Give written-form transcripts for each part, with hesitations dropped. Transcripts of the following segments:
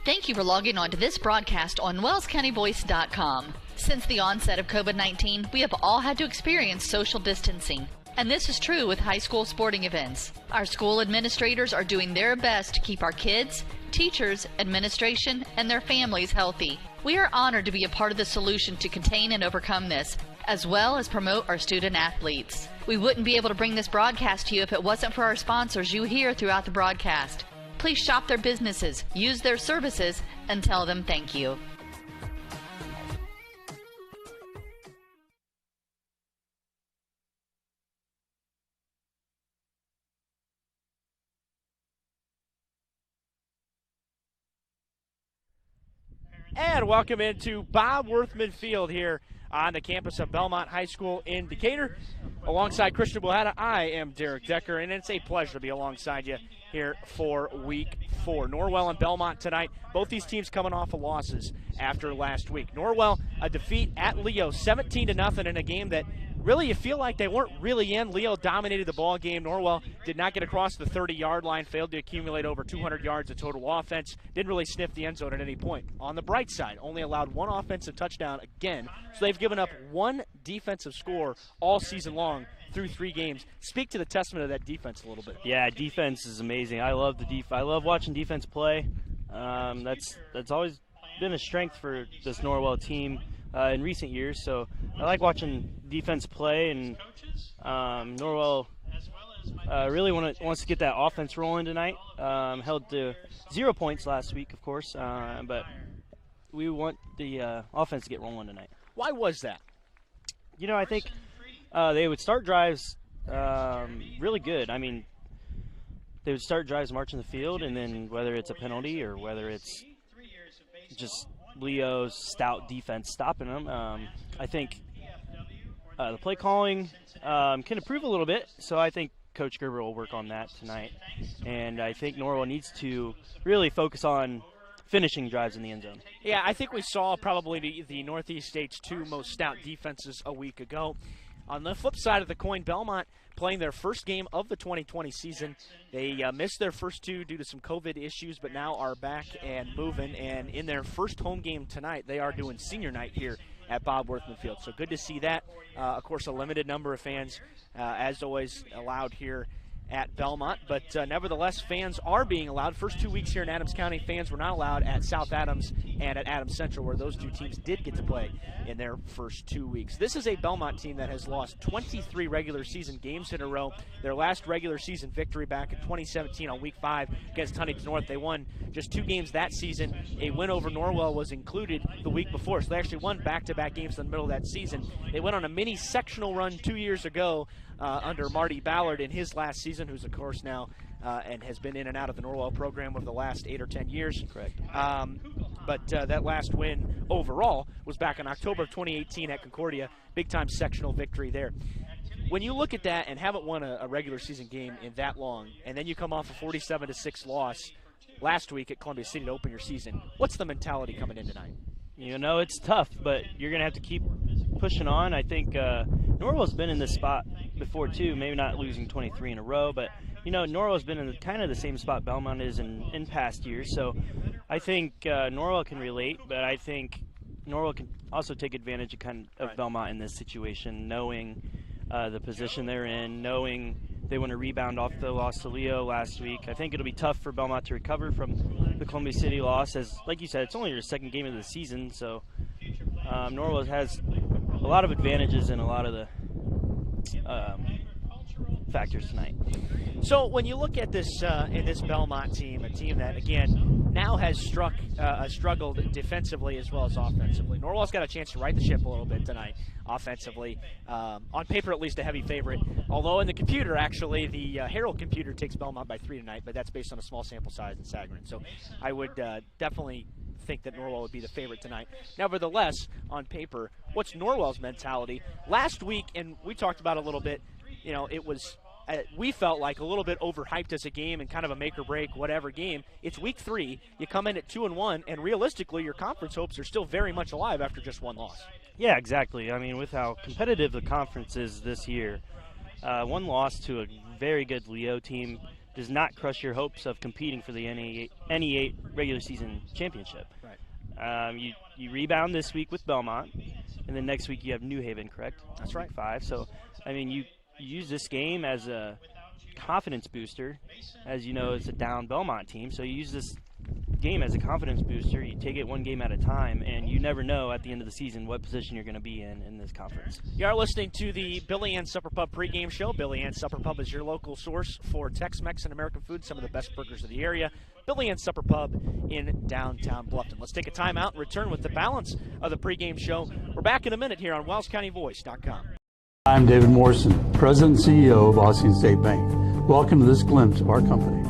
Thank you for logging on to this broadcast on wellscountyvoice.com. Since the onset of COVID-19, we have all had to experience social distancing. And this is true with high school sporting events. Our school administrators are doing their best to keep our kids, teachers, administration, and their families healthy. We are honored to be a part of the solution to contain and overcome this, as well as promote our student athletes. We wouldn't be able to bring this broadcast to you if it wasn't for our sponsors you hear throughout the broadcast. Please shop their businesses, use their services, and tell them thank you. And welcome into Bob Worthman Field here on the campus of Bellmont High School in Decatur. Alongside Christian Buhata, I am Derek Decker, and it's a pleasure to be alongside you here for Week 4. Norwell and Bellmont tonight. Both these teams coming off of losses after last week. Norwell, a defeat at Leo, 17-0 in a game that really you feel like they weren't really in. Leo dominated the ball game. Norwell did not get across the 30-yard line, failed to accumulate over 200 yards of total offense, didn't really sniff the end zone at any point. On the bright side, only allowed one offensive touchdown again, so they've given up one defensive score all season long through 3 games. Speak to the testament of that defense a little bit. Yeah, defense is amazing. I love the I love watching defense play. That's always been a strength for this Norwell team in recent years. So I like watching defense play, and Norwell really wants to get that offense rolling tonight. Held to 0 points last week, of course, but we want the offense to get rolling tonight. Why was that? You know, I think they would start drives really good. I mean, they would start drives marching the field, and then whether it's a penalty or whether it's just Leo's stout defense stopping them, I think the play calling can improve a little bit. So I think Coach Gerber will work on that tonight. And I think Norwell needs to really focus on finishing drives in the end zone. Yeah, I think we saw probably the Northeast State's 2 most stout defenses a week ago. On the flip side of the coin, Bellmont playing their first game of the 2020 season. They missed their first 2 due to some COVID issues, but now are back and moving. And in their first home game tonight, they are doing senior night here at Bob Worthman Field. So good to see that. Of course, a limited number of fans, as always, allowed here at Bellmont, but nevertheless, fans are being allowed. First 2 weeks here in Adams County, fans were not allowed at South Adams and at Adams Central, where those 2 teams did get to play in their first 2 weeks. This is a Bellmont team that has lost 23 regular season games in a row. Their last regular season victory back in 2017 on Week 5 against Huntington North. They won just 2 games that season. A win over Norwell was included the week before, so they actually won back-to-back games in the middle of that season. They went on a mini sectional run 2 years ago under Marty Ballard in his last season, who's of course now and has been in and out of the Norwell program over the last 8 or 10 years. Correct. But that last win overall was back in October of 2018 at Concordia. Big-time sectional victory there. When you look at that and haven't won a regular season game in that long, and then you come off a 47-6 loss last week at Columbia City to open your season, what's the mentality coming in tonight? You know, it's tough, but you're going to have to keep pushing on. I think Norwell's been in this spot before, too, maybe not losing 23 in a row, but, you know, Norwell's been in kind of the same spot Bellmont is in past years. So I think Norwell can relate, but I think Norwell can also take advantage of Bellmont in this situation, knowing the position they're in, knowing they want to rebound off the loss to Leo last week. I think it'll be tough for Bellmont to recover from the Columbia City loss, as, like you said, it's only their second game of the season, so Norwell has a lot of advantages in a lot of the factors tonight. So when you look at this in this Bellmont team, a team that, again, now has struggled defensively as well as offensively. Norwell's got a chance to right the ship a little bit tonight offensively. On paper, at least a heavy favorite. Although in the computer, actually, the Herald computer takes Bellmont by 3 tonight, but that's based on a small sample size in Sagarin. So I would definitely think that Norwell would be the favorite tonight. Nevertheless, on paper, what's Norwell's mentality? Last week, and we talked about it a little bit, you know, it was we felt like a little bit overhyped as a game and kind of a make or break whatever game. It's week 3. You come in at 2-1, and realistically, your conference hopes are still very much alive after just 1 loss. Yeah, exactly. I mean, with how competitive the conference is this year, 1 loss to a very good Leo team does not crush your hopes of competing for the NE8 regular season championship. Right. You rebound this week with Bellmont, and then next week you have New Haven, correct? That's right. Week 5. So, I mean, you use this game as a confidence booster. As you know, it's a down Bellmont team, so you use this game as a confidence booster. You take it one game at a time, and you never know at the end of the season what position you're going to be in this conference. You are listening to the Billy Ann Supper Pub pregame show. Billy Ann Supper Pub is your local source for Tex-Mex and American food, some of the best burgers of the area. Billy Ann Supper Pub in downtown Bluffton. Let's take a timeout and return with the balance of the pregame show. We're back in a minute here on WellsCountyVoice.com. I'm David Morrison, President and CEO of Ossian State Bank. Welcome to this glimpse of our company.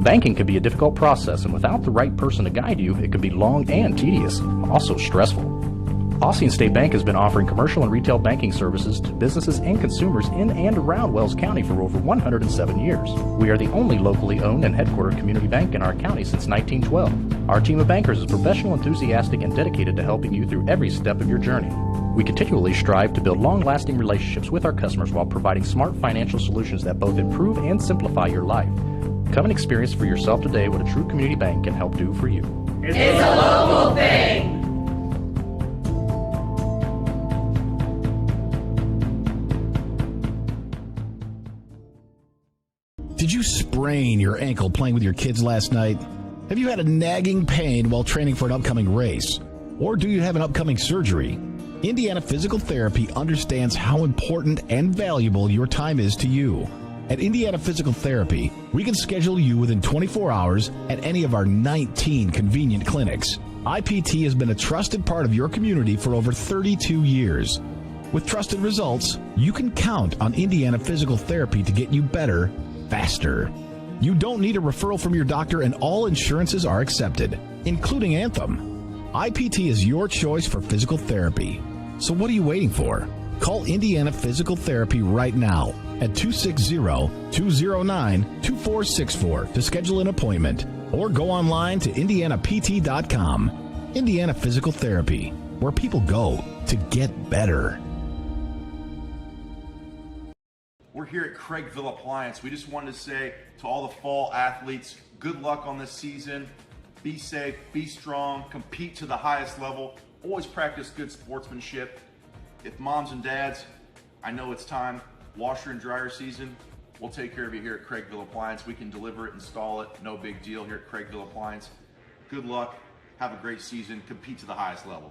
Banking can be a difficult process, and without the right person to guide you, it can be long and tedious, also stressful. Ossian State Bank has been offering commercial and retail banking services to businesses and consumers in and around Wells County for over 107 years. We are the only locally owned and headquartered community bank in our county since 1912. Our team of bankers is professional, enthusiastic, and dedicated to helping you through every step of your journey. We continually strive to build long-lasting relationships with our customers while providing smart financial solutions that both improve and simplify your life. Come and experience for yourself today what a true community bank can help do for you. It's a local thing. Did you sprain your ankle playing with your kids last night? Have you had a nagging pain while training for an upcoming race? Or do you have an upcoming surgery? Indiana Physical Therapy understands how important and valuable your time is to you. At Indiana Physical Therapy, we can schedule you within 24 hours at any of our 19 convenient clinics. IPT has been a trusted part of your community for over 32 years. With trusted results, you can count on Indiana Physical Therapy to get you better, faster. You don't need a referral from your doctor, and all insurances are accepted, including Anthem. IPT is your choice for physical therapy. So what are you waiting for? Call Indiana Physical Therapy right now at 260-209-2464 to schedule an appointment, or go online to indianapt.com. Indiana Physical Therapy, where people go to get better. We're here at Craigville Appliance. We just wanted to say to all the fall athletes, good luck on this season. Be safe, be strong, compete to the highest level. Always practice good sportsmanship. If moms and dads, I know it's time, washer and dryer season, we'll take care of you here at Craigville Appliance. We can deliver it, install it, no big deal here at Craigville Appliance. Good luck, have a great season, compete to the highest level.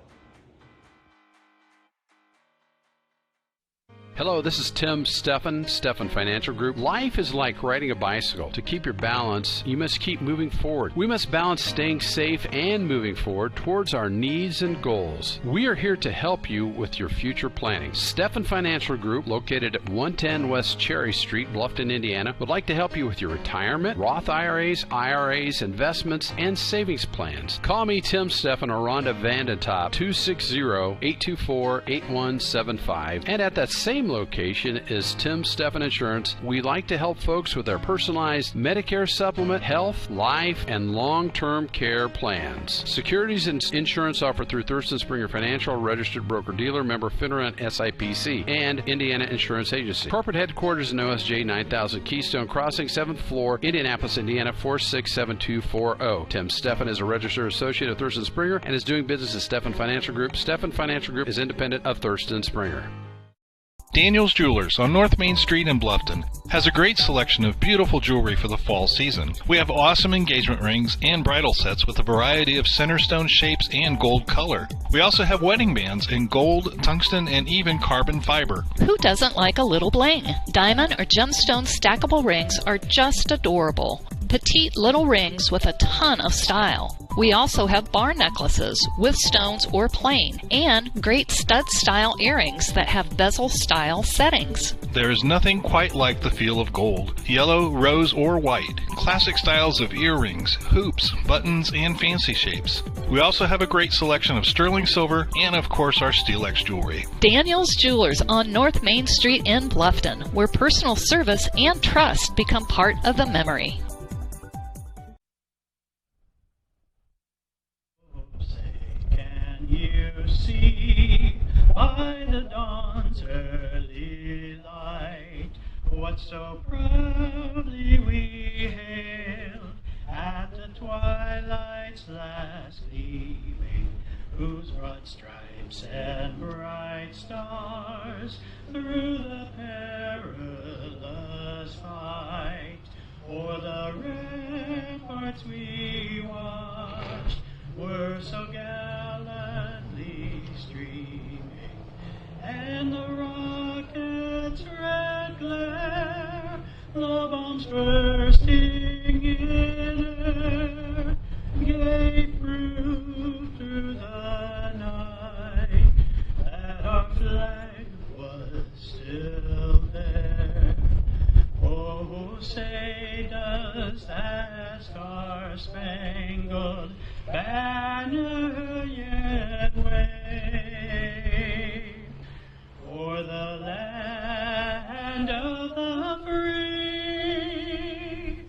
Hello, this is Tim Steffen Financial Group. Life is like riding a bicycle. To keep your balance, you must keep moving forward. We must balance staying safe and moving forward towards our needs and goals. We are here to help you with your future planning. Steffen Financial Group, located at 110 West Cherry Street, Bluffton, Indiana, would like to help you with your retirement, Roth IRAs, investments, and savings plans. Call me, Tim Steffen, or Rhonda Vandentop, 260-824-8175. And at that same location is Tim Steffen Insurance. We like to help folks with their personalized Medicare supplement, health, life, and long-term care plans. Securities and insurance offered through Thurston Springer Financial, registered broker-dealer, member FINRA and SIPC, and Indiana Insurance Agency. Corporate headquarters in OSJ 9000 Keystone Crossing, 7th floor, Indianapolis, Indiana 467240. Tim Steffen is a registered associate of Thurston Springer and is doing business as Steffen Financial Group. Steffen Financial Group is independent of Thurston Springer. Daniel's Jewelers on North Main Street in Bluffton has a great selection of beautiful jewelry for the fall season. We have awesome engagement rings and bridal sets with a variety of center stone shapes and gold color. We also have wedding bands in gold, tungsten, and even carbon fiber. Who doesn't like a little bling? Diamond or gemstone stackable rings are just adorable. Petite little rings with a ton of style. We also have bar necklaces with stones or plain, and great stud-style earrings that have bezel-style settings. There is nothing quite like the feel of gold. Yellow, rose, or white. Classic styles of earrings, hoops, buttons, and fancy shapes. We also have a great selection of sterling silver and, of course, our Steel-X jewelry. Daniel's Jewelers on North Main Street in Bluffton, where personal service and trust become part of the memory. See by the dawn's early light what so proudly we hailed at the twilight's last gleaming, whose broad stripes and bright stars through the perilous fight o'er the ramparts we watched were so gallantly streaming, and the rocket's red glare, the bombs bursting in air, gave proof through the night that our flag was still there. Oh, say does that star-spangled banner yet wave o'er the land of the free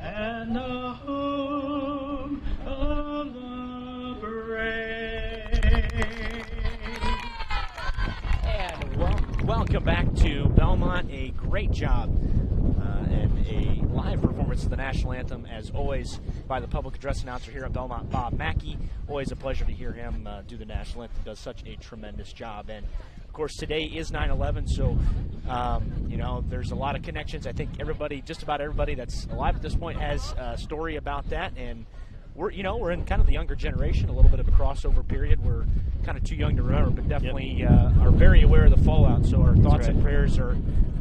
and the home of the brave. And welcome back to Bellmont. A great job and a live performance of the national anthem, as always, by the public address announcer here at Bellmont, Bob Mackey. Always a pleasure to hear him do the national anthem. Does such a tremendous job. And of course, today is 9/11, so there's a lot of connections. I think just about everybody that's alive at this point has a story about that, and we're in kind of the younger generation, a little bit of a crossover period. We're kind of too young to remember, but definitely are very aware of the fallout. So our thoughts and prayers are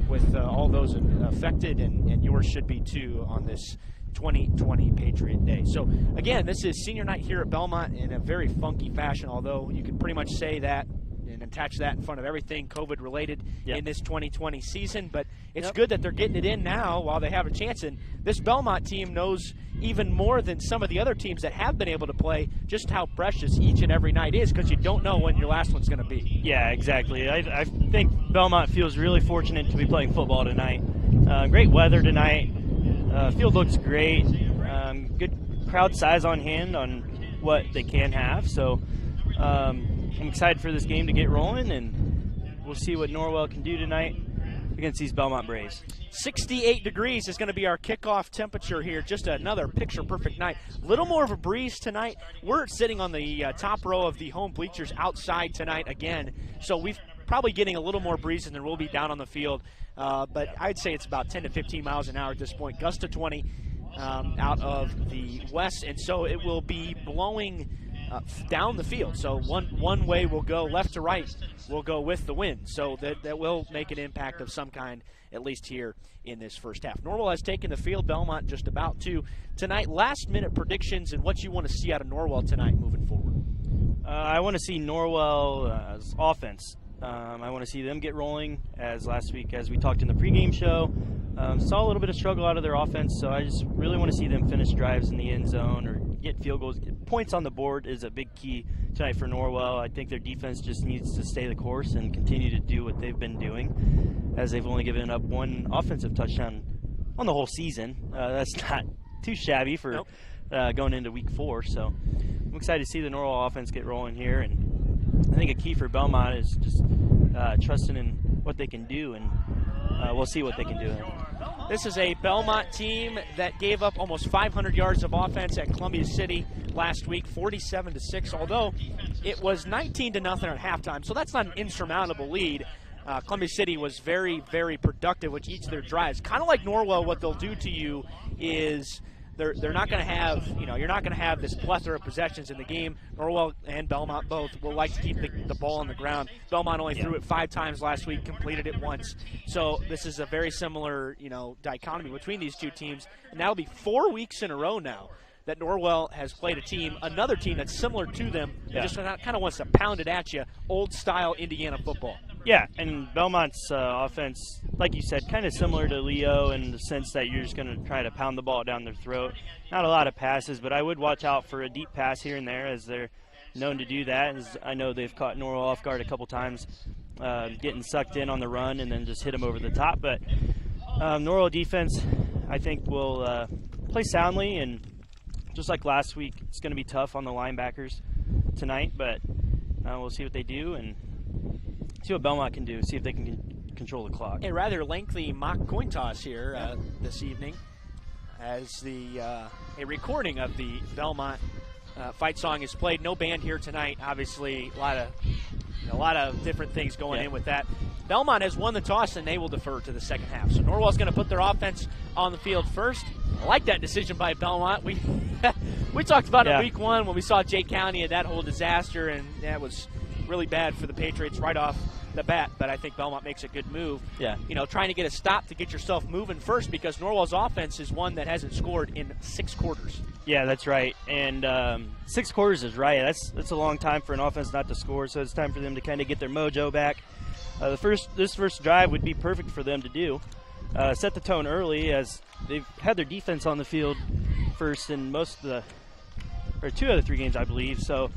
with all those affected, and yours should be too on this 2020 Patriot Day. So again, this is senior night here at Bellmont in a very funky fashion, although you could pretty much say that and attach that in front of everything COVID related in this 2020 season. But it's good that they're getting it in now while they have a chance. And this Bellmont team knows even more than some of the other teams that have been able to play just how precious each and every night is, because you don't know when your last one's going to be. Yeah, exactly. I think Bellmont feels really fortunate to be playing football tonight. Great weather tonight. Field looks great. Good crowd size on hand on what they can have. So I'm excited for this game to get rolling, and we'll see what Norwell can do tonight against these Bellmont Braves. 68 degrees is going to be our kickoff temperature here. Just another picture-perfect night. Little more of a breeze tonight. We're sitting on the top row of the home bleachers outside tonight again, so we've probably getting a little more breeze than there will be down on the field. But I'd say it's about 10 to 15 miles an hour at this point. Gust to 20 out of the west, and so it will be blowing down the field. So one way will go left to right, will go with the wind. So that will make an impact of some kind, at least here in this first half. Norwell has taken the field. Bellmont just about to tonight. Last minute predictions and what you want to see out of Norwell tonight moving forward. I want to see Norwell's offense. I want to see them get rolling, as last week, as we talked in the pregame show. Saw a little bit of struggle out of their offense, so I just really want to see them finish drives in the end zone or get field goals. Points on the board is a big key tonight for Norwell. I think their defense just needs to stay the course and continue to do what they've been doing, as they've only given up one offensive touchdown on the whole season. That's not too shabby for going into week 4, so I'm excited to see the Norwell offense get rolling here, and I think a key for Bellmont is just trusting in what they can do, and we'll see what they can do. This is a Bellmont team that gave up almost 500 yards of offense at Columbia City last week, 47-6, although it was 19-0 at halftime, so that's not an insurmountable lead. Columbia City was very, very productive with each of their drives. Kind of like Norwell, what they'll do to you is they're not going to have, you're not going to have this plethora of possessions in the game. Norwell and Bellmont both will like to keep the ball on the ground. Bellmont only threw it 5 times last week, completed it once. So this is a very similar, dichotomy between these two teams. And that'll be 4 weeks in a row now that Norwell has played another team that's similar to them, that just kind of wants to pound it at you, old-style Indiana football. Yeah, and Belmont's offense, like you said, kind of similar to Leo in the sense that you're just going to try to pound the ball down their throat. Not a lot of passes, but I would watch out for a deep pass here and there, as they're known to do that. As I know they've caught Norwell off guard a couple times, getting sucked in on the run and then just hit them over the top. But Norwell defense, I think, will play soundly, and just like last week, it's going to be tough on the linebackers tonight, but we'll see what they do and see what Bellmont can do, see if they can control the clock. A rather lengthy mock coin toss here this evening, as a recording of the Bellmont fight song is played. No band here tonight. Obviously, a lot of different things going in with that. Bellmont has won the toss, and they will defer to the second half. So Norwell's going to put their offense on the field first. I like that decision by Bellmont. We talked about it in week one when we saw Jay County and that whole disaster, and that was really bad for the Patriots right off the bat. But I think Bellmont makes a good move. Yeah. Trying to get a stop to get yourself moving first, because Norwell's offense is one that hasn't scored in 6 quarters. Yeah, that's right. And 6 quarters is right. That's a long time for an offense not to score, so it's time for them to kind of get their mojo back. This first drive would be perfect for them to do. Set the tone early, as they've had their defense on the field first in 2 out of 3 games, I believe. So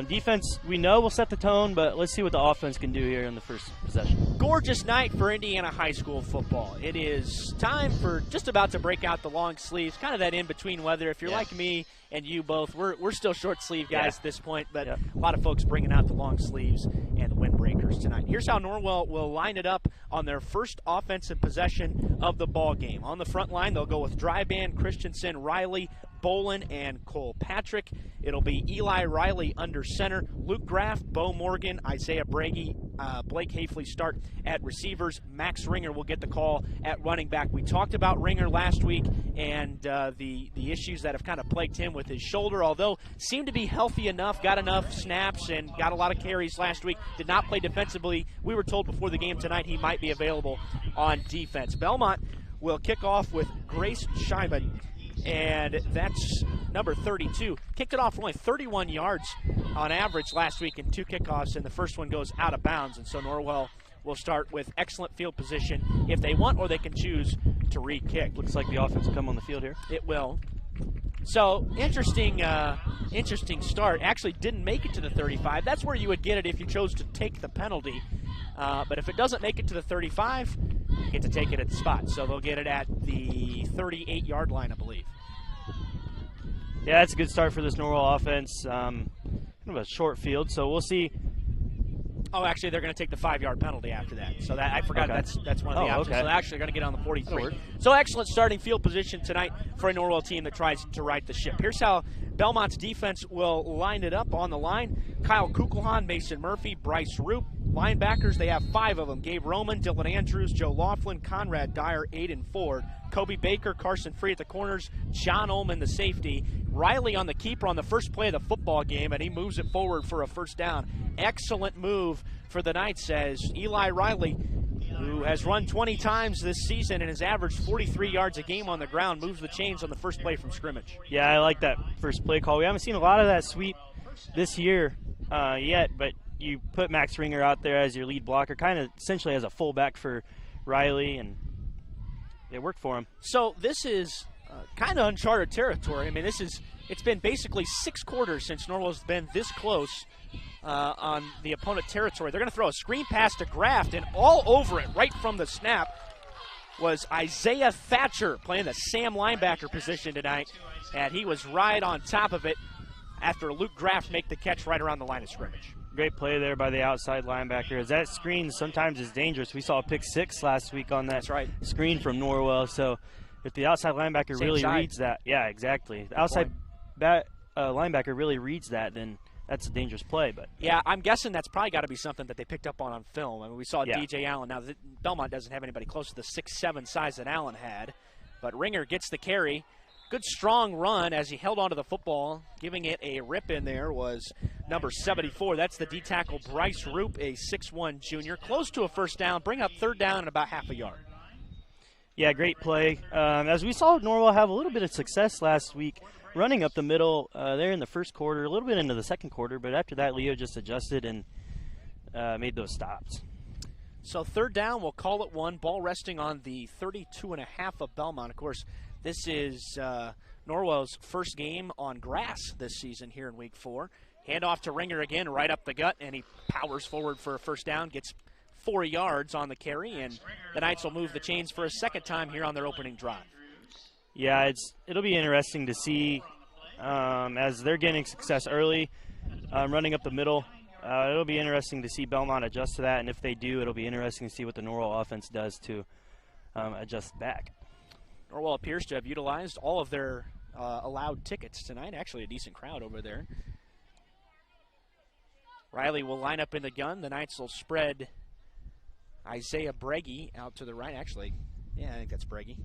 defense, we know, will set the tone, but let's see what the offense can do here in the first possession. Gorgeous night for Indiana high school football. It is time for just about to break out the long sleeves, kind of that in-between weather. If you're like me and you both, we're still short sleeve guys at this point, but a lot of folks bringing out the long sleeves and the windbreakers tonight. Here's how Norwell will line it up on their first offensive possession of the ball game. On the front line, they'll go with Dryban, Christensen, Riley, Bolin, and Cole Patrick. It'll be Eli Riley under center, Luke Graff, Bo Morgan, Isaiah Brady, Blake Hafley start at receivers. Max Ringer will get the call at running back. We talked about Ringer last week and the issues that have kind of plagued him with his shoulder, although seemed to be healthy enough, got enough snaps and got a lot of carries last week. Did not play defensively. We were told before the game tonight he might be available on defense. Bellmont will kick off with Grace Scheiman, and that's number 32. Kicked it off for only 31 yards on average last week in 2 kickoffs, and the first one goes out of bounds. And so Norwell will start with excellent field position if they want, or they can choose to re-kick. Looks like the offense will come on the field here. It will. So interesting start. Actually didn't make it to the 35. That's where you would get it if you chose to take the penalty. But if it doesn't make it to the 35, you get to take it at the spot. So they'll get it at the 38-yard line, I believe. Yeah, that's a good start for this Norwell offense. Kind of a short field, so we'll see. Oh, actually, they're going to take the 5-yard penalty after that. So that I forgot that's one of the options. So they're actually going to get on the 43. So excellent starting field position tonight for a Norwell team that tries to right the ship. Here's how Bellmont's defense will line it up on the line. Kyle Kukulhan, Mason Murphy, Bryce Roop. Linebackers, they have 5 of them. Gabe Roman, Dylan Andrews, Joe Laughlin, Conrad Dyer, Aiden Ford, Kobe Baker, Carson Free at the corners, John Ullman, the safety. Riley on the keeper on the first play of the football game, and he moves it forward for a first down. Excellent move for the Knights, as Eli Riley, who has run 20 times this season and has averaged 43 yards a game on the ground, moves the chains on the first play from scrimmage. Yeah, I like that first play call. We haven't seen a lot of that sweep this year yet, but you put Max Ringer out there as your lead blocker, kind of essentially as a fullback for Riley, and it worked for him. So this is kind of uncharted territory. I mean, it's been basically 6 quarters since Norwell's been this close on the opponent territory. They're going to throw a screen pass to Graft, and all over it, right from the snap, was Isaiah Thatcher playing the Sam linebacker position tonight, and he was right on top of it after Luke Graft make the catch right around the line of scrimmage. Great play there by the outside linebacker, as that screen sometimes is dangerous. We saw a pick 6 last week on that screen from Norwell. So if the outside linebacker reads that, yeah, exactly. The outside linebacker really reads that, then that's a dangerous play. But yeah, I'm guessing that's probably got to be something that they picked up on film. I mean, we saw DJ Allen. Now, Bellmont doesn't have anybody close to the 6'7" size that Allen had, but Ringer gets the carry. Good strong run as he held onto the football. Giving it a rip in there was number 74. That's the D-tackle Bryce Roop, a 6'1" junior. Close to a first down. Bring up third down in about half a yard. Yeah, great play. As we saw Norwell have a little bit of success last week running up the middle there in the first quarter, a little bit into the second quarter, but after that Leo just adjusted and made those stops. So third down, we'll call it 1. Ball resting on the 32.5 of Bellmont. Of course, this is Norwell's first game on grass this season here in Week 4. Handoff to Ringer again, right up the gut, and he powers forward for a first down, gets 4 yards on the carry, and the Knights will move the chains for a second time here on their opening drive. Yeah, it'll be interesting to see as they're getting success early, running up the middle. It'll be interesting to see Bellmont adjust to that, and if they do, it'll be interesting to see what the Norwell offense does to adjust back. Norwell appears to have utilized all of their allowed tickets tonight. Actually, a decent crowd over there. Riley will line up in the gun. The Knights will spread Isaiah Breggy out to the right. Actually, yeah, I think that's Breggy.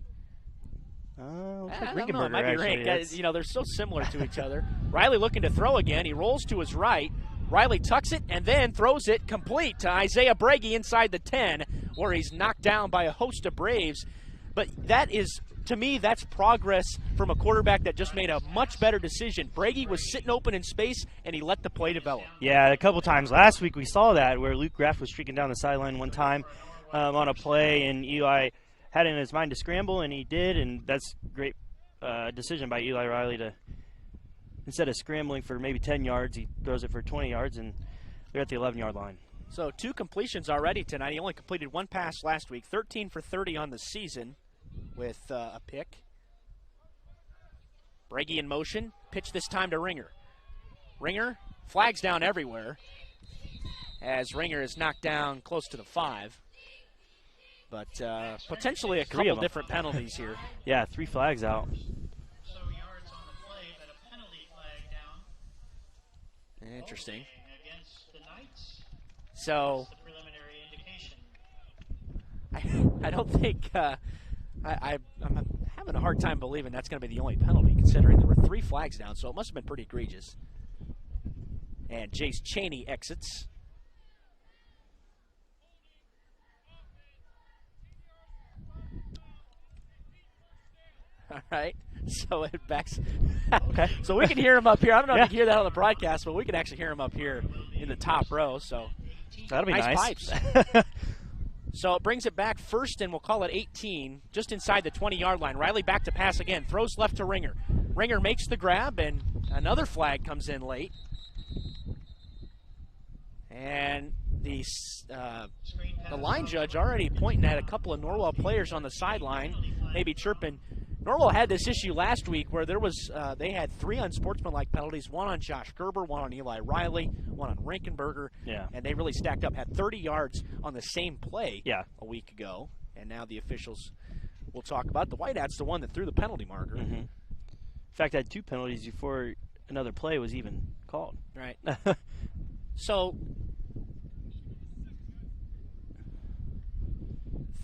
I don't know. It might be Rank. You know, they're so similar to each other. Riley looking to throw again. He rolls to his right. Riley tucks it and then throws it complete to Isaiah Breggy inside the 10, where he's knocked down by a host of Braves. But that is, to me, that's progress from a quarterback that just made a much better decision. Breggy was sitting open in space, and he let the play develop. Yeah, a couple times last week we saw that, where Luke Graff was streaking down the sideline one time on a play, and Eli had it in his mind to scramble, and he did, and that's a great decision by Eli Riley to, instead of scrambling for maybe 10 yards, he throws it for 20 yards, and they're at the 11-yard line. So 2 completions already tonight. He only completed 1 pass last week, 13 for 30 on the season with a pick. Breggy in motion, pitch this time to Ringer. Ringer, flags down everywhere, as Ringer is knocked down close to the 5. But potentially a couple different penalties here. Yeah, 3 flags out. So yards on the play, but a penalty flag down. Interesting. Against the Knights. So that's the preliminary indication. I don't think I'm having a hard time believing that's going to be the only penalty, considering there were 3 flags down, so it must have been pretty egregious. And Jace Cheney exits. All right, so it backs. Okay, so we can hear him up here. I don't know if you can hear that on the broadcast, but we can actually hear him up here in the top row. So that'll be nice. Pipes. So it brings it back first, and we'll call it 18, just inside the 20-yard line. Riley back to pass again, throws left to Ringer. Ringer makes the grab, and another flag comes in late. And the line judge already pointing at a couple of Norwell players on the sideline, maybe chirping. Norwell had this issue last week where there was they had 3 unsportsmanlike penalties, 1 on Josh Gerber, 1 on Eli Riley, 1 on Rankenberger, and they really stacked up, had 30 yards on the same play a week ago, and now the officials will talk about. The Whitehat's the one that threw the penalty marker. Mm-hmm. In fact, I had 2 penalties before another play was even called. Right. So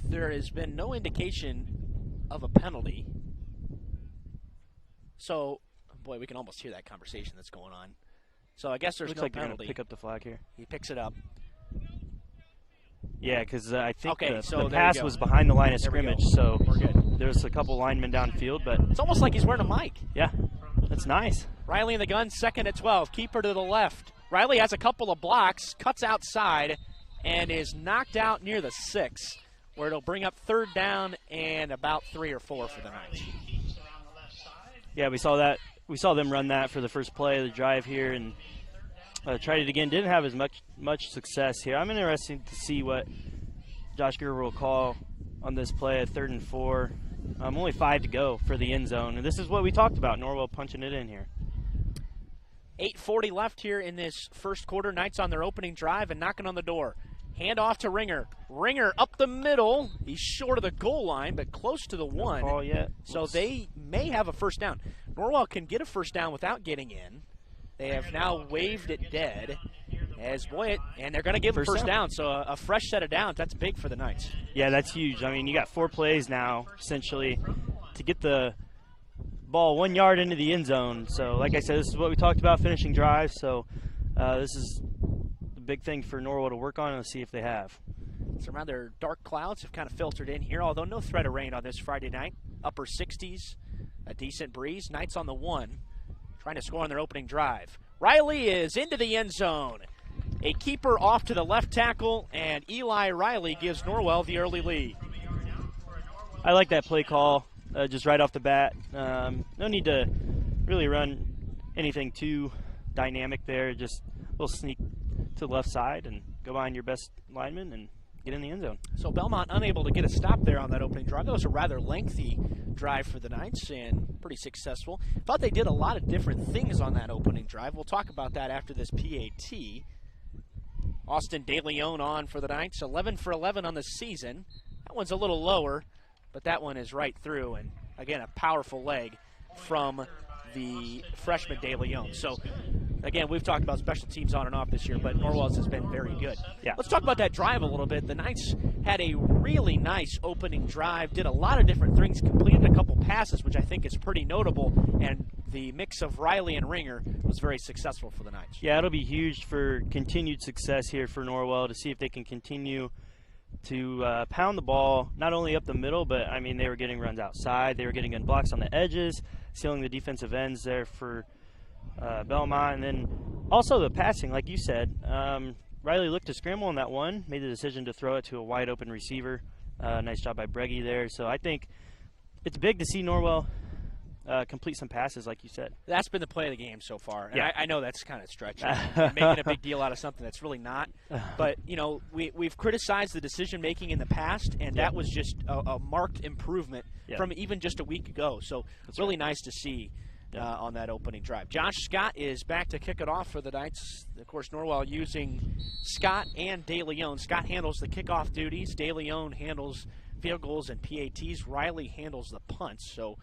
there has been no indication of a penalty. So, boy, we can almost hear that conversation that's going on. So I guess there's Looks no like penalty. They're gonna pick up the flag here. He picks it up. Yeah, because I think so the pass was behind the line of scrimmage, so we're good. There's a couple linemen downfield, but it's almost like he's wearing a mic. Yeah, that's nice. Riley in the gun, second at 12. Keeper to the left. Riley has a couple of blocks, cuts outside, and is knocked out near the 6, where it'll bring up 3rd down and about 3 or 4 for the Knights. Yeah, we saw that. We saw them run that for the first play of the drive here, and tried it again. Didn't have as much success here. I'm interested to see what Josh Gerber will call on this play at 3rd and 4. Only 5 to go for the end zone, and this is what we talked about. Norwell punching it in here. 8:40 left here in this first quarter. Knights on their opening drive and knocking on the door. Hand off to Ringer. Ringer up the middle. He's short of the goal line, but close to the 1. No call yet. So they may have a first down. Norwell can get a first down without getting in. They have now waved it dead. And they're going to give him first down. So a fresh set of downs, that's big for the Knights. Yeah, that's huge. I mean, you got 4 plays now, essentially, to get the ball 1 yard into the end zone. So, like I said, this is what we talked about, finishing drives. So this is the big thing for Norwell to work on, and let's see if they have. Some rather dark clouds have kind of filtered in here, although no threat of rain on this Friday night. Upper 60s, a decent breeze. Knights on the 1, trying to score on their opening drive. Riley is into the end zone. A keeper off to the left tackle, and Eli Riley gives Norwell the early lead. I like that play call just right off the bat. No need to really run anything too dynamic there. Just a little sneak to the left side and go behind your best lineman and get in the end zone. So Bellmont unable to get a stop there on that opening drive. That was a rather lengthy drive for the Knights and pretty successful. Thought they did a lot of different things on that opening drive. We'll talk about that after this PAT. Austin DeLeon on for the Knights, 11 for 11 on the season. That one's a little lower, but that one is right through. And again, a powerful leg from the freshman DeLeon. So again, we've talked about special teams on and off this year, but Norwell's has been very good. Yeah. Let's talk about that drive a little bit. The Knights had a really nice opening drive, did a lot of different things, completed a couple passes, which I think is pretty notable, and the mix of Riley and Ringer was very successful for the Knights. Yeah, it'll be huge for continued success here for Norwell to see if they can continue to pound the ball, not only up the middle, but, I mean, they were getting runs outside. They were getting in blocks on the edges, sealing the defensive ends there for Bellmont. And then also the passing, like you said. Riley looked to scramble on that one, made the decision to throw it to a wide-open receiver. Nice job by Breggy there. So I think it's big to see Norwell complete some passes, like you said. That's been the play of the game so far. And yeah. I know that's kind of stretching, making a big deal out of something that's really not. But, you know, we've criticized the decision-making in the past, and that was just a marked improvement from even just a week ago. So it's really nice to see on that opening drive. Josh Scott is back to kick it off for the Knights. Of course, Norwell using Scott and DeLeon. Scott handles the kickoff duties. DeLeon handles field goals and PATs. Riley handles the punts. So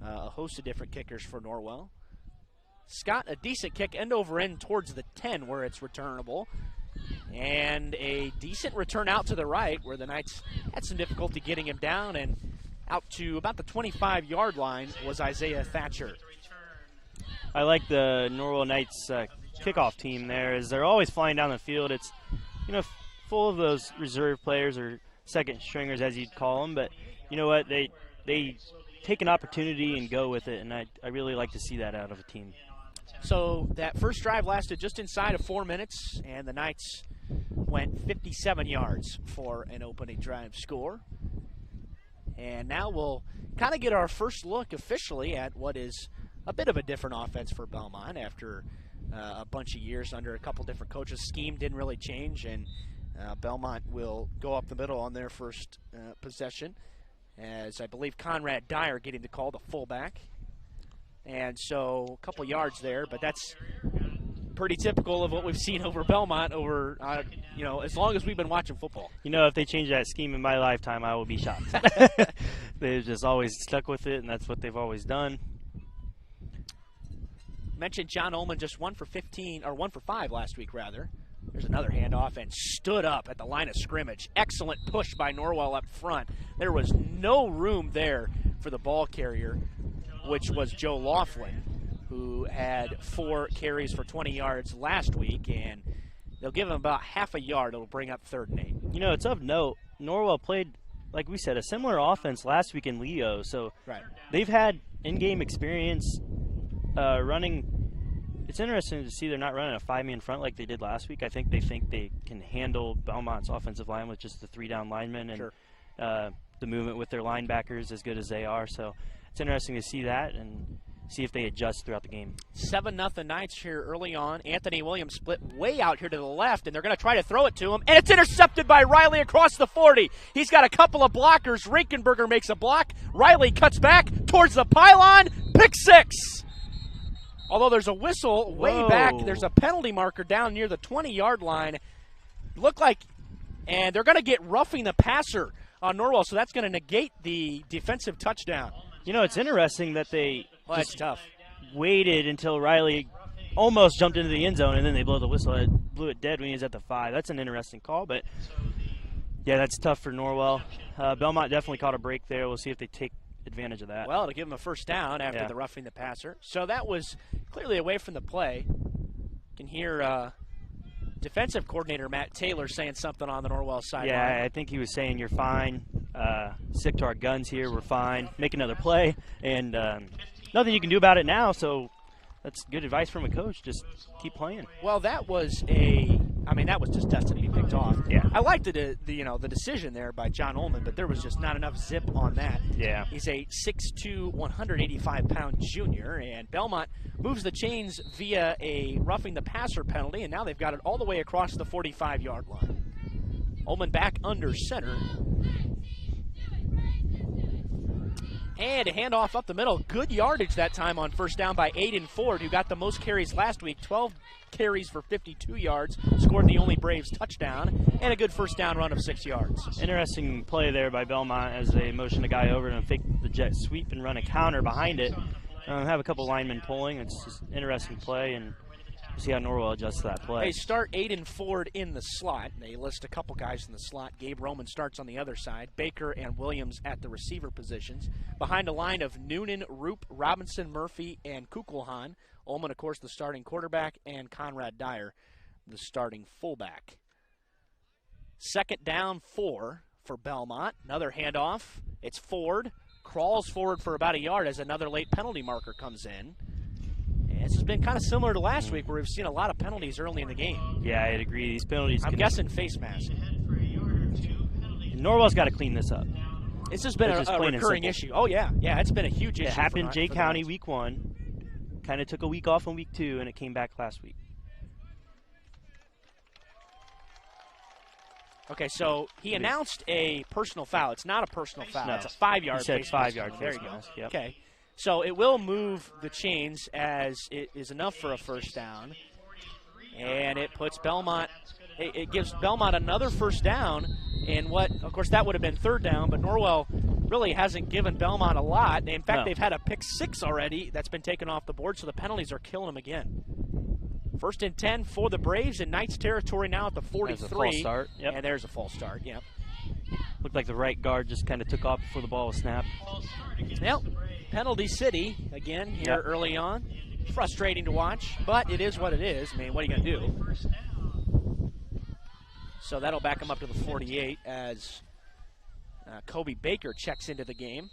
a host of different kickers for Norwell. Scott, a decent kick end over end towards the 10 where it's returnable. And a decent return out to the right where the Knights had some difficulty getting him down, and out to about the 25-yard line was Isaiah Thatcher. I like the Norwell Knights kickoff team there, as they're always flying down the field. It's, you know, full of those reserve players or second stringers, as you'd call them. But you know what? They take an opportunity and go with it, and I really like to see that out of a team. So that first drive lasted just inside of 4 minutes, and the Knights went 57 yards for an opening drive score. And now we'll kind of get our first look officially at what is a bit of a different offense for Bellmont after a bunch of years under a couple different coaches. Scheme didn't really change, and Bellmont will go up the middle on their first possession, as I believe Conrad Dyer getting the call, the fullback. And so a couple yards there, but that's pretty typical of what we've seen over Bellmont over, you know, as long as we've been watching football. You know, if they change that scheme in my lifetime, I will be shocked. They've just always stuck with it, and that's what they've always done. Mentioned John Ullman just 1 for 5 last week, rather. There's another handoff and stood up at the line of scrimmage. Excellent push by Norwell up front. There was no room there for the ball carrier, which was Joe Laughlin, who had 4 carries for 20 yards last week, and they'll give him about half a yard. It'll bring up 3rd and 8. You know, it's of note, Norwell played, like we said, a similar offense last week in Leo, so they've had in-game experience running. It's interesting to see they're not running a 5-man front like they did last week. I think they can handle Belmont's offensive line with just the 3-down linemen and the movement with their linebackers as good as they are. So it's interesting to see that and see if they adjust throughout the game. 7-0 Knights here early on. Anthony Williams split way out here to the left, and they're going to try to throw it to him, and it's intercepted by Riley across the 40. He's got a couple of blockers. Rinkenberger makes a block. Riley cuts back towards the pylon. Pick 6. Although there's a whistle way back, there's a penalty marker down near the 20-yard line. Look like, and they're going to get roughing the passer on Norwell, so that's going to negate the defensive touchdown. You know, it's interesting that they that's tough. Waited until Riley almost jumped into the end zone, and then they blew the whistle. It blew it dead when he was at the 5. That's an interesting call, but yeah, that's tough for Norwell. Bellmont definitely caught a break there. We'll see if they take advantage of that. Well, to give him a first down after the roughing the passer. So that was clearly away from the play. You can hear defensive coordinator Matt Taylor saying something on the Norwell sideline. Yeah, I think he was saying, you're fine. Stick to our guns here. We're fine. Make another play. And nothing you can do about it now, so that's good advice from a coach. Just keep playing. Well, that was that was just destined to be picked off. Yeah. I liked the decision there by John Ullman, but there was just not enough zip on that. Yeah. He's a 6'2", 185-pound junior, and Bellmont moves the chains via a roughing the passer penalty, and now they've got it all the way across the 45-yard line. Ullman back under center. And a handoff up the middle. Good yardage that time on first down by Aiden Ford, who got the most carries last week. 12 carries for 52 yards, scored the only Braves touchdown, and a good first down run of 6 yards. Interesting play there by Bellmont as they motion a guy over and fake the jet sweep and run a counter behind it. Have a couple linemen pulling. It's just an interesting play, and we'll see how Norwell adjusts to that play. They start Aiden Ford in the slot. They list a couple guys in the slot. Gabe Roman starts on the other side. Baker and Williams at the receiver positions. Behind a line of Noonan, Roop, Robinson, Murphy, and Kukulhan. Ullman, of course, the starting quarterback, and Conrad Dyer, the starting fullback. Second down 4 for Bellmont. Another handoff. It's Ford. Crawls forward for about a yard as another late penalty marker comes in. And this has been kind of similar to last week where we've seen a lot of penalties early in the game. Yeah, I'd agree. These penalties. I'm guessing face mask. Norwell's got to clean this up. This has been a recurring issue. Oh, yeah. Yeah, it's been a huge issue. It happened Jay County week 1. Kind of took a week off in week 2, and it came back last week. Okay, so he announced a personal foul. It's not a personal foul. No. It's a 5-yard He said face 5-yard mask. There face you go. mask, yep. Okay, so it will move the chains as it is enough for a first down. And it puts Bellmont, it gives Bellmont another first down in what, of course, that would have been third down, but Norwell really hasn't given Bellmont a lot. In fact, they've had a pick 6 already that's been taken off the board, so the penalties are killing them again. First and 10 for the Braves in Knights territory now at the 43. There's a false start. Yep. And there's a false start, yep. Looked like the right guard just kind of took off before the ball was snapped. Well, penalty city again here early on. Frustrating to watch, but it is what it is. I mean, what are you going to do? So that'll back him up to the 48 as Kobe Baker checks into the game.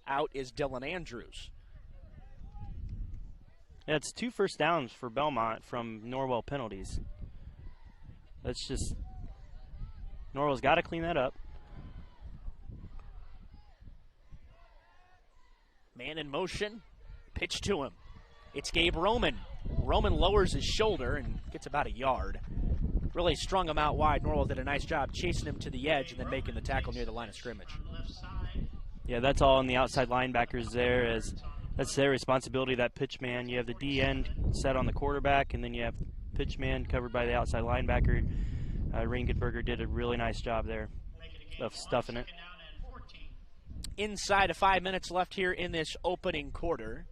Out is Dylan Andrews. Yeah, it's 2 first downs for Bellmont from Norwell penalties. That's just, Norwell's got to clean that up. Man in motion, pitch to him. It's Gabe Roman. Roman lowers his shoulder and gets about a yard. Really strung him out wide. Norwell did a nice job chasing him to the edge and then making the tackle near the line of scrimmage. Yeah, that's all on the outside linebackers there, as that's their responsibility, that pitch man. You have the D end set on the quarterback, and then you have pitch man covered by the outside linebacker. Ringenberger did a really nice job there of stuffing it. Inside of 5 minutes left here in this opening quarter.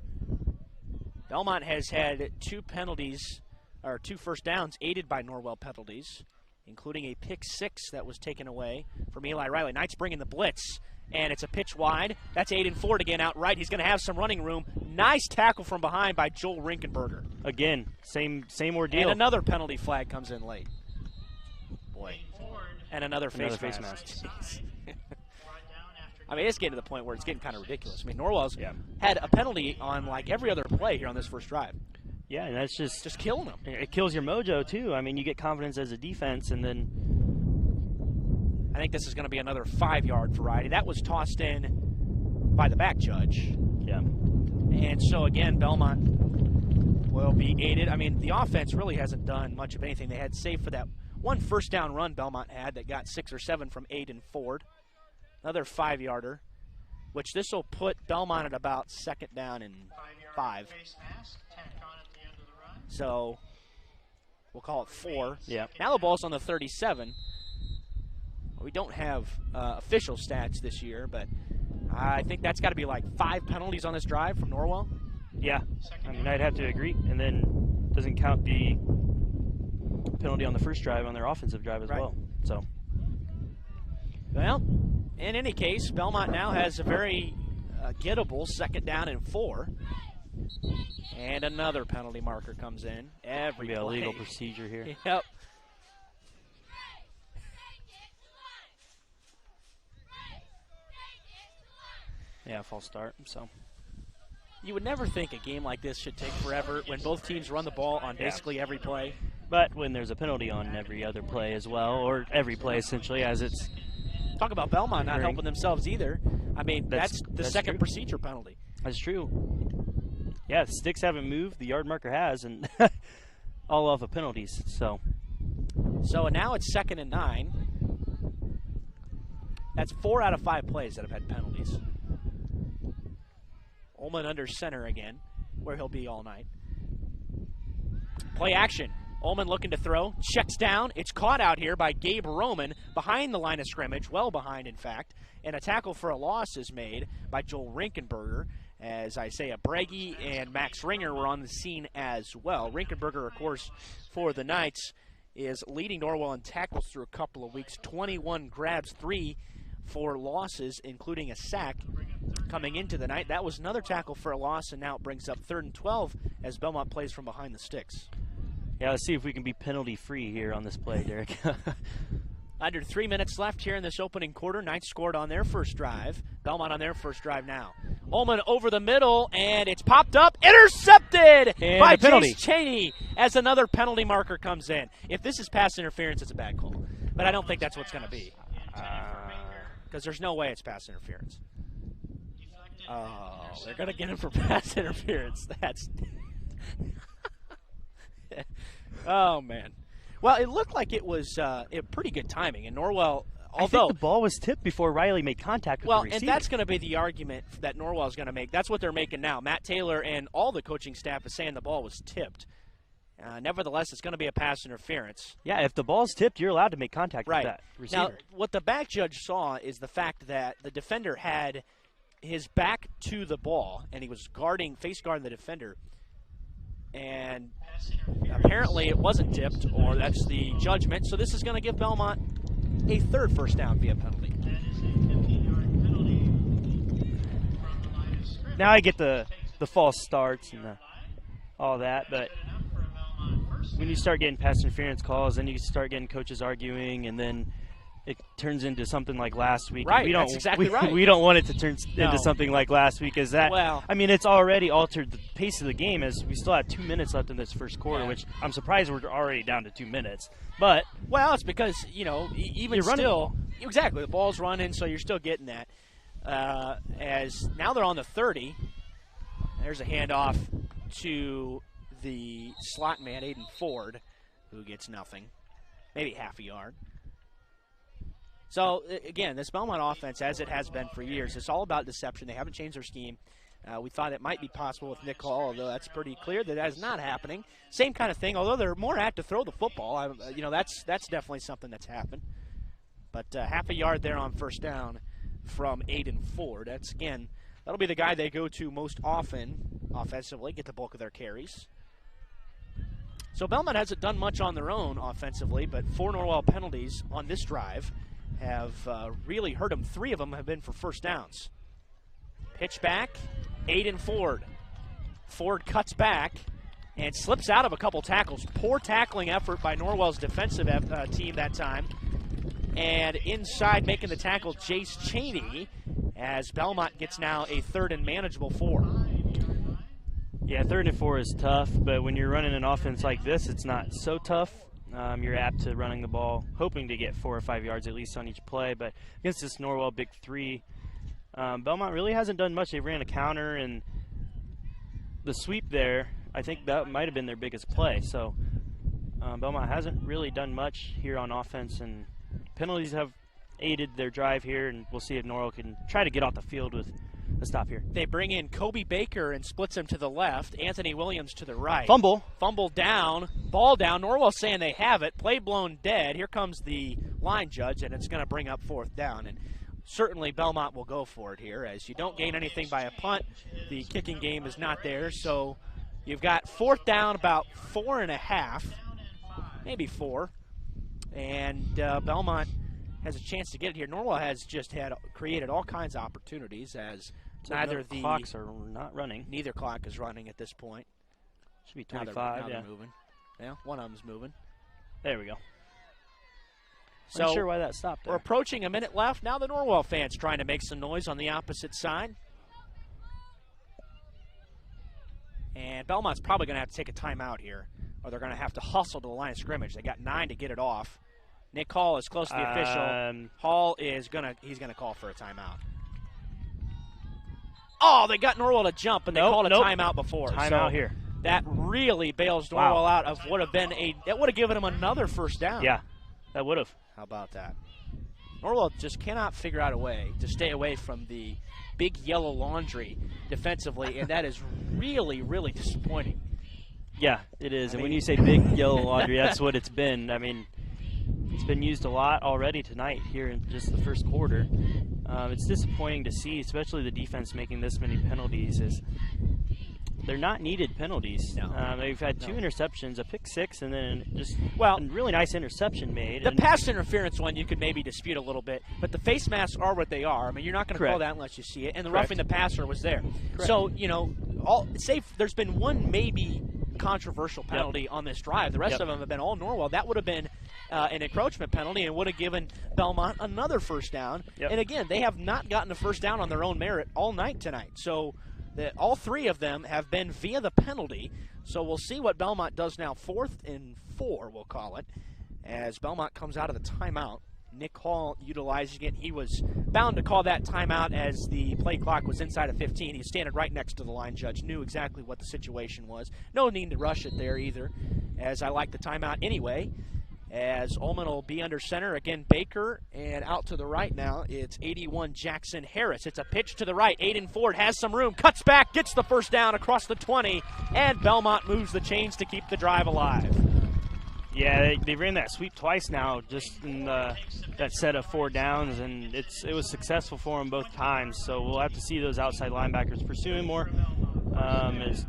Bellmont has had 2 penalties, or 2 first downs aided by Norwell penalties, including a pick 6 that was taken away from Eli Riley. Knights bringing the blitz, and it's a pitch wide. That's Aiden Ford again out right. He's going to have some running room. Nice tackle from behind by Joel Rinkenberger. Again, same ordeal. And another penalty flag comes in late. Boy. And another face mask. I mean, it's getting to the point where it's getting kind of ridiculous. I mean, Norwell's had a penalty on like every other play here on this first drive. Yeah, and that's just killing them. It kills your mojo, too. I mean, you get confidence as a defense, and then I think this is going to be another 5-yard variety. That was tossed in by the back judge. Yeah. And so, again, Bellmont will be aided. I mean, the offense really hasn't done much of anything. They had, save for that one first down run Bellmont had that got 6 or 7 from Aiden Ford. Another 5-yarder, which this will put Bellmont at about second down and 5. So we'll call it 4. Yeah. Now the ball's on the 37. We don't have official stats this year, but I think that's got to be like 5 penalties on this drive from Norwell. Yeah, I mean, I'd have to agree. And then doesn't count the penalty on the first drive on their offensive drive as well. So, well, in any case, Bellmont now has a very gettable second down and 4. And another penalty marker comes in. Every a legal procedure here. Yep. Yeah, false start. So you would never think a game like this should take forever when both teams run the ball on basically every play. But when there's a penalty on every other play as well, or every play essentially, as it's talk about Bellmont not helping themselves either. I mean, that's the second procedure penalty. That's true. Yeah, the sticks haven't moved. The yard marker has, and all off of penalties. So now it's 2nd and 9. That's 4 out of 5 plays that have had penalties. Ullman under center again, where he'll be all night. Play action. Ullman looking to throw. Checks down. It's caught out here by Gabe Roman behind the line of scrimmage, well behind, in fact. And a tackle for a loss is made by Joel Rinkenberger, as Isaiah Breggy and Max Ringer were on the scene as well. Rinkenberger, of course, for the Knights, is leading Norwell in tackles through a couple of weeks. 21 grabs, 3 for losses, including a sack coming into the night. That was another tackle for a loss, and now it brings up 3rd and 12 as Bellmont plays from behind the sticks. Yeah, let's see if we can be penalty-free here on this play, Derek. Under 3 minutes left here in this opening quarter. Knights scored on their first drive. Bellmont on their first drive now. Ullman over the middle, and it's popped up. Intercepted and by penalty. Jace Cheney as another penalty marker comes in. If this is pass interference, it's a bad call. But I don't think that's what's going to be. Because there's no way it's pass interference. Oh, they're going to get him for pass interference. That's... Oh, man. Well, it looked like it was pretty good timing. And Norwell, although I think the ball was tipped before Riley made contact with the receiver. And that's going to be the argument that Norwell is going to make. That's what they're making now. Matt Taylor and all the coaching staff is saying the ball was tipped. Nevertheless, it's going to be a pass interference. Yeah, if the ball's tipped, you're allowed to make contact right. with that receiver. Now, what the back judge saw is the fact that the defender had his back to the ball, and he was face guarding the defender. And apparently it wasn't tipped, or that's the judgment. So this is going to give Bellmont a 3rd first down via penalty. Now I get the false starts and all that, but when you start getting pass interference calls, then you start getting coaches arguing, and then it turns into something like last week. Right, that's exactly right. We don't want it to turn into something like last week. I mean, it's already altered the pace of the game, as we still have 2 minutes left in this first quarter, which I'm surprised we're already down to 2 minutes. But well, it's because, even still, exactly, the ball's running, so you're still getting that. As now they're on the 30. There's a handoff to the slot man, Aiden Ford, who gets nothing, maybe half a yard. So, again, this Bellmont offense, as it has been for years, it's all about deception. They haven't changed their scheme. We thought it might be possible with Nick Hall, although that's pretty clear that is not happening. Same kind of thing, although they're more apt to throw the football. That's definitely something that's happened. But half a yard there on first down from Aiden Ford. That'll be the guy they go to most often offensively, get the bulk of their carries. So Bellmont hasn't done much on their own offensively, but 4 Norwell penalties on this drive have really hurt them. 3 of them have been for first downs. Pitch back, Aiden Ford. Ford cuts back and slips out of a couple tackles. Poor tackling effort by Norwell's defensive team that time. And inside making the tackle, Jace Cheney, as Bellmont gets now a 3rd and manageable 4. Yeah, 3rd and 4 is tough, but when you're running an offense like this, it's not so tough. You're apt to running the ball, hoping to get 4 or 5 yards at least on each play. But against this Norwell Big 3, Bellmont really hasn't done much. They ran a counter, and the sweep there, I think that might have been their biggest play. So Bellmont hasn't really done much here on offense, and penalties have aided their drive here, and we'll see if Norwell can try to get off the field with a stop here. They bring in Kobe Baker and splits him to the left, Anthony Williams to the right. Fumble down, ball down. Norwell saying they have it, play blown dead. Here comes the line judge, and it's going to bring up 4th down. And certainly Bellmont will go for it here, as you don't gain anything by a punt. The kicking game is not there, so you've got 4th down, about 4.5, maybe 4. And Bellmont has a chance to get it here. Norwell has just created all kinds of opportunities, as neither the clocks are not running. Neither clock is running at this point. Should be 25. They're moving. Yeah, one of them's moving. There we go. So I'm not sure why that stopped there. We're approaching a minute left. Now the Norwell fans trying to make some noise on the opposite side. And Bellmont's probably going to have to take a timeout here, or they're going to have to hustle to the line of scrimmage. They got 9 to get it off. Nick Hall is close to the official. Hall is he's gonna call for a timeout. Oh, they got Norwell to jump, and they called a timeout before. Timeout here. That really bails Norwell out of what would have been that would have given him another first down. Yeah, that would have. How about that? Norwell just cannot figure out a way to stay away from the big yellow laundry defensively, and that is really, really disappointing. Yeah, it is. And when you say big yellow laundry, that's what it's been. I mean, it's been used a lot already tonight here in just the first quarter. It's disappointing to see, especially the defense making this many penalties. They're not needed penalties. No. They've had 2 interceptions, a pick 6, and then a really nice interception made. The pass interference one you could maybe dispute a little bit, but the face masks are what they are. I mean, you're not going to call that unless you see it. And the roughing the passer was there. Correct. So, there's been one maybe controversial penalty on this drive. The rest of them have been all Norwell. That would have been an encroachment penalty and would have given Bellmont another first down. And again, they have not gotten a first down on their own merit all night tonight. So all 3 of them have been via the penalty. So we'll see what Bellmont does now. 4th and 4, we'll call it, as Bellmont comes out of the timeout. Nick Hall utilizing it. He was bound to call that timeout as the play clock was inside of 15. He's standing right next to the line judge, knew exactly what the situation was. No need to rush it there either, as I like the timeout anyway. As Ullman will be under center. Again, Baker, and out to the right now, it's 81 Jackson Harris. It's a pitch to the right. Aiden Ford has some room, cuts back, gets the first down across the 20, and Bellmont moves the chains to keep the drive alive. Yeah, they ran that sweep twice now, just in that set of 4 downs, and it was successful for them both times. So we'll have to see those outside linebackers pursuing more. As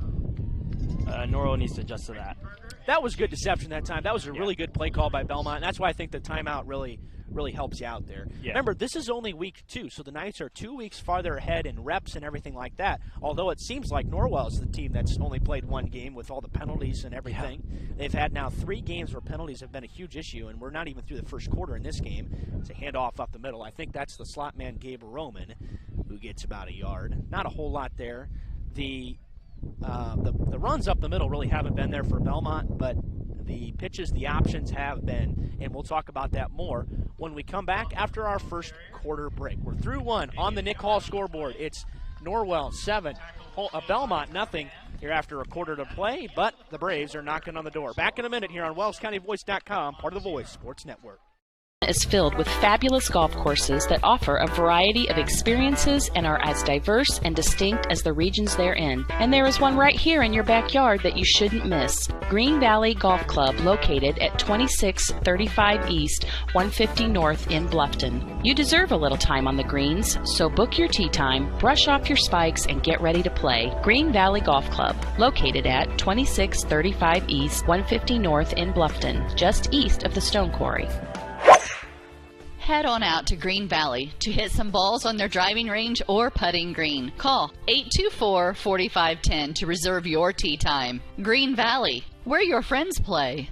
Norwell needs to adjust to that. That was good deception that time. That was a really good play call by Bellmont, and that's why I think the timeout really helps you out there. Yeah. Remember, this is only week 2, so the Knights are 2 weeks farther ahead in reps and everything like that, although it seems like Norwell is the team that's only played 1 game with all the penalties and everything. Yeah. They've had now 3 games where penalties have been a huge issue, and we're not even through the first quarter in this game. It's a handoff up the middle. I think that's the slot man, Gabe Roman, who gets about a yard. Not a whole lot there. The runs up the middle really haven't been there for Bellmont, but the pitches, the options have been, and we'll talk about that more when we come back after our first quarter break. We're through 1 on the Nick Hall scoreboard. It's Norwell 7, Bellmont nothing here after a quarter to play, but the Braves are knocking on the door. Back in a minute here on WellsCountyVoice.com, part of the Voice Sports Network. Is filled with fabulous golf courses that offer a variety of experiences and are as diverse and distinct as the regions they're in. And there is one right here in your backyard that you shouldn't miss. Green Valley Golf Club, located at 2635 East, 150 North in Bluffton. You deserve a little time on the greens, so book your tee time, brush off your spikes, and get ready to play. Green Valley Golf Club, located at 2635 East, 150 North in Bluffton, just east of the Stone Quarry. Head on out to Green Valley to hit some balls on their driving range or putting green. Call 824-4510 to reserve your tee time. Green Valley, where your friends play.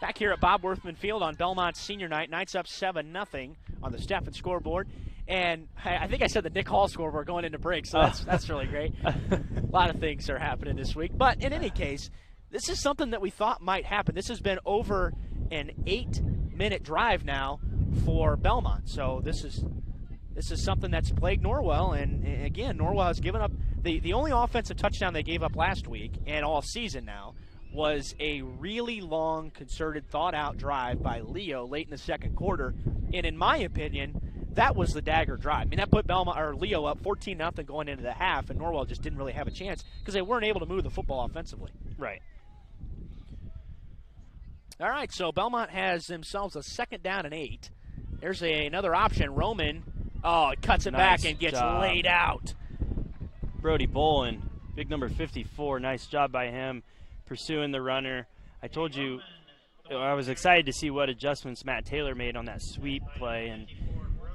Back here at Bob Worthman Field on Belmont's senior night. Knights up 7-0 on the Steffen scoreboard. And I think I said the Nick Hall scoreboard going into break, so that's really great. A lot of things are happening this week. But in any case, this is something that we thought might happen. This has been over an 8-minute drive now for Bellmont. So this is something that's plagued Norwell, and again, Norwell has given up the only offensive touchdown they gave up last week and all season now was a really long, concerted, thought-out drive by Leo late in the second quarter, and in my opinion, that was the dagger drive. I mean, that put Leo up 14-0 going into the half, and Norwell just didn't really have a chance because they weren't able to move the football offensively. Right. All right, so Bellmont has themselves a 2nd down and 8. There's another option. Roman, it cuts it back and gets laid out. Brody Bolin, big number 54. Nice job by him pursuing the runner. I told you I was excited to see what adjustments Matt Taylor made on that sweep play, and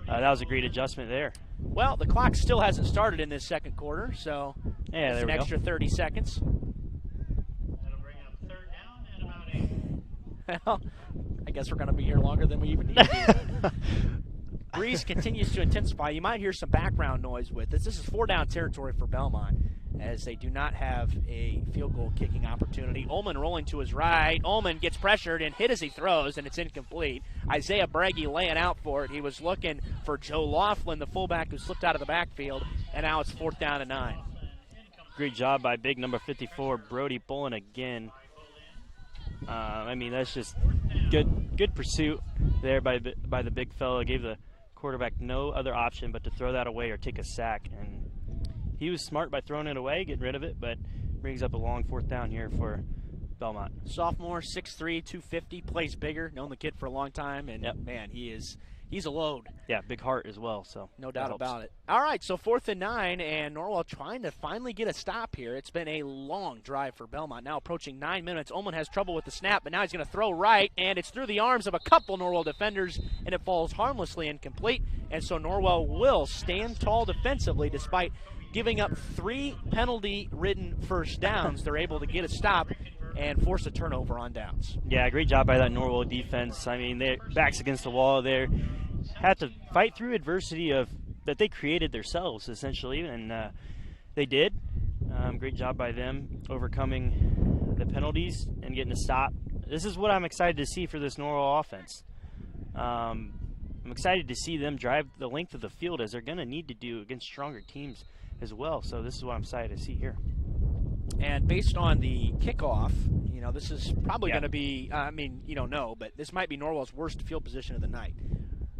that was a great adjustment there. Well, the clock still hasn't started in this second quarter, so yeah, there's an extra 30 seconds. That'll bring up 3rd down and about 8. Well, I guess we're going to be here longer than we even need to be. Breeze continues to intensify. You might hear some background noise with this. This is 4-down territory for Bellmont as they do not have a field goal kicking opportunity. Ullman rolling to his right. Ullman gets pressured and hit as he throws, and it's incomplete. Isaiah Breggy laying out for it. He was looking for Joe Laughlin, the fullback who slipped out of the backfield, and now it's 4th down and 9. Great job by big number 54, Brody Bolin again. I mean, that's just good good pursuit there by the big fella. Gave the quarterback no other option but to throw that away or take a sack. And he was smart by throwing it away, getting rid of it, but brings up a long 4th down here for Bellmont. Sophomore, 6'3", 250, plays bigger. Known the kid for a long time, and man, he's a load. Yeah, big heart as well, so no doubt about it. All right, so 4th and 9, and Norwell trying to finally get a stop here. It's been a long drive for Bellmont, now approaching 9 minutes. Ullman has trouble with the snap, but now he's going to throw right, and it's through the arms of a couple Norwell defenders, and it falls harmlessly incomplete. And so Norwell will stand tall defensively despite giving up 3 penalty-ridden first downs. They're able to get a stop and force a turnover on downs. Yeah, great job by that Norwell defense. I mean, their backs against the wall. They had to fight through adversity that they created themselves, essentially, and they did. Great job by them overcoming the penalties and getting a stop. This is what I'm excited to see for this Norwell offense. I'm excited to see them drive the length of the field, as they're going to need to do against stronger teams as well. So this is what I'm excited to see here. And based on the kickoff, this is probably going to be, you don't know, but this might be Norwell's worst field position of the night.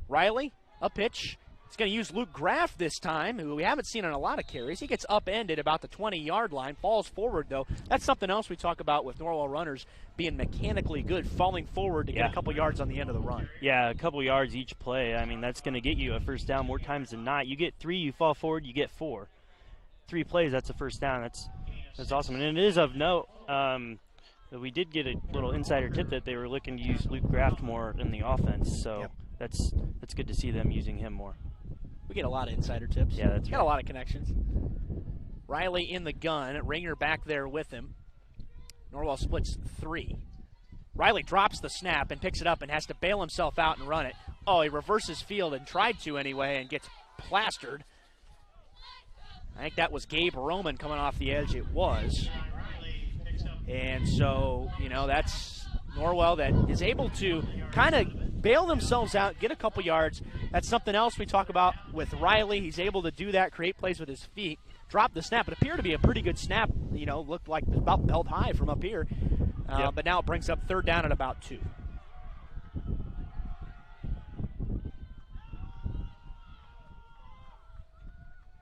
Riley, a pitch. He's going to use Luke Graff this time, who we haven't seen on a lot of carries. He gets upended about the 20-yard line, falls forward, though. That's something else we talk about with Norwell runners being mechanically good, falling forward to get a couple yards on the end of the run. Yeah, a couple yards each play. I mean, that's going to get you a first down more times than not. You get 3, you fall forward, you get 4. 3 plays, that's a first down. That's awesome. And it is of note that we did get a little insider tip that they were looking to use Luke Graff more in the offense. So that's good to see them using him more. We get a lot of insider tips. Yeah, that's got a lot of connections. Riley in the gun, Ringer back there with him. Norwell splits 3. Riley drops the snap and picks it up and has to bail himself out and run it. Oh, he reverses field and tried to anyway and gets plastered. I think that was Gabe Roman coming off the edge. It was. And so, that's Norwell that is able to kind of bail themselves out, get a couple yards. That's something else we talk about with Riley. He's able to do that, create plays with his feet, drop the snap. It appeared to be a pretty good snap, looked like about belt high from up here. But now it brings up 3rd down at about 2.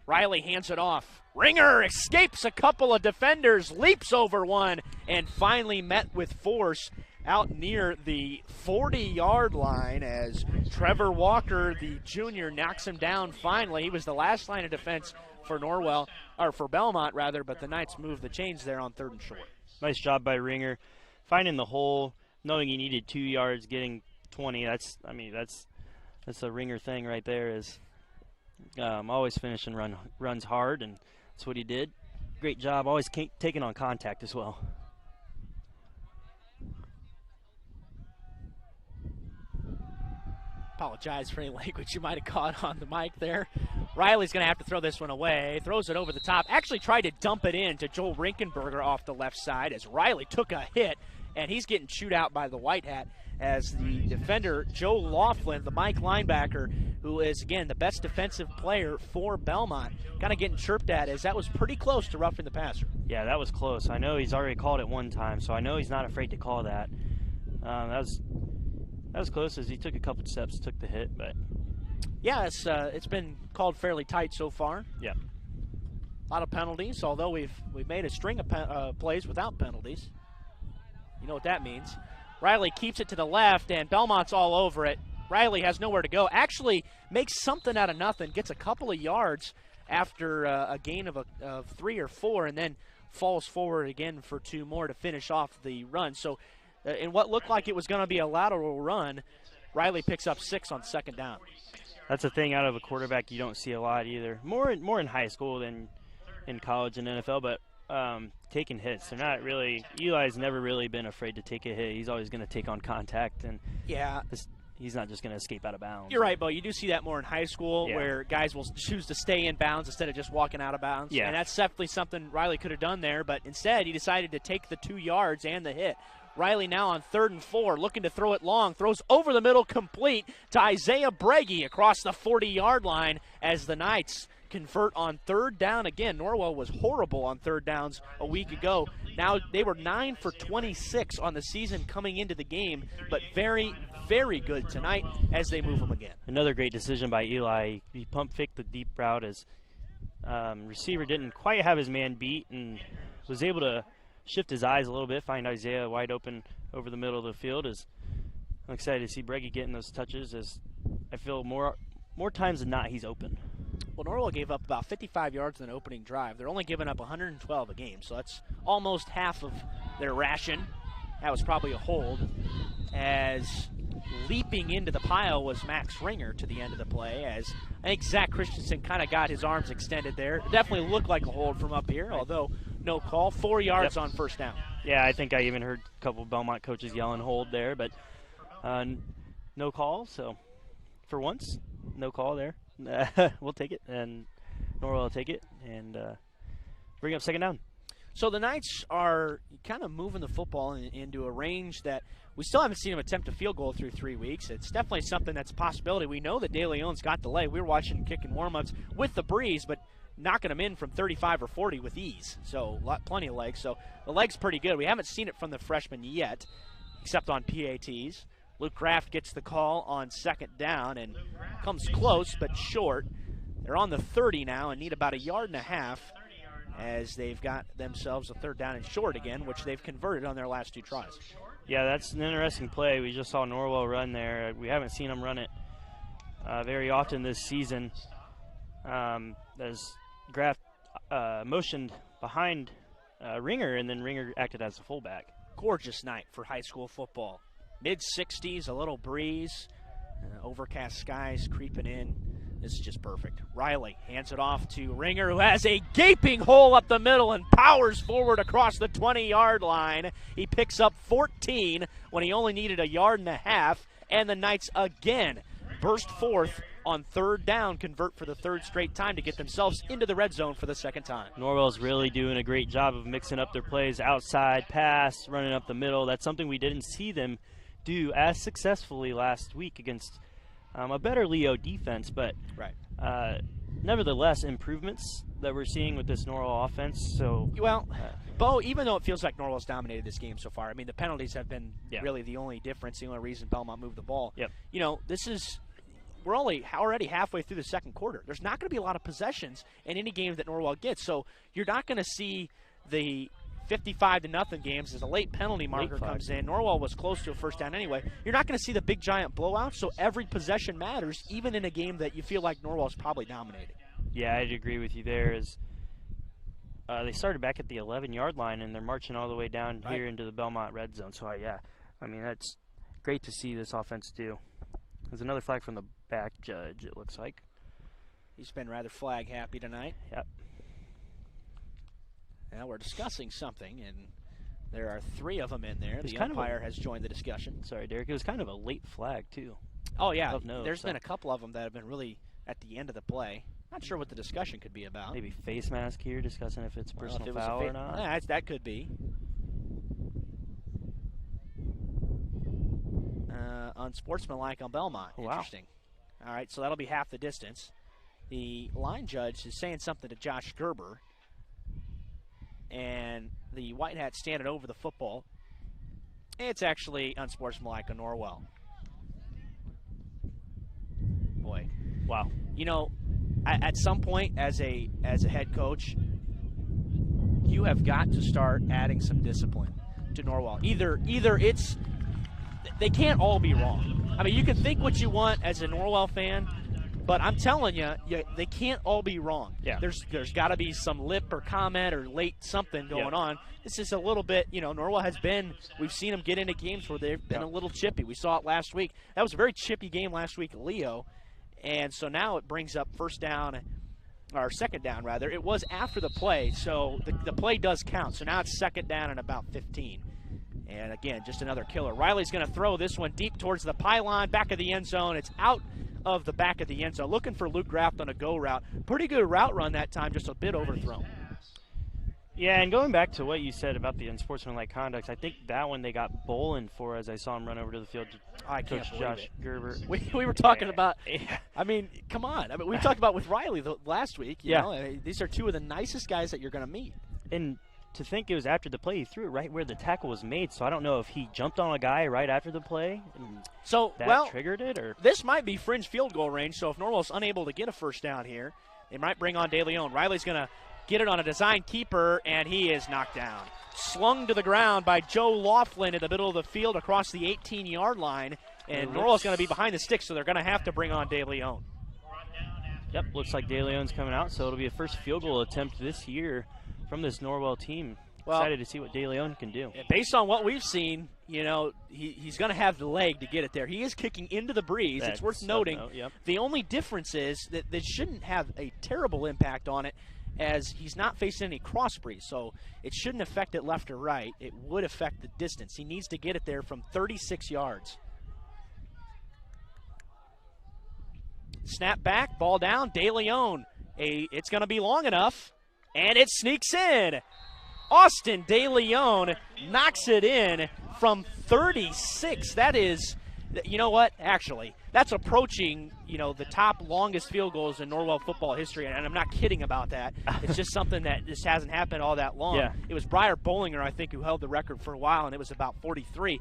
Riley hands it off. Ringer escapes a couple of defenders, leaps over one, and finally met with force out near the 40-yard line as Trevor Walker, the junior, knocks him down finally. He was the last line of defense for for Bellmont, rather, but the Knights moved the chains there on 3rd and short. Nice job by Ringer, finding the hole, knowing he needed 2 yards, getting 20. That's a Ringer thing right there. Is always finishing runs hard, and that's what he did. Great job, always taking on contact as well. Apologize for any language you might have caught on the mic there. Riley's going to have to throw this one away. Throws it over the top. Actually tried to dump it in to Joel Rinkenberger off the left side as Riley took a hit, and he's getting chewed out by the white hat as the defender, Joe Laughlin, the Mike linebacker, who is, again, the best defensive player for Bellmont, kind of getting chirped at as that was pretty close to roughing the passer. Yeah, that was close. I know he's already called it one time, so I know he's not afraid to call that. That was close as he took a couple steps, took the hit, but yeah, it's been called fairly tight so far. Yeah, a lot of penalties, although we've made a string of plays without penalties. You know what that means. Riley keeps it to the left, and Bellmont's all over it. Riley has nowhere to go. Actually makes something out of nothing, gets a couple of yards after a gain of 3 or 4, and then falls forward again for 2 more to finish off the run. So in what looked like it was going to be a lateral run, Riley picks up 6 on 2nd down. That's a thing out of a quarterback you don't see a lot either. More in high school than in college and NFL, but taking hits. They're not really – Eli's never really been afraid to take a hit. He's always going to take on contact, and he's not just going to escape out of bounds. You're right, Bo. You do see that more in high school where guys will choose to stay in bounds instead of just walking out of bounds. Yeah. And that's definitely something Riley could have done there, but instead he decided to take the 2 yards and the hit. Riley now on 3rd and 4, looking to throw it long, throws over the middle, complete to Isaiah Breggy across the 40-yard line as the Knights convert on 3rd down again. Norwell was horrible on 3rd downs a week ago. Now they were 9 for 26 on the season coming into the game, but very, very good tonight as they move them again. Another great decision by Eli. He pump faked the deep route as receiver didn't quite have his man beat and was able to shift his eyes a little bit, find Isaiah wide open over the middle of the field. I'm excited to see Breggy getting those touches, as I feel more times than not he's open. Well, Norwell gave up about 55 yards in the opening drive. They're only giving up 112 a game, so that's almost half of their ration. That was probably a hold, as leaping into the pile was Max Ringer to the end of the play, as I think Zach Christensen kind of got his arms extended there. It definitely looked like a hold from up here, although no call. 4 yards on first down. Yeah, I think I even heard a couple of Bellmont coaches yelling hold there, but no call, so for once, no call there. We'll take it, and Norwell will take it, and bring up second down. So the Knights are kind of moving the football into a range that we still haven't seen them attempt a field goal through 3 weeks. It's definitely something that's a possibility. We know that De Leon's got the leg. We were watching kicking warm-ups with the breeze, but knocking them in from 35 or 40 with ease. So plenty of legs. So the leg's pretty good. We haven't seen it from the freshman yet, except on PATs. Luke Kraft gets the call on second down and comes close but short. They're on the 30 now and need about a yard and a half, as they've got themselves a third down and short again, which they've converted on their last 2 tries. Yeah, that's an interesting play. We just saw Norwell run there. We haven't seen him run it very often this season, as Graff motioned behind Ringer, and then Ringer acted as a fullback. Gorgeous night for high school football. Mid-60s, a little breeze, overcast skies creeping in. This is just perfect. Riley hands it off to Ringer, who has a gaping hole up the middle and powers forward across the 20-yard line. He picks up 14 when he only needed a yard and a half, and the Knights again burst forth on third down, convert for the third straight time to get themselves into the red zone for the second time. Norwell's really doing a great job of mixing up their plays, outside pass, running up the middle. That's something we didn't see them do as successfully last week against a better Leo defense, but nevertheless, improvements that we're seeing with this Norwell offense. So, well, Bo, even though it feels like Norwell's dominated this game so far, I mean, the penalties have been really the only difference, the only reason Bellmont moved the ball. You know, we're already halfway through the second quarter. There's not going to be a lot of possessions in any game that Norwell gets, so you're not going to see the 55-0 games as a late penalty marker comes in. Norwell was close to a first down anyway. You're not going to see the big giant blowout, so every possession matters, even in a game that you feel like Norwell's probably dominating. Yeah, I'd agree with you there. They started back at the 11-yard line, and they're marching all the way down here into the Bellmont red zone. So, I mean, that's great to see this offense do. There's another flag from the back judge, it looks like. He's been rather flag happy tonight. Yep. Now we're discussing something, and there are 3 of them in there. The umpire has joined the discussion. Sorry, Derek. It was kind of a late flag, too. Oh, yeah. There's been a couple of them that have been really at the end of the play. Not sure what the discussion could be about. Maybe face mask here, discussing if it's personal foul or not. Yeah, that could be. Unsportsmanlike on Bellmont. Wow. Interesting. All right, so that'll be half the distance. The line judge is saying something to Josh Gerber, and the white hat standing over the football. It's actually unsportsmanlike on Norwell. Boy. Wow. You know, at some point as a head coach, you have got to start adding some discipline to Norwell. Either it's, they can't all be wrong. I mean, you can think what you want as a Norwell fan, but I'm telling you, they can't all be wrong. Yeah. There's got to be some lip or comment or late something going on. This is a little bit, Norwell has been, we've seen them get into games where they've been a little chippy. We saw it last week. That was a very chippy game last week at Leo. And so now it brings up second down rather. It was after the play, so the play does count. So now it's second down and about 15. And again, just another killer. Riley's going to throw this one deep towards the pylon, back of the end zone. It's out of the back of the end zone, looking for Luke Graft on a go route. Pretty good route run that time, just a bit overthrown. Yeah, and going back to what you said about the unsportsmanlike conduct, I think that one they got Bolin for, as I saw him run over to the field. I can't believe Josh it. Gerber. We were talking about. I mean, come on. I mean, we talked about with Riley last week. You know, these are 2 of the nicest guys that you're going to meet. And to think it was after the play. He threw it right where the tackle was made, so I don't know if he jumped on a guy right after the play and that triggered it, or this might be fringe field goal range. So if Norwell's unable to get a first down here, they might bring on DeLeon. Riley's going to get it on a design keeper, and he is knocked down. Slung to the ground by Joe Laughlin in the middle of the field across the 18-yard line, and Norwell's going to be behind the sticks, so they're going to have to bring on DeLeon. Yep, looks like DeLeon's coming out, so it'll be a first field goal attempt this year from this Norwell team. Well, excited to see what DeLeon can do. Based on what we've seen, he's going to have the leg to get it there. He is kicking into the breeze. It's worth noting. The only difference is that this shouldn't have a terrible impact on it, as he's not facing any cross breeze, so it shouldn't affect it left or right. It would affect the distance. He needs to get it there from 36 yards. Snap back, ball down, DeLeon. It's going to be long enough, and it sneaks in. Austin DeLeon knocks it in from 36. That is, you know what? Actually, that's approaching, the top longest field goals in Norwell football history, and I'm not kidding about that. It's just something that just hasn't happened all that long. Yeah. It was Briar Bollinger, I think, who held the record for a while, and it was about 43.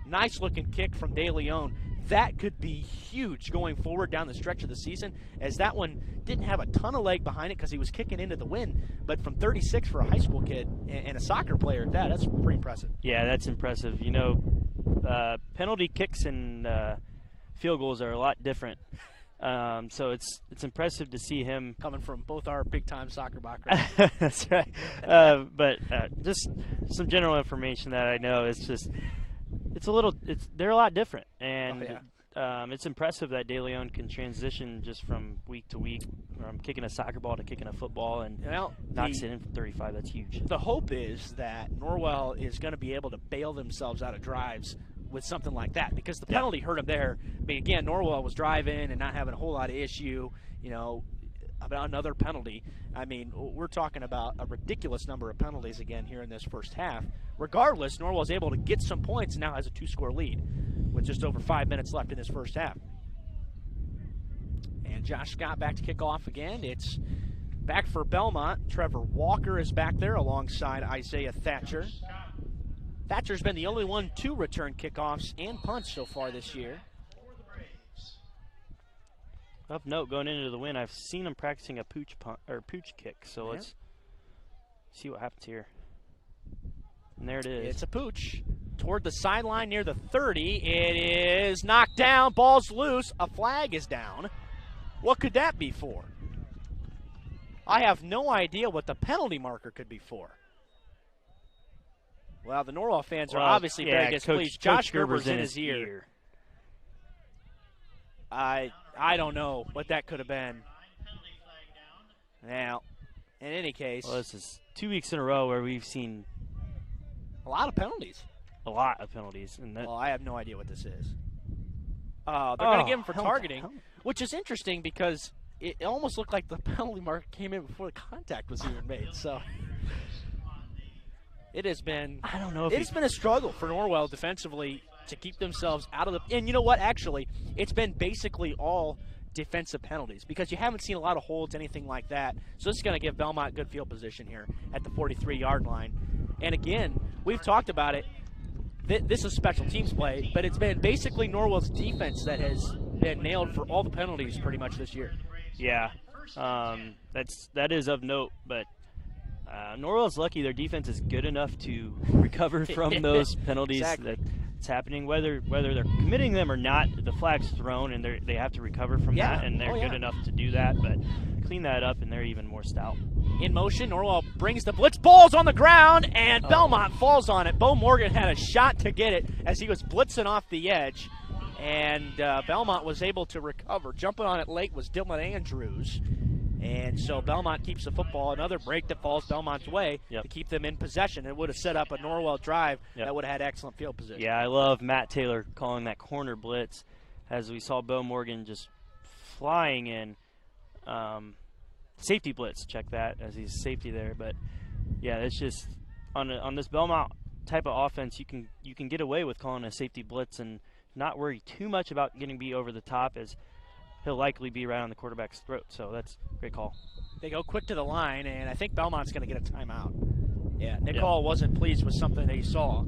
Nice-looking kick from DeLeon. That could be huge going forward down the stretch of the season, as that one didn't have a ton of leg behind it because he was kicking into the wind. But from 36 for a high school kid and a soccer player at that, that's pretty impressive. Yeah, that's impressive. Penalty kicks and field goals are a lot different. So it's impressive to see him coming from both our big-time soccer backgrounds. That's right. But just some general information that I know is just they're a lot different, and it's impressive that DeLeon can transition just from week to week, from kicking a soccer ball to kicking a football, and knocks it in from 35. That's huge. The hope is that Norwell is going to be able to bail themselves out of drives with something like that, because the penalty hurt him there. I mean, again, Norwell was driving and not having a whole lot of issue, about another penalty. I mean, we're talking about a ridiculous number of penalties again here in this first half. Regardless, Norwell's able to get some points and now has a 2-score lead with just over 5 minutes left in this first half. And Josh Scott back to kick off again. It's back for Bellmont. Trevor Walker is back there alongside Isaiah Thatcher. Thatcher's been the only one to return kickoffs and punts so far this year. Of note, going into the win, I've seen him practicing a pooch kick. So let's see what happens here. And there it is. It's a pooch toward the sideline near the 30. It is knocked down. Ball's loose. A flag is down. What could that be for? I have no idea what the penalty marker could be for. Well, the Norwell fans are obviously very displeased. Josh Gerber's in his ear. I don't know what that could have been. Now, in any case. Well, this is 2 weeks in a row where we've seen a lot of penalties. A lot of penalties. And well, I have no idea what this is. They're going to give him for targeting, which is interesting because it almost looked like the penalty mark came in before the contact was even made. So it has been. I don't know. It's been a struggle for Norwell defensively to keep themselves out of the. And you know what? Actually, it's been basically all defensive penalties because you haven't seen a lot of holds, anything like that. So this is going to give Bellmont good field position here at the 43-yard line. And again, we've talked about it. This is special teams play, but it's been basically Norwell's defense that has been nailed for all the penalties pretty much this year. Yeah, that is of note, but Norwell's lucky their defense is good enough to recover from those penalties that's happening. Whether they're committing them or not, the flag's thrown and they have to recover from that, and they're good enough to do that, but clean that up and they're even more stout. In motion, Norwell brings the blitz, ball's on the ground, and Bellmont falls on it. Bo Morgan had a shot to get it as he was blitzing off the edge, and Bellmont was able to recover. Jumping on it late was Dylan Andrews, and so Bellmont keeps the football. Another break that falls Bellmont's way to keep them in possession. It would have set up a Norwell drive that would have had excellent field position. Yeah, I love Matt Taylor calling that corner blitz as we saw Bo Morgan just flying in. Safety blitz, check that, as he's safety there. But yeah, it's just on this Bellmont type of offense, you can get away with calling a safety blitz and not worry too much about getting beat over the top, as he'll likely be right on the quarterback's throat. So that's a great call. They go quick to the line, and I think Bellmont's going to get a timeout. Yeah, Nick Hall wasn't pleased with something that he saw.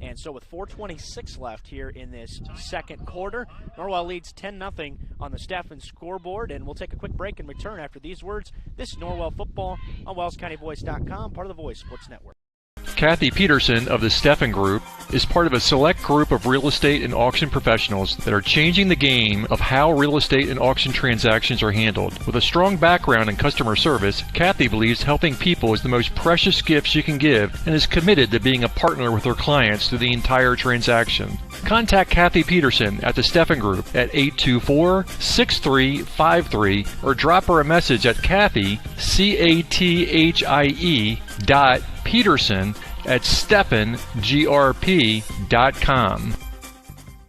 And so with 4:26 left here in this second quarter, Norwell leads 10-0 on the Stephen scoreboard. And we'll take a quick break and return after these words. This is Norwell football on WellsCountyVoice.com, part of the Voice Sports Network. Kathy Peterson of the Stephan Group is part of a select group of real estate and auction professionals that are changing the game of how real estate and auction transactions are handled. With a strong background in customer service, Kathy believes helping people is the most precious gift she can give and is committed to being a partner with her clients through the entire transaction. Contact Kathy Peterson at the Stephan Group at 824-6353 or drop her a message at Kathy, CATHIE.Peterson@StephanGRP.com.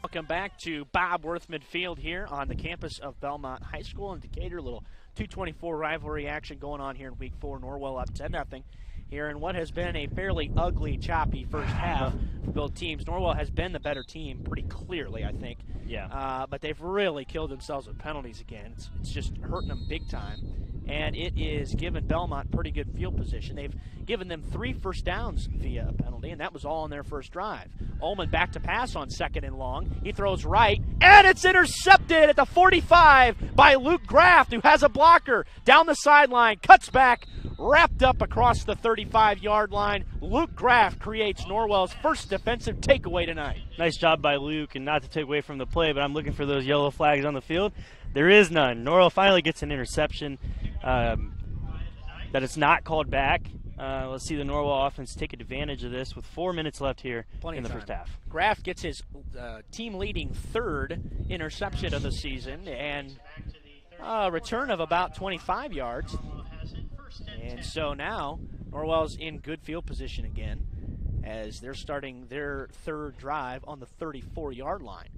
Welcome back to Bob Worthman Field here on the campus of Bellmont High School in Decatur. A little 224 rivalry action going on here in Week 4. Norwell up 10-0 here in what has been a fairly ugly, choppy first half for both teams. Norwell has been the better team pretty clearly, I think. Yeah. But they've really killed themselves with penalties again. It's just hurting them big time. And it is given Bellmont pretty good field position. They've given them 3 first downs via a penalty, and that was all on their first drive. Ullman back to pass on 2nd and long. He throws right, and it's intercepted at the 45 by Luke Graft, who has a blocker down the sideline, cuts back, wrapped up across the 35-yard line. Luke Graft creates Norwell's first defensive takeaway tonight. Nice job by Luke, and not to take away from the play, but I'm looking for those yellow flags on the field. There is none. Norwell finally gets an interception that it's not called back. Let's see the Norwell offense take advantage of this with 4 minutes left here in the first half. Graft gets his team-leading 3rd interception of the season and a return of about 25 yards. And so now Norwell's in good field position again as they're starting their 3rd drive on the 34-yard line.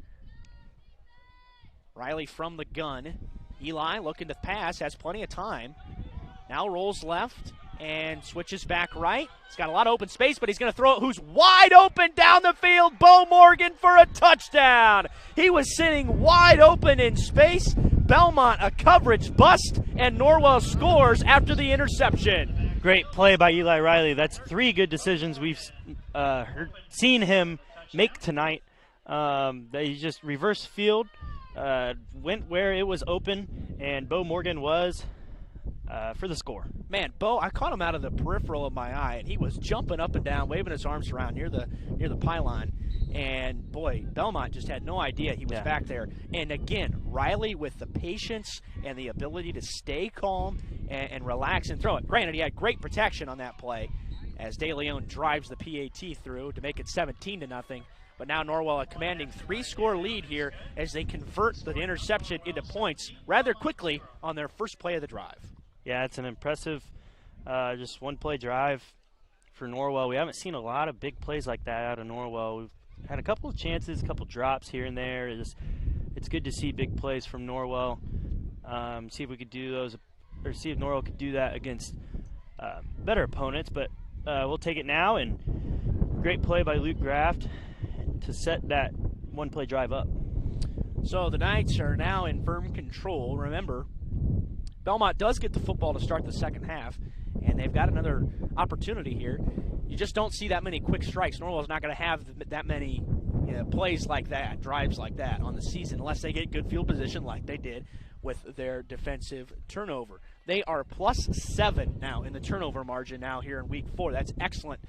Riley from the gun. Eli looking to pass, has plenty of time. Now rolls left and switches back right. He's got a lot of open space, but he's going to throw it. Who's wide open down the field? Bo Morgan for a touchdown. He was sitting wide open in space. Bellmont a coverage bust, and Norwell scores after the interception. Great play by Eli Riley. That's 3 good decisions we've seen him make tonight. He just reversed field, went where it was open, and Bo Morgan was for the score. Man, Bo, I caught him out of the peripheral of my eye, and he was jumping up and down, waving his arms around near the pylon. And, boy, Bellmont just had no idea he was back there. And, again, Riley with the patience and the ability to stay calm and relax and throw it. Granted, he had great protection on that play as De Leon drives the PAT through to make it 17-0. But now Norwell a commanding 3-score lead here as they convert the interception into points rather quickly on their first play of the drive. Yeah, it's an impressive just one-play drive for Norwell. We haven't seen a lot of big plays like that out of Norwell. We've had a couple of chances, a couple drops here and there. It's good to see big plays from Norwell. See if we could do those, or see if Norwell could do that against better opponents. But we'll take it now, and great play by Luke Graft to set that one-play drive up. So the Knights are now in firm control. Remember, Bellmont does get the football to start the second half, and they've got another opportunity here. You just don't see that many quick strikes. Norwell's not going to have that many plays like that, drives like that on the season unless they get good field position like they did with their defensive turnover. They are +7 now in the turnover margin now here in Week 4. That's excellent.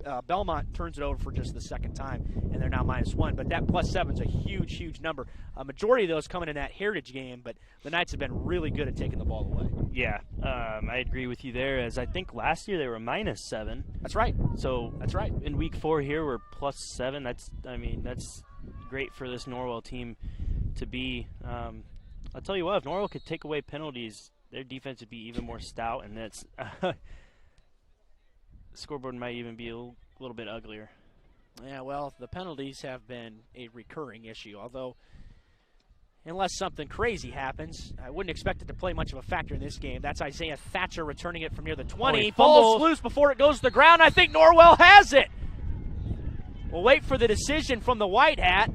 Bellmont turns it over for just the second time, and they're now -1. But that +7 is a huge, huge number. A majority of those coming in that Heritage game, but the Knights have been really good at taking the ball away. Yeah, I agree with you there, as I think last year they were -7. That's right. So that's right. In Week 4 here, we're +7. That's great for this Norwell team to be. I'll tell you what, if Norwell could take away penalties, their defense would be even more stout, and that's scoreboard might even be a little bit uglier. Yeah, well, the penalties have been a recurring issue, although unless something crazy happens, I wouldn't expect it to play much of a factor in this game. That's Isaiah Thatcher returning it from near the 20. Falls loose before it goes to the ground. I think Norwell has it. We'll wait for the decision from the White Hat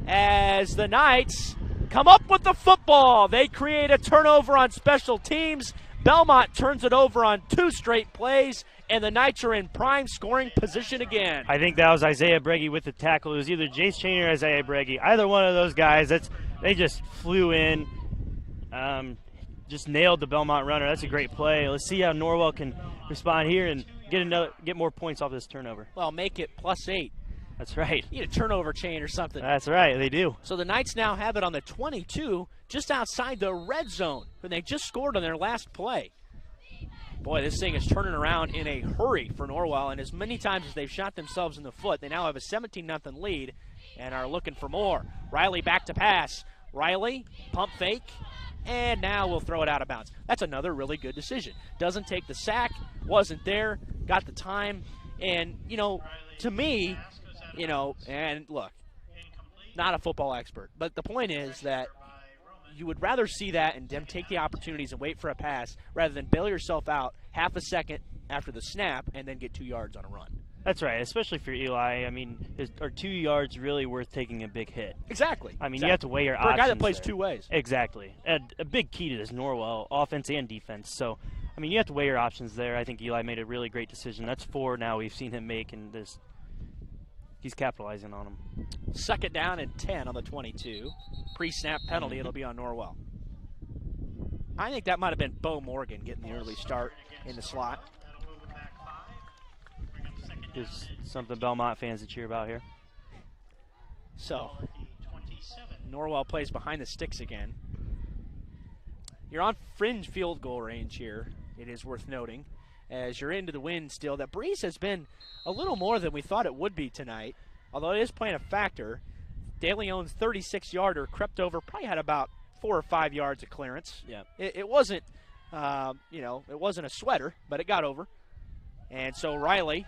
as the Knights come up with the football. They create a turnover on special teams. Bellmont turns it over on 2 straight plays, and the Knights are in prime scoring position again. I think that was Isaiah Breggy with the tackle. It was either Jace Cheney or Isaiah Breggy. Either one of those guys, they just flew in, just nailed the Bellmont runner. That's a great play. Let's see how Norwell can respond here and get more points off this turnover. Well, make it +8. That's right. You need a turnover chain or something. That's right, they do. So the Knights now have it on the 22, just outside the red zone, when they just scored on their last play. Boy, this thing is turning around in a hurry for Norwell, and as many times as they've shot themselves in the foot, they now have a 17-0 lead and are looking for more. Riley back to pass. Riley, pump fake, and now we'll throw it out of bounds. That's another really good decision. Doesn't take the sack, wasn't there, got the time, and, to me, and look, not a football expert, but the point is that you would rather see that and them take the opportunities and wait for a pass rather than bail yourself out half a second after the snap and then get 2 yards on a run. That's right, especially for Eli. I mean, are 2 yards really worth taking a big hit? Exactly. I mean, you have to weigh your for options. For a guy that plays there. 2 ways. Exactly. And a big key to this Norwell offense and defense. So, I mean, you have to weigh your options there. I think Eli made a really great decision. That's 4 now we've seen him make, and he's capitalizing on them. 2nd down and 10 on the 22. Pre-snap penalty, it'll be on Norwell. I think that might have been Bo Morgan getting the early start in the slot. There's something Bellmont fans to cheer about here. So, Norwell plays behind the sticks again. You're on fringe field goal range here, it is worth noting, as you're into the wind still. That breeze has been a little more than we thought it would be tonight, although it is playing a factor. De Leon's 36-yarder crept over, probably had about 4 or 5 yards of clearance. Yeah. It wasn't, it wasn't a sweater, but it got over. And so Riley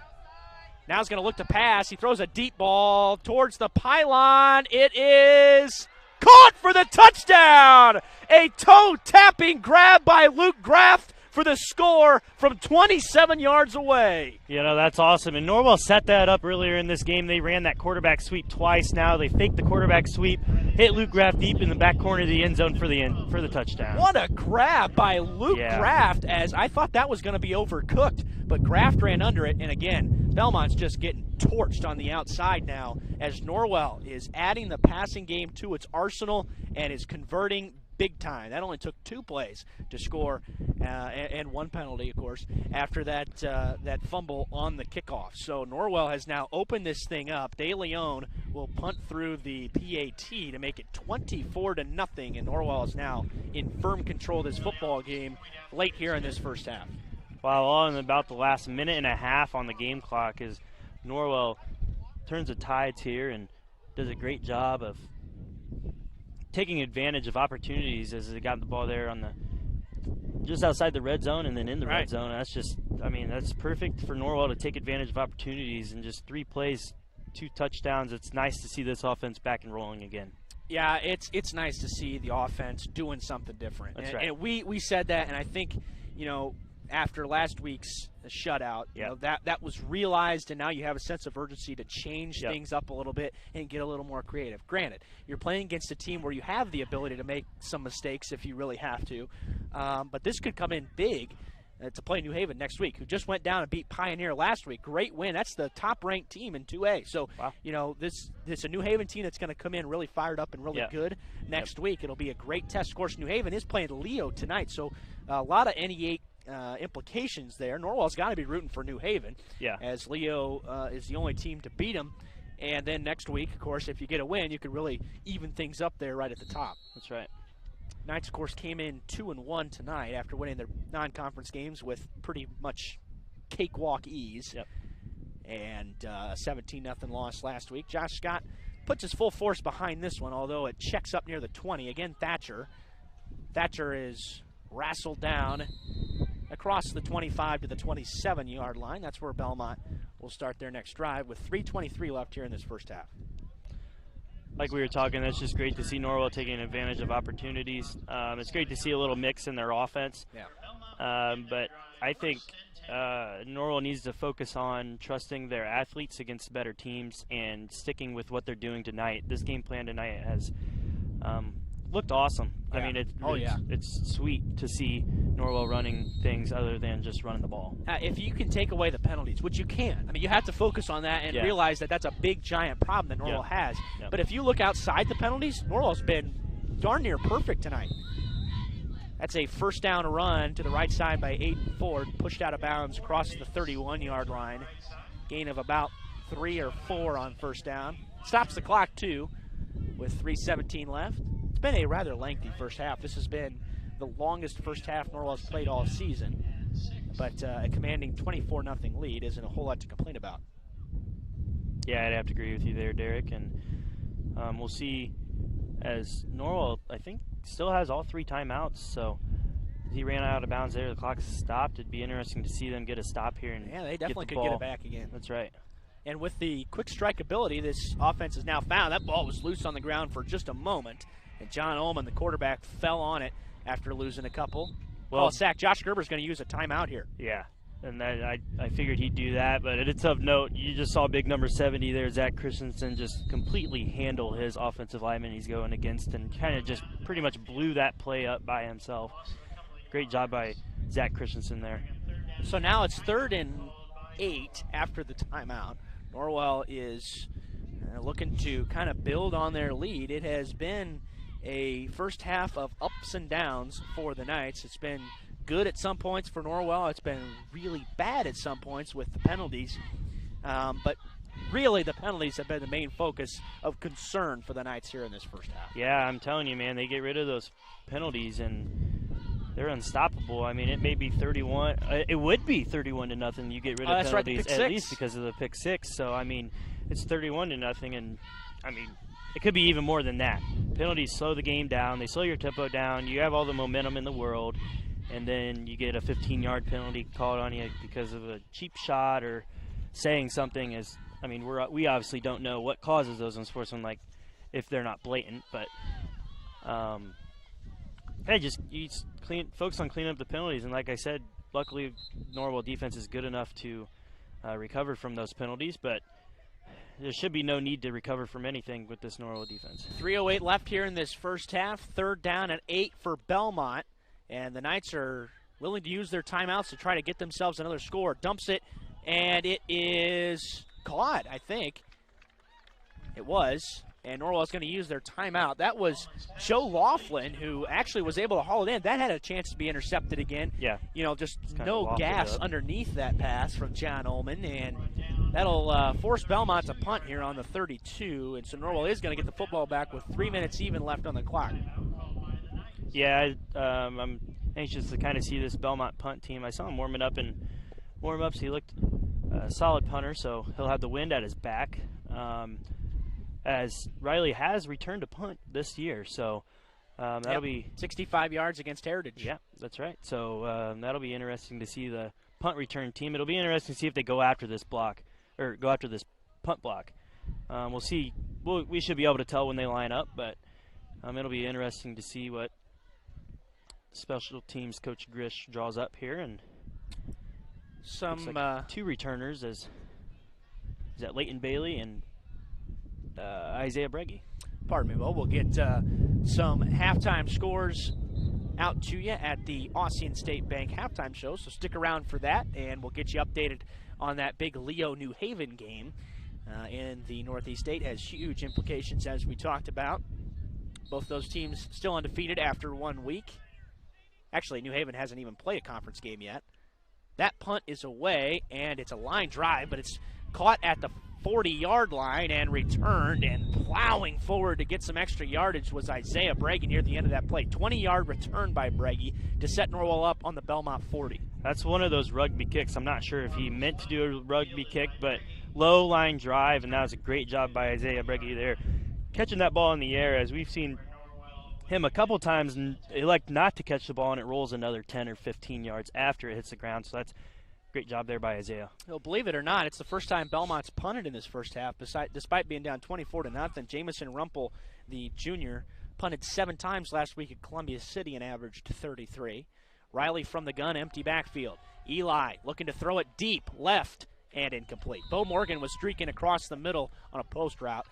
now is going to look to pass. He throws a deep ball towards the pylon. It is caught for the touchdown. A toe-tapping grab by Luke Graft for the score from 27 yards away. That's awesome. And Norwell set that up earlier in this game. They ran that quarterback sweep twice now. They faked the quarterback sweep, hit Luke Graft deep in the back corner of the end zone for the touchdown. What a grab by Luke Graft, as I thought that was going to be overcooked, but Graft ran under it. And again, Bellmont's just getting torched on the outside now as Norwell is adding the passing game to its arsenal and is converting big time. That only took 2 plays to score, and 1 penalty, of course, after that fumble on the kickoff. So Norwell has now opened this thing up. De Leon will punt through the PAT to make it 24-0, and Norwell is now in firm control of this football game late here in this first half. Wow, all in about the last minute and a half on the game clock as Norwell turns the tides here and does a great job of taking advantage of opportunities as they got the ball there on just outside the red zone and then in the red zone. That's just, that's perfect for Norwell to take advantage of opportunities, and just 3 plays, 2 touchdowns. It's nice to see this offense back and rolling again. Yeah, it's nice to see the offense doing something different. That's right. And we said that, and I think, after last week's shutout, that was realized, and now you have a sense of urgency to change things up a little bit and get a little more creative. Granted, you're playing against a team where you have the ability to make some mistakes if you really have to, but this could come in big to play New Haven next week, who just went down and beat Pioneer last week. Great win. That's the top-ranked team in 2A. So, this is a New Haven team that's going to come in really fired up and really good next week. It'll be a great test. Of course, New Haven is playing Leo tonight, so a lot of NE8 implications there. Norwell's got to be rooting for New Haven, as Leo is the only team to beat them. And then next week, of course, if you get a win, you can really even things up there right at the top. That's right. Knights, of course, came in 2-1 tonight after winning their non-conference games with pretty much cakewalk ease. And a 17-0 loss last week. Josh Scott puts his full force behind this one, although it checks up near the 20. Again, Thatcher is wrestled down across the 25 to the 27-yard line. That's where Bellmont will start their next drive with 3:23 left here in this first half. Like we were talking, that's just great to see Norwell taking advantage of opportunities. It's great to see a little mix in their offense. But I think Norwell needs to focus on trusting their athletes against better teams and sticking with what they're doing tonight. This game plan tonight has looked awesome. Yeah. I mean, it's sweet to see Norwell running things other than just running the ball. If you can take away the penalties, which you can, I mean, you have to focus on that and realize that that's a big, giant problem that Norwell has. But if you look outside the penalties, Norwell's been darn near perfect tonight. That's a first down run to the right side by Aiden Ford, pushed out of bounds across the 31-yard line. Gain of about 3 or 4 on first down. Stops the clock, too, with 3:17 left. It's been a rather lengthy first half. This has been the longest first half Norwell's played all season. But a commanding 24-0 lead isn't a whole lot to complain about. Yeah, I'd have to agree with you there, Derek. And we'll see as Norwell, I think, still has all 3 timeouts. So he ran out of bounds there. The clock stopped. It'd be interesting to see them get a stop here. And yeah, they definitely get could get it back again. That's right. And with the quick strike ability this offense has now found, that ball was loose on the ground for just a moment. And John Ullman, the quarterback, fell on it after losing a couple. Well, a sack. Josh Gerber's going to use a timeout here. Yeah, and I figured he'd do that. But it's of note, you just saw big number 70 there, Zach Christensen, just completely handle his offensive lineman he's going against and kind of just pretty much blew that play up by himself. Great job by Zach Christensen there. So now it's 3rd and 8 after the timeout. Norwell is looking to kind of build on their lead. It has been a first half of ups and downs for the Knights. It's been good at some points for Norwell. It's been really bad at some points with the penalties. But really the penalties have been the main focus of concern for the Knights here in this first half. Yeah, I'm telling you, man, they get rid of those penalties and they're unstoppable. I mean, it may be 31. It would be 31-0. You get rid of penalties right, at least because of the pick 6. So, I mean, it's 31-0, and I mean, it could be even more than that. Penalties slow the game down. They slow your tempo down. You have all the momentum in the world, and then you get a 15-yard penalty called on you because of a cheap shot or saying something. I mean, we obviously don't know what causes those in sports, like if they're not blatant, but hey, you focus on cleaning up the penalties. And like I said, luckily Norwell defense is good enough to recover from those penalties, but there should be no need to recover from anything with this Norwell defense. 3:08 left here in this first half. 3rd down and 8 for Bellmont. And the Knights are willing to use their timeouts to try to get themselves another score. Dumps it, and it is caught, I think. It was. And Norwell's going to use their timeout. That was Joe Laughlin, who actually was able to haul it in. That had a chance to be intercepted again. Yeah. You know, just no gas underneath that pass from John Ullman. And that'll force Bellmont to punt here on the 32. And so Norwell is going to get the football back with 3 minutes even left on the clock. Yeah, I'm anxious to kind of see this Bellmont punt team. I saw him warming up in warm-ups. He looked a solid punter, so he'll have the wind at his back. As Riley has returned to punt this year, so that'll be 65 yards against Heritage. Yeah, that's right. So that'll be interesting to see the punt return team. It'll be interesting to see if they go after this block or go after this punt block. We'll see. We should be able to tell when they line up, but it'll be interesting to see what special teams coach Grish draws up here. And some like 2 returners is that Leighton Bailey and Isaiah Breggy. Pardon me. Well, we'll get some halftime scores out to you at the Ossian State Bank halftime show, so stick around for that, and we'll get you updated on that big Leo-New Haven game in the Northeast State. Has huge implications, as we talked about. Both those teams still undefeated after 1 week. Actually, New Haven hasn't even played a conference game yet. That punt is away, and it's a line drive, but it's caught at the 40-yard line and returned, and plowing forward to get some extra yardage was Isaiah Breggy near the end of that play. 20-yard return by Breggy to set Norwell up on the Bellmont 40. That's one of those rugby kicks. I'm not sure if he meant to do a rugby kick, but low line drive, and that was a great job by Isaiah Breggy there. Catching that ball in the air, as we've seen him a couple times elect not to catch the ball, and it rolls another 10 or 15 yards after it hits the ground, so that's great job there by Isaiah. Well, believe it or not, it's the first time Belmont's punted in this first half, despite being down 24-0. Jamison Rumpel, the junior, punted 7 times last week at Columbia City and averaged 33. Riley from the gun, empty backfield. Eli looking to throw it deep, left, and incomplete. Bo Morgan was streaking across the middle on a post route.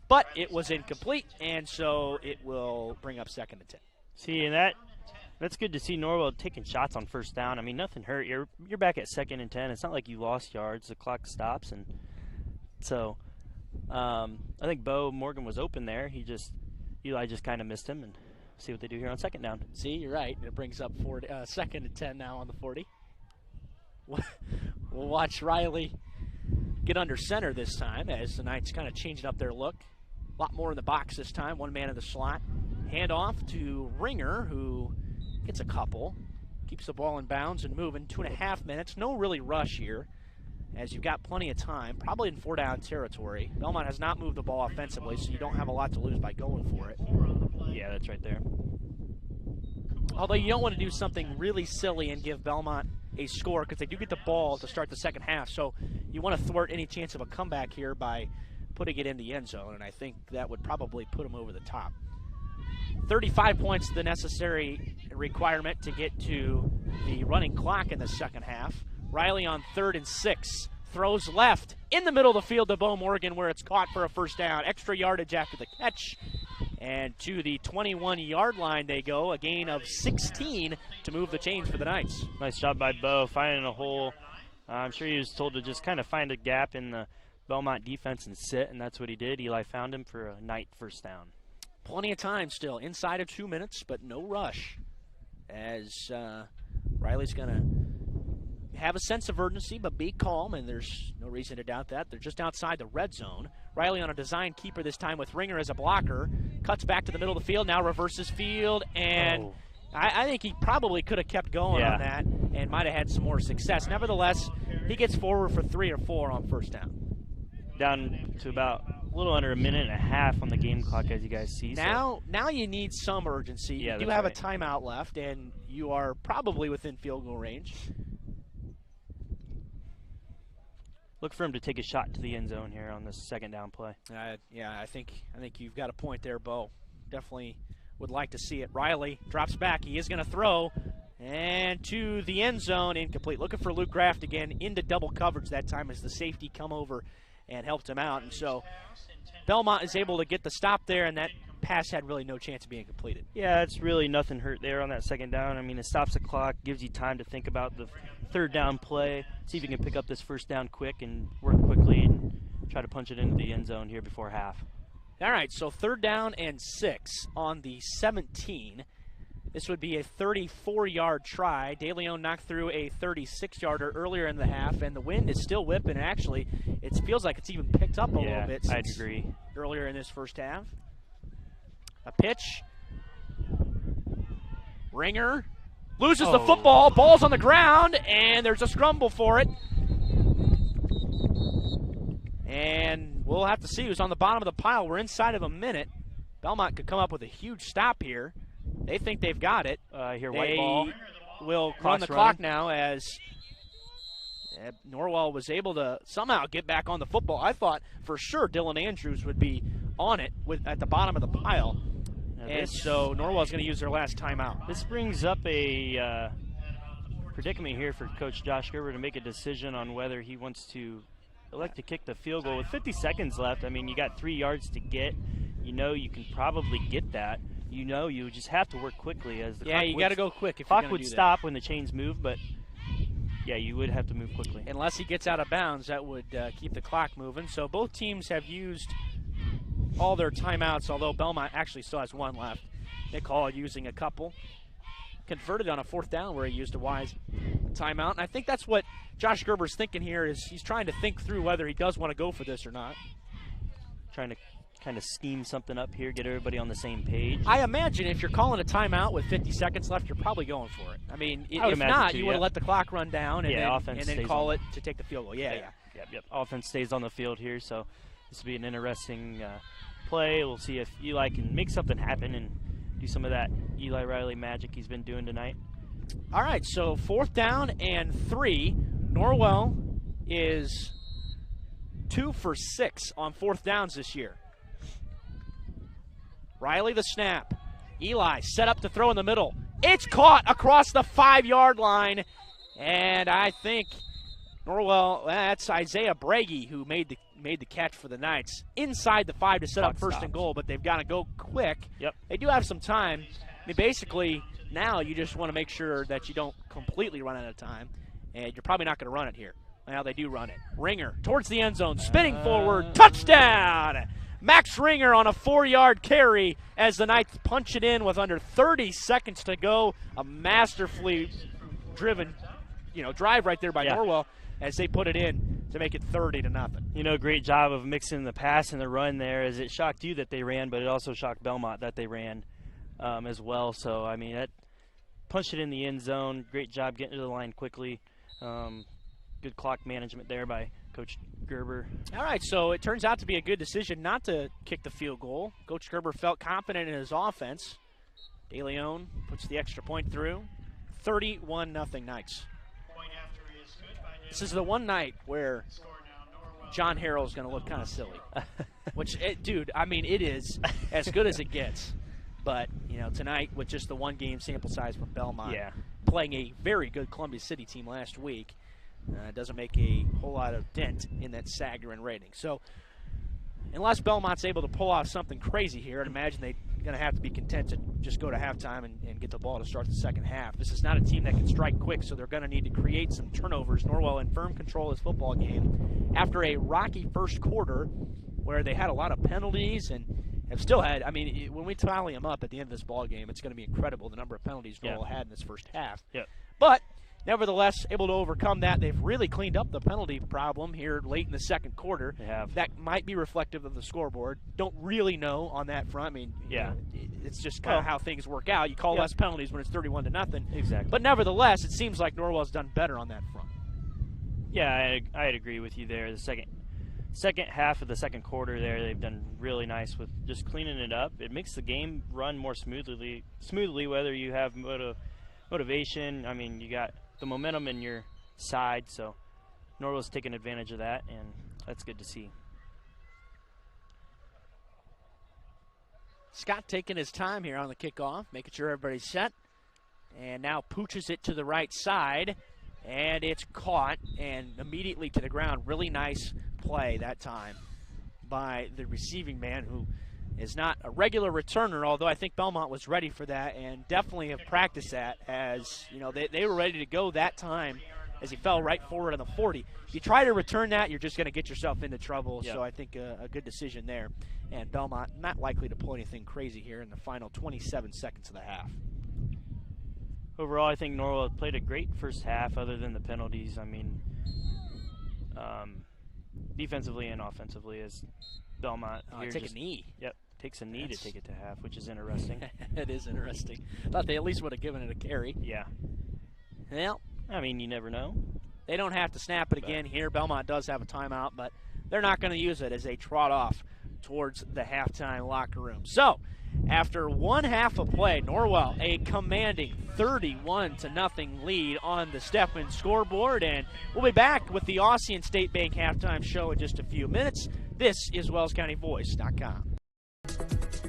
but it was incomplete, and so it will bring up 2nd and 10. See, and that's good to see Norwell taking shots on first down. I mean, nothing hurt. You're back at 2nd and 10. It's not like you lost yards. The clock stops, and so I think Bo Morgan was open there. Eli just kind of missed him, and see what they do here on 2nd down. See, you're right. It brings up 2nd and 10 now on the 40. We'll watch Riley get under center this time as the Knights kind of changing up their look. A lot more in the box this time. One man in the slot. Hand off to Ringer, who gets a couple. Keeps the ball in bounds and moving. 2.5 minutes. No really rush here, as you've got plenty of time. Probably in 4-down territory. Bellmont has not moved the ball offensively, so you don't have a lot to lose by going for it. Yeah, that's right there. Although you don't want to do something really silly and give Bellmont a score, because they do get the ball to start the second half. So you want to thwart any chance of a comeback here by putting it in the end zone, and I think that would probably put them over the top. 35 points, the necessary requirement to get to the running clock in the second half. Riley on 3rd and 6. Throws left in the middle of the field to Bo Morgan, where it's caught for a first down. Extra yardage after the catch. And to the 21-yard line they go, a gain of 16 to move the chains for the Knights. Nice job by Bo, finding a hole. I'm sure he was told to just kind of find a gap in the Bellmont defense and sit, and that's what he did. Eli found him for a Knight first down. Plenty of time still, inside of 2 minutes, but no rush, as Riley's going to have a sense of urgency, but be calm, and there's no reason to doubt that. They're just outside the red zone. Riley on a design keeper this time with Ringer as a blocker. Cuts back to the middle of the field, now reverses field, and I think he probably could have kept going on that and might have had some more success. Nevertheless, he gets forward for 3 or 4 on first down. Down to about a little under a minute and a half on the game clock, as you guys see. Now you need some urgency. Yeah, you do have a timeout left, and you are probably within field goal range. Look for him to take a shot to the end zone here on this second down play. Yeah, I think you've got a point there, Bo. Definitely would like to see it. Riley drops back. He is going to throw, and to the end zone, incomplete. Looking for Luke Graft again into double coverage that time as the safety come over and helped him out. And so Bellmont is able to get the stop there, and that pass had really no chance of being completed. Yeah, it's really nothing hurt there on that second down. I mean, it stops the clock, gives you time to think about the third down play, see if you can pick up this first down quick and work quickly and try to punch it into the end zone here before half. All right, so 3rd down and 6 on the 17. This would be a 34-yard try. De Leon knocked through a 36-yarder earlier in the half, and the wind is still whipping. Actually, it feels like it's even picked up a little bit I'd agree. Earlier in this first half. A pitch. Ringer loses the football. Ball's on the ground, and there's a scramble for it. And we'll have to see who's on the bottom of the pile. We're inside of a minute. Bellmont could come up with a huge stop here. They think they've got it. Here, white ball. Will run the clock now as Norwell was able to somehow get back on the football. I thought for sure Dylan Andrews would be on it at the bottom of the pile. And so Norwell's going to use their last timeout. This brings up a predicament here for Coach Josh Gerber to make a decision on whether he wants to elect to kick the field goal. With 50 seconds left, I mean, you got 3 yards to get. You know you can probably get that. You know you just have to work quickly as the clock you got to go quick if clock you're would stop when the chains move, but yeah, you would have to move quickly. Unless he gets out of bounds, that would keep the clock moving. So both teams have used all their timeouts, although Bellmont actually still has 1 left. Nick Hall using a couple. Converted on a 4th down where he used a wise timeout. And I think that's what Josh Gerber's thinking here, is he's trying to think through whether he does want to go for this or not. Trying to kind of scheme something up here, get everybody on the same page. I imagine if you're calling a timeout with 50 seconds left, you're probably going for it. I mean, if not, you would have let the clock run down and then call it to take the field goal. Yep. Offense stays on the field here, so this will be an interesting play. We'll see if Eli can make something happen and do some of that Eli Riley magic he's been doing tonight. All right, so 4th down and 3. Norwell is 2 for 6 on 4th downs this year. Riley the snap. Eli set up to throw in the middle. It's caught across the 5-yard line, and I think Norwell, that's Isaiah Bragi who made the catch for the Knights. Inside the 5 to set up first and goal, but they've got to go quick. Yep. They do have some time. I mean, basically, now you just want to make sure that you don't completely run out of time, and you're probably not going to run it here. Now they do run it. Ringer towards the end zone, spinning forward, touchdown! Max Ringer on a 4-yard carry as the Knights punch it in with under 30 seconds to go. A masterfully driven, drive right there by Norwell as they put it in to make it 30-0. Great job of mixing the pass and the run there, as it shocked you that they ran, but it also shocked Bellmont that they ran as well. So, I mean, that punched it in the end zone. Great job getting to the line quickly. Good clock management there by Coach Gerber. All right, so it turns out to be a good decision not to kick the field goal. Coach Gerber felt confident in his offense. De Leon puts the extra point through. 31-0 Knights. This is the one night where John Harrell's going to look kind of silly. Which, dude, I mean, it is as good as it gets. But, tonight with just the one-game sample size from Bellmont, playing a very good Columbia City team last week, doesn't make a whole lot of dent in that Sagarin rating. So, unless Belmont's able to pull off something crazy here, I'd imagine they're going to have to be content to just go to halftime and get the ball to start the second half. This is not a team that can strike quick, so they're going to need to create some turnovers. Norwell in firm control of this football game after a rocky first quarter where they had a lot of penalties and have still had, I mean, when we tally them up at the end of this ball game, it's going to be incredible the number of penalties Norwell had in this first half. But nevertheless, able to overcome that. They've really cleaned up the penalty problem here late in the second quarter. They have. That might be reflective of the scoreboard. Don't really know on that front. I mean, it's just kind of how things work out. You call less penalties when it's 31-0. Exactly. But nevertheless, it seems like Norwell's done better on that front. Yeah, I'd agree with you there. The second half of the second quarter there, they've done really nice with just cleaning it up. It makes the game run more smoothly whether you have motivation. I mean, you got the momentum in your side, so Norwell's taking advantage of that, and that's good to see. Scott taking his time here on the kickoff, making sure everybody's set, and now pooches it to the right side, and it's caught and immediately to the ground. Really nice play that time by the receiving man, who is not a regular returner, although I think Bellmont was ready for that and definitely have practiced that, as they were ready to go that time as he fell right forward on the 40. If you try to return that, you're just going to get yourself into trouble. So I think a good decision there. And Bellmont not likely to pull anything crazy here in the final 27 seconds of the half. Overall, I think Norwell played a great first half other than the penalties. I mean, defensively and offensively, as Bellmont. Take a knee. Yep. Takes a knee to take it to half, which is interesting. It is interesting. Thought they at least would have given it a carry. Yeah. Well, I mean, you never know. They don't have to snap it again here. Bellmont does have a timeout, but they're not going to use it as they trot off towards the halftime locker room. So, after one half of play, Norwell a commanding 31-0 lead on the Steffen scoreboard, and we'll be back with the Ossian State Bank halftime show in just a few minutes. This is WellsCountyVoice.com.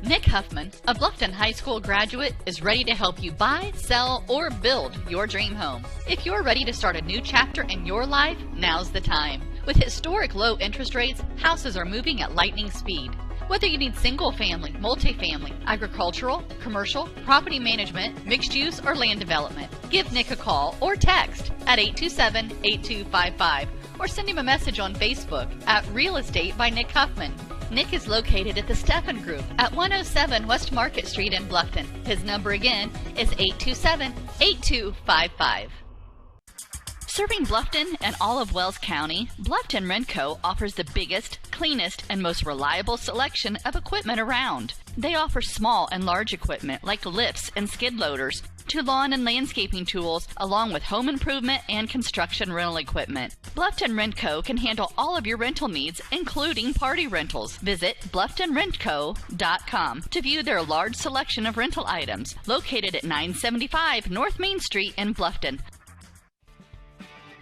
Nick Huffman, a Bluffton High School graduate, is ready to help you buy, sell, or build your dream home. If you're ready to start a new chapter in your life, now's the time. With historic low interest rates, houses are moving at lightning speed. Whether you need single-family, multifamily, agricultural, commercial, property management, mixed use, or land development, give Nick a call or text at 827-8255 or send him a message on Facebook at Real Estate by Nick Huffman. Nick is located at the Steffen Group at 107 West Market Street in Bluffton. His number again is 827-8255. Serving Bluffton and all of Wells County, Bluffton Rentco offers the biggest, cleanest, and most reliable selection of equipment around. They offer small and large equipment like lifts and skid loaders, to lawn and landscaping tools, along with home improvement and construction rental equipment. Bluffton Rentco can handle all of your rental needs, including party rentals. Visit BlufftonRentco.com to view their large selection of rental items, located at 975 North Main Street in Bluffton.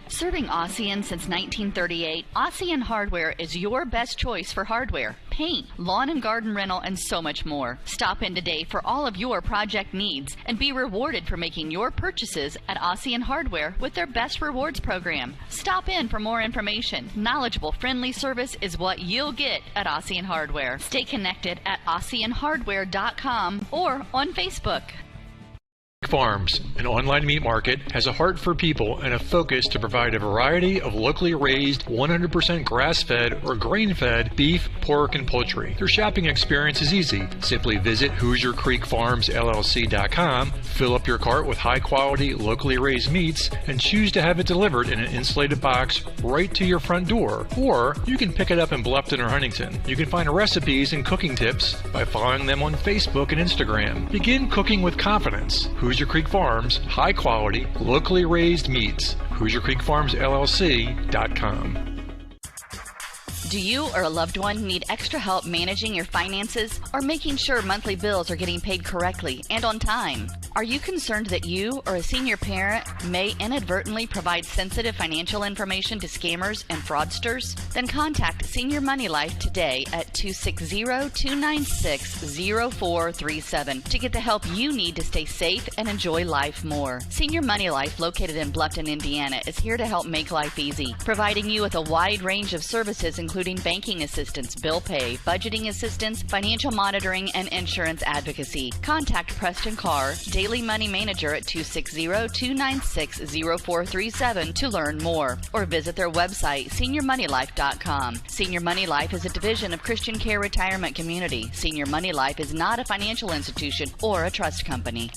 Serving Ossian since 1938, Ossian Hardware is your best choice for hardware, paint, lawn and garden rental, and so much more. Stop in today for all of your project needs and be rewarded for making your purchases at Ossian Hardware with their Best Rewards program. Stop in for more information. Knowledgeable, friendly service is what you'll get at Ossian Hardware. Stay connected at OssianHardware.com or on Facebook. Farms, an online meat market, has a heart for people and a focus to provide a variety of locally raised, 100% grass-fed or grain-fed beef, pork, and poultry. Their shopping experience is easy. Simply visit HoosierCreekFarmsLLC.com, fill up your cart with high-quality, locally raised meats, and choose to have it delivered in an insulated box right to your front door. Or you can pick it up in Bluffton or Huntington. You can find recipes and cooking tips by following them on Facebook and Instagram. Begin cooking with confidence. Hoosier Creek Farms, high quality, locally raised meats. HoosierCreekFarmsLLC.com. Do you or a loved one need extra help managing your finances or making sure monthly bills are getting paid correctly and on time? Are you concerned that you or a senior parent may inadvertently provide sensitive financial information to scammers and fraudsters? Then contact Senior Money Life today at 260-296-0437 to get the help you need to stay safe and enjoy life more. Senior Money Life, located in Bluffton, Indiana, is here to help make life easy, providing you with a wide range of services including banking assistance, bill pay, budgeting assistance, financial monitoring, and insurance advocacy. Contact Preston Carr, Daily Money Manager at 260-296-0437 to learn more, or visit their website, seniormoneylife.com. Senior Money Life is a division of Christian Care Retirement Community. Senior Money Life is not a financial institution or a trust company.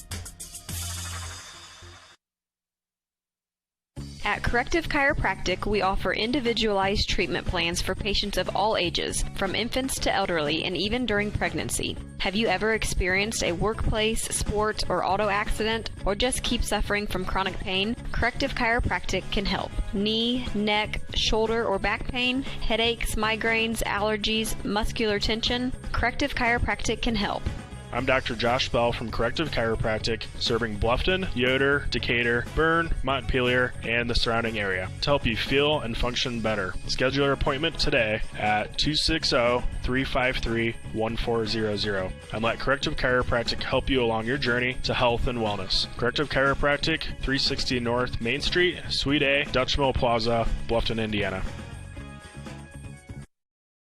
At Corrective Chiropractic, we offer individualized treatment plans for patients of all ages, from infants to elderly, and even during pregnancy. Have you ever experienced a workplace, sport, or auto accident, or just keep suffering from chronic pain? Corrective Chiropractic can help. Knee, neck, shoulder, or back pain, headaches, migraines, allergies, muscular tension? Corrective Chiropractic can help. I'm Dr. Josh Bell from Corrective Chiropractic, serving Bluffton, Yoder, Decatur, Bern, Montpelier, and the surrounding area to help you feel and function better. Schedule your appointment today at 260-353-1400 and let Corrective Chiropractic help you along your journey to health and wellness. Corrective Chiropractic, 360 North Main Street, Suite A, Dutch Mill Plaza, Bluffton, Indiana.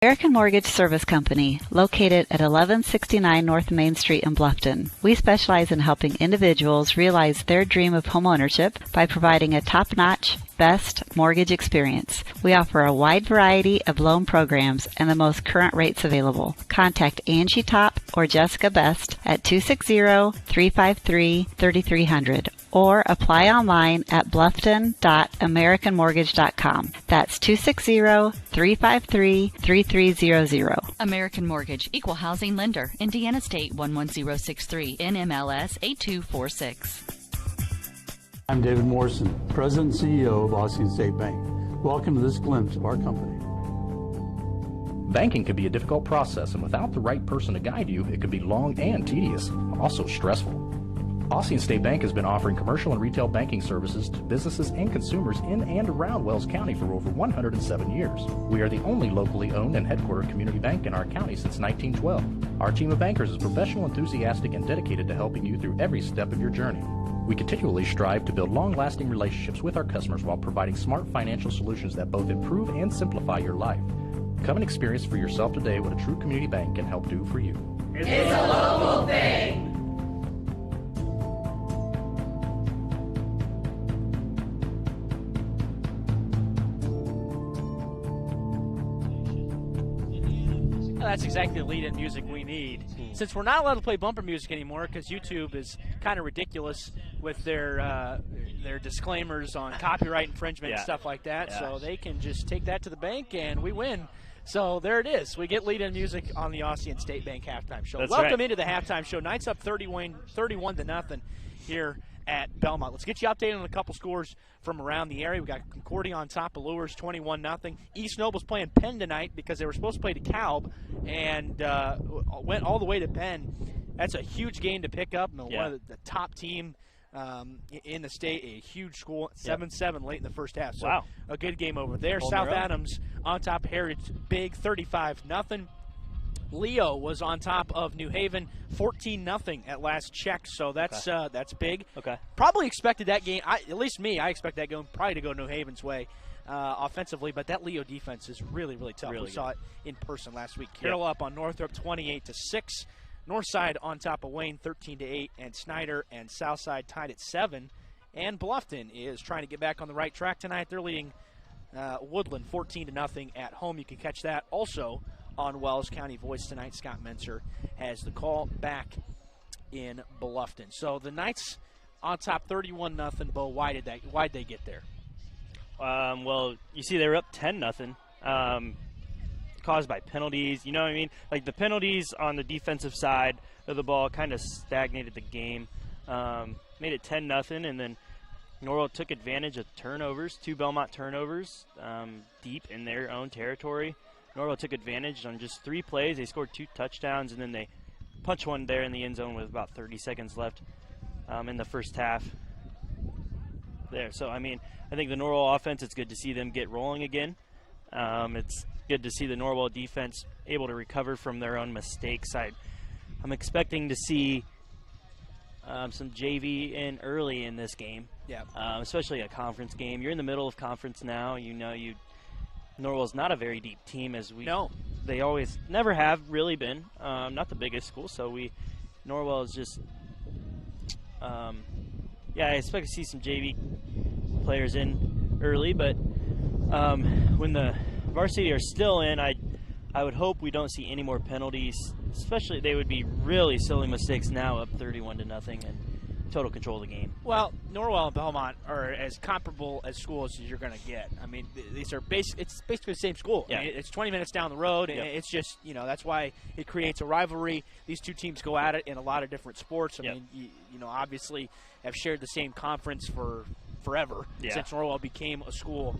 American Mortgage Service Company, located at 1169 North Main Street in Bluffton. We specialize in helping individuals realize their dream of homeownership by providing a top-notch, best mortgage experience. We offer a wide variety of loan programs and the most current rates available. Contact Angie Top or Jessica Best at 260-353-3300 or apply online at bluffton.americanmortgage.com. That's 260-353-3300. American Mortgage, Equal Housing Lender, Indiana State 11063, NMLS 8246. I'm David Morrison, President and CEO of Ossian State Bank. Welcome to this glimpse of our company. Banking can be a difficult process, and without the right person to guide you, it can be long and tedious, also stressful. Ossian State Bank has been offering commercial and retail banking services to businesses and consumers in and around Wells County for over 107 years. We are the only locally owned and headquartered community bank in our county since 1912. Our team of bankers is professional, enthusiastic, and dedicated to helping you through every step of your journey. We continually strive to build long-lasting relationships with our customers while providing smart financial solutions that both improve and simplify your life. Come and experience for yourself today what a true community bank can help do for you. It's a local thing. That's exactly the lead-in music we need. Since we're not allowed to play bumper music anymore because YouTube is kind of ridiculous with their disclaimers on copyright infringement and stuff like that, so they can just take that to the bank and we win. So there it is. We get lead-in music on the Ossian State Bank halftime show. Welcome into the halftime show. Knights up 31-0 here at Bellmont. Let's get you updated on a couple scores from around the area. We got Concordia on top of Lures, 21-0. East Noble's playing Penn tonight because they were supposed to play DeKalb and went all the way to Penn. That's a huge game to pick up. One of the top team in the state, a huge score, 7-7 late in the first half. So a good game over there. South Adams on top, Heritage big, 35-0. Leo was on top of New Haven 14-0 at last check, so that's big. Okay. Probably expected that game, at least me, I expect that game probably to go New Haven's way offensively, but that Leo defense is really, really tough. We saw it in person last week. Carroll up on Northrop 28-6. Northside on top of Wayne 13-8, and Snyder and Southside tied at 7. And Bluffton is trying to get back on the right track tonight. They're leading Woodland 14-0 at home. You can catch that also on Wells County Voice tonight. Scott Menser has the call back in Bluffton. So the Knights on top 31-0. Bo, why'd they get there? Well, you see they were up 10-0. Caused by penalties, you know what I mean? Like the penalties on the defensive side of the ball kind of stagnated the game, made it 10-0, and then Norwell took advantage of turnovers, 2 Bellmont turnovers deep in their own territory. Norwell took advantage on just 3 plays. They scored 2 touchdowns, and then they punched one there in the end zone with about 30 seconds left in the first half. There, so I mean, I think the Norwell offense, it's good to see them get rolling again. It's good to see the Norwell defense able to recover from their own mistakes. I'm expecting to see some JV in early in this game, especially a conference game. You're in the middle of conference now. Norwell's not a very deep team, as we know. They always never have really been. Not the biggest school, so Norwell is just I expect to see some JV players in early, but when the varsity are still in, I would hope we don't see any more penalties. Especially, they would be really silly mistakes now, up 31-0, and total control of the game. Well, Norwell and Bellmont are as comparable as schools as you're going to get. I mean, these are it's basically the same school. Yeah. I mean, it's 20 minutes down the road, and it's just, that's why it creates a rivalry. These two teams go at it in a lot of different sports. I mean, obviously have shared the same conference for forever since Norwell became a school.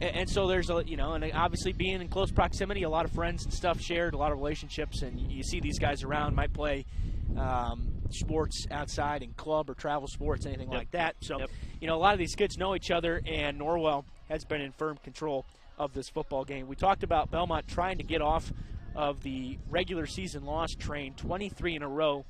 And so there's and obviously being in close proximity, a lot of friends and stuff shared, a lot of relationships, and you see these guys around, might play sports outside in club or travel sports, anything like that. So, a lot of these kids know each other, and Norwell has been in firm control of this football game. We talked about Bellmont trying to get off of the regular season loss train, 23 in a row.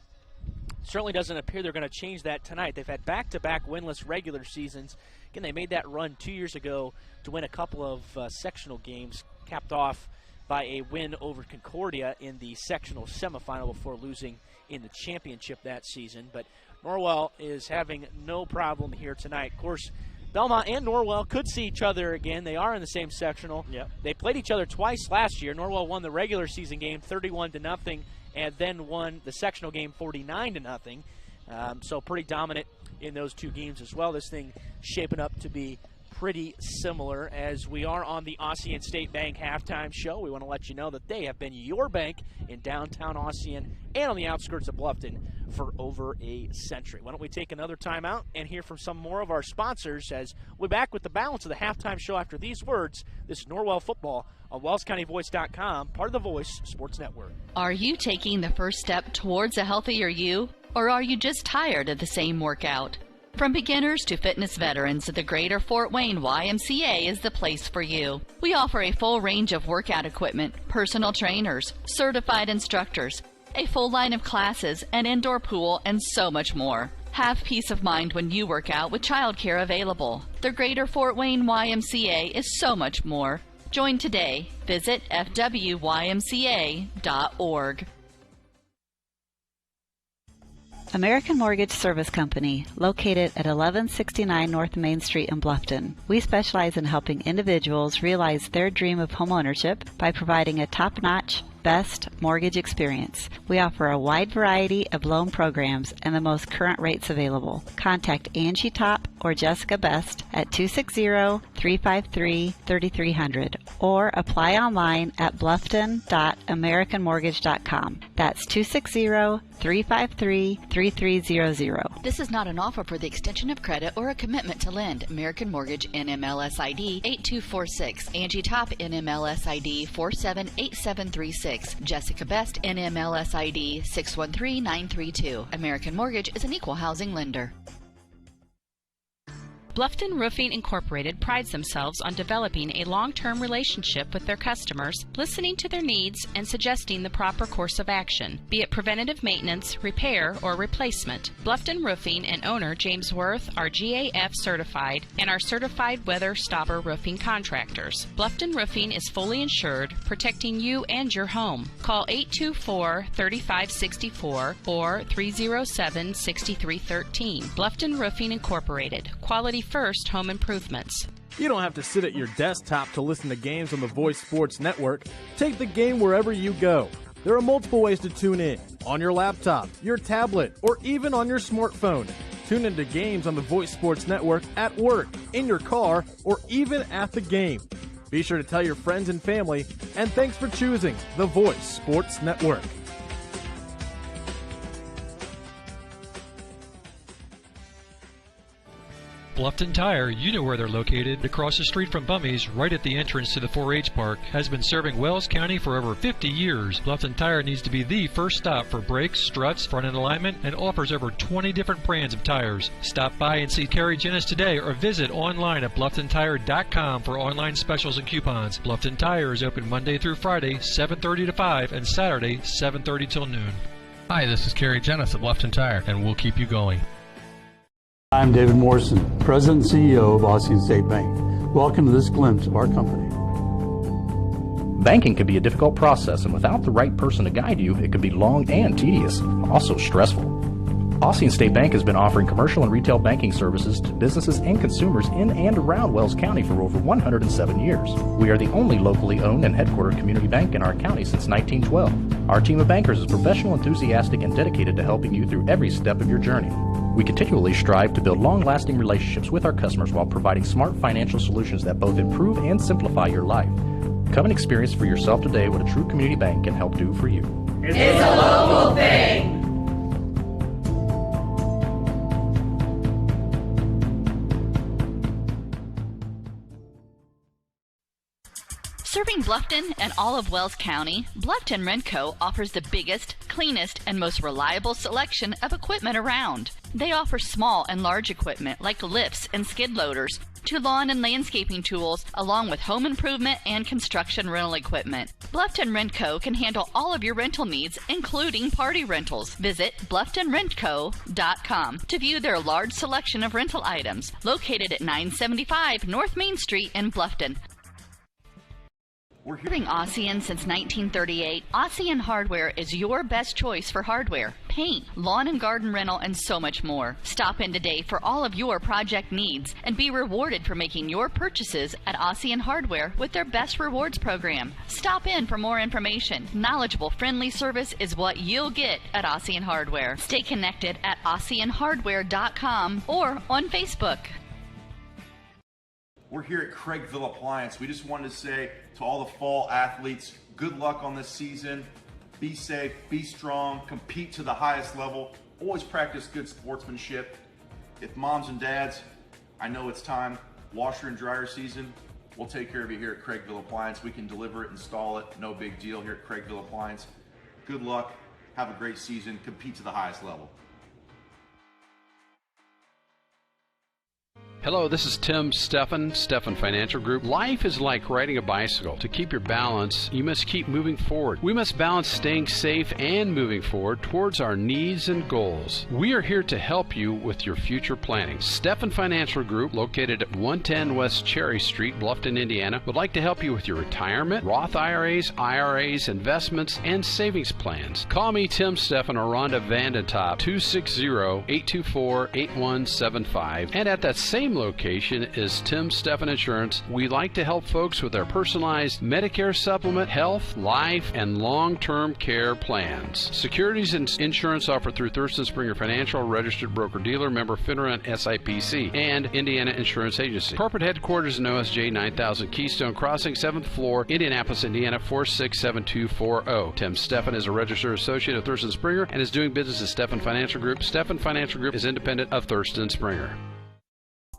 Certainly doesn't appear they're going to change that tonight. They've had back-to-back winless regular seasons. Again, they made that run 2 years ago to win a couple of sectional games, capped off by a win over Concordia in the sectional semifinal before losing in the championship that season. But Norwell is having no problem here tonight. Of course, Bellmont and Norwell could see each other again. They are in the same sectional. They played each other twice last year. Norwell won the regular season game 31-0. And then won the sectional game 49-0. So pretty dominant in those 2 games as well. This thing shaping up to be pretty similar as we are on the Ossian State Bank halftime show. We want to let you know that they have been your bank in downtown Ossian and on the outskirts of Bluffton for over a century. Why don't we take another time out and hear from some more of our sponsors as we're back with the balance of the halftime show after these words. This is Norwell Football on WellsCountyVoice.com, part of the Voice Sports Network. Are you taking the first step towards a healthier you? Or are you just tired of the same workout? From beginners to fitness veterans, the Greater Fort Wayne YMCA is the place for you. We offer a full range of workout equipment, personal trainers, certified instructors, a full line of classes, an indoor pool, and so much more. Have peace of mind when you work out with childcare available. The Greater Fort Wayne YMCA is so much more. Join today. Visit fwymca.org. American Mortgage Service Company, located at 1169 North Main Street in Bluffton. We specialize in helping individuals realize their dream of homeownership by providing a top-notch, best mortgage experience. We offer a wide variety of loan programs and the most current rates available. Contact Angie Top or Jessica Best at 260-353-3300 or apply online at bluffton.americanmortgage.com. That's 260-353-3300. This is not an offer for the extension of credit or a commitment to lend. American Mortgage, NMLS ID 8246. Angie Top, NMLS ID 478736. Jessica Best, NMLS ID 613932. American Mortgage is an equal housing lender. Bluffton Roofing Incorporated prides themselves on developing a long-term relationship with their customers, listening to their needs and suggesting the proper course of action, be it preventative maintenance, repair, or replacement. Bluffton Roofing and owner James Worth are GAF certified and are certified weather stopper roofing contractors. Bluffton Roofing is fully insured, protecting you and your home. Call 824-3564 or 307-6313. Bluffton Roofing Incorporated. Quality first home improvements. You don't have to sit at your desktop to listen to games on the Voice Sports Network. Take the game wherever you go. There are multiple ways to tune in. On your laptop, your tablet, or even on your smartphone. Tune into games on the Voice Sports Network at work, in your car, or even at the game. Be sure to tell your friends and family, and thanks for choosing the Voice Sports Network. Bluffton Tire, you know where they're located, across the street from Bummy's, right at the entrance to the 4-H park, has been serving Wells County for over 50 years. Bluffton Tire needs to be the first stop for brakes, struts, front end alignment, and offers over 20 different brands of tires. Stop by and see Carrie Jennis today or visit online at BlufftonTire.com for online specials and coupons. Bluffton Tire is open Monday through Friday, 7:30 to 5, and Saturday, 7:30 till noon. Hi, this is Carrie Jennis at Bluffton Tire, and we'll keep you going. I'm David Morrison, President and CEO of Ossian State Bank. Welcome to this glimpse of our company. Banking can be a difficult process, and without the right person to guide you, it can be long and tedious, also stressful. Ossian State Bank has been offering commercial and retail banking services to businesses and consumers in and around Wells County for over 107 years. We are the only locally owned and headquartered community bank in our county since 1912. Our team of bankers is professional, enthusiastic, and dedicated to helping you through every step of your journey. We continually strive to build long-lasting relationships with our customers while providing smart financial solutions that both improve and simplify your life. Come and experience for yourself today what a true community bank can help do for you. It's a local thing. Serving Bluffton and all of Wells County, Bluffton Rentco offers the biggest, cleanest, and most reliable selection of equipment around. They offer small and large equipment like lifts and skid loaders, to lawn and landscaping tools, along with home improvement and construction rental equipment. Bluffton Rentco can handle all of your rental needs, including party rentals. Visit BlufftonRentco.com to view their large selection of rental items, located at 975 North Main Street in Bluffton. Serving Ossian since 1938, Ossian Hardware is your best choice for hardware, paint, lawn and garden rental, and so much more. Stop in today for all of your project needs and be rewarded for making your purchases at Ossian Hardware with their Best Rewards program. Stop in for more information. Knowledgeable, friendly service is what you'll get at Ossian Hardware. Stay connected at OssianHardware.com or on Facebook. We're here at Craigville Appliance. We just wanted to say to all the fall athletes, good luck on this season. Be safe, be strong, compete to the highest level. Always practice good sportsmanship. If moms and dads, I know it's time, washer and dryer season, we'll take care of you here at Craigville Appliance. We can deliver it, install it, no big deal here at Craigville Appliance. Good luck, have a great season, compete to the highest level. Hello, this is Tim Steffen Financial Group. Life is like riding a bicycle. To keep your balance, you must keep moving forward. We must balance staying safe and moving forward towards our needs and goals. We are here to help you with your future planning. Steffen Financial Group, located at 110 West Cherry Street, Bluffton, Indiana, would like to help you with your retirement, Roth IRAs, investments, and savings plans. Call me, Tim Steffen, or Rhonda Vandentop, 260-824-8175. And at that same location is Tim Steffen Insurance. We like to help folks with their personalized Medicare supplement, health, life, and long-term care plans. Securities and insurance offered through Thurston Springer Financial, registered broker-dealer, member FINRA and SIPC, and Indiana Insurance Agency. Corporate headquarters in OSJ 9000 Keystone Crossing, 7th floor, Indianapolis, Indiana 467240. Tim Steffen is a registered associate of Thurston Springer and is doing business as Steffen Financial Group. Steffen Financial Group is independent of Thurston Springer.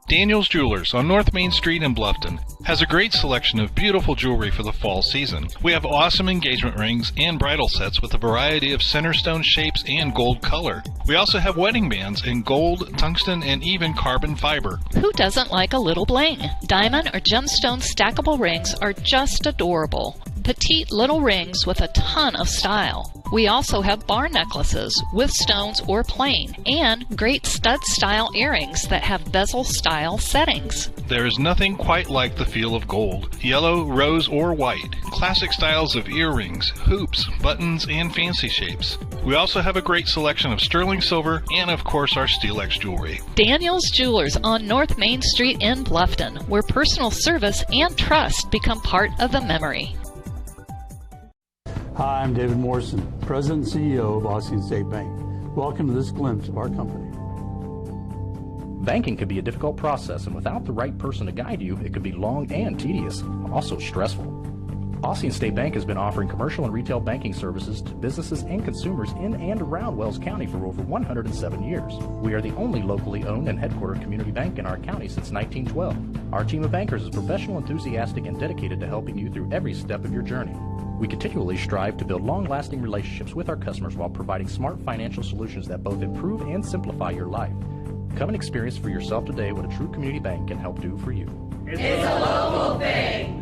Daniel's Jewelers on North Main Street in Bluffton has a great selection of beautiful jewelry for the fall season. We have awesome engagement rings and bridal sets with a variety of center stone shapes and gold color. We also have wedding bands in gold, tungsten, and even carbon fiber. Who doesn't like a little bling? Diamond or gemstone stackable rings are just adorable. Petite little rings with a ton of style. We also have bar necklaces with stones or plain, and great stud-style earrings that have bezel-style settings. There is nothing quite like the feel of gold, yellow, rose, or white. Classic styles of earrings, hoops, buttons, and fancy shapes. We also have a great selection of sterling silver and, of course, our SteelX jewelry. Daniel's Jewelers on North Main Street in Bluffton, where personal service and trust become part of the memory. Hi, I'm David Morrison, President and CEO of Austin State Bank. Welcome to this glimpse of our company. Banking can be a difficult process, and without the right person to guide you, it can be long and tedious, also stressful. Austin State Bank has been offering commercial and retail banking services to businesses and consumers in and around Wells County for over 107 years. We are the only locally owned and headquartered community bank in our county since 1912. Our team of bankers is professional, enthusiastic, and dedicated to helping you through every step of your journey. We continually strive to build long-lasting relationships with our customers while providing smart financial solutions that both improve and simplify your life. Come and experience for yourself today what a true community bank can help do for you. It's a local thing.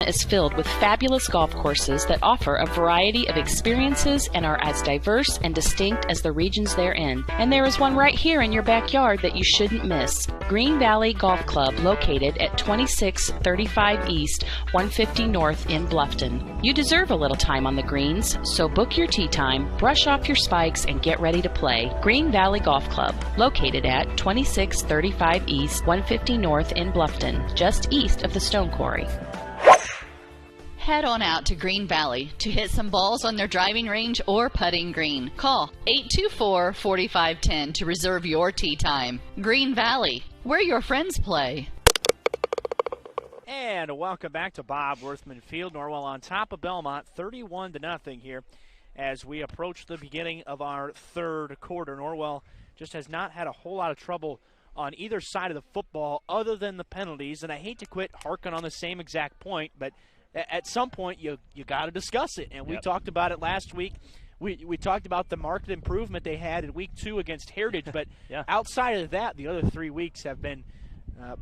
Is filled with fabulous golf courses that offer a variety of experiences and are as diverse and distinct as the regions they're in. And there is one right here in your backyard that you shouldn't miss. Green Valley Golf Club, located at 2635 East, 150 North in Bluffton. You deserve a little time on the greens, so book your tee time, brush off your spikes, and get ready to play. Green Valley Golf Club, located at 2635 East, 150 North in Bluffton, just east of the Stone Quarry. Head on out to Green Valley to hit some balls on their driving range or putting green. Call 824-4510 to reserve your tee time. Green Valley, where your friends play. And welcome back to Bob Worthman Field. Norwell on top of Bellmont, 31-0 here as we approach the beginning of our third quarter. Norwell just has not had a whole lot of trouble on either side of the football other than the penalties. And I hate to quit harking on the same exact point, but at some point, you got to discuss it, and we talked about it last week. We talked about the market improvement they had in Week 2 against Heritage, but outside of that, the other 3 weeks have been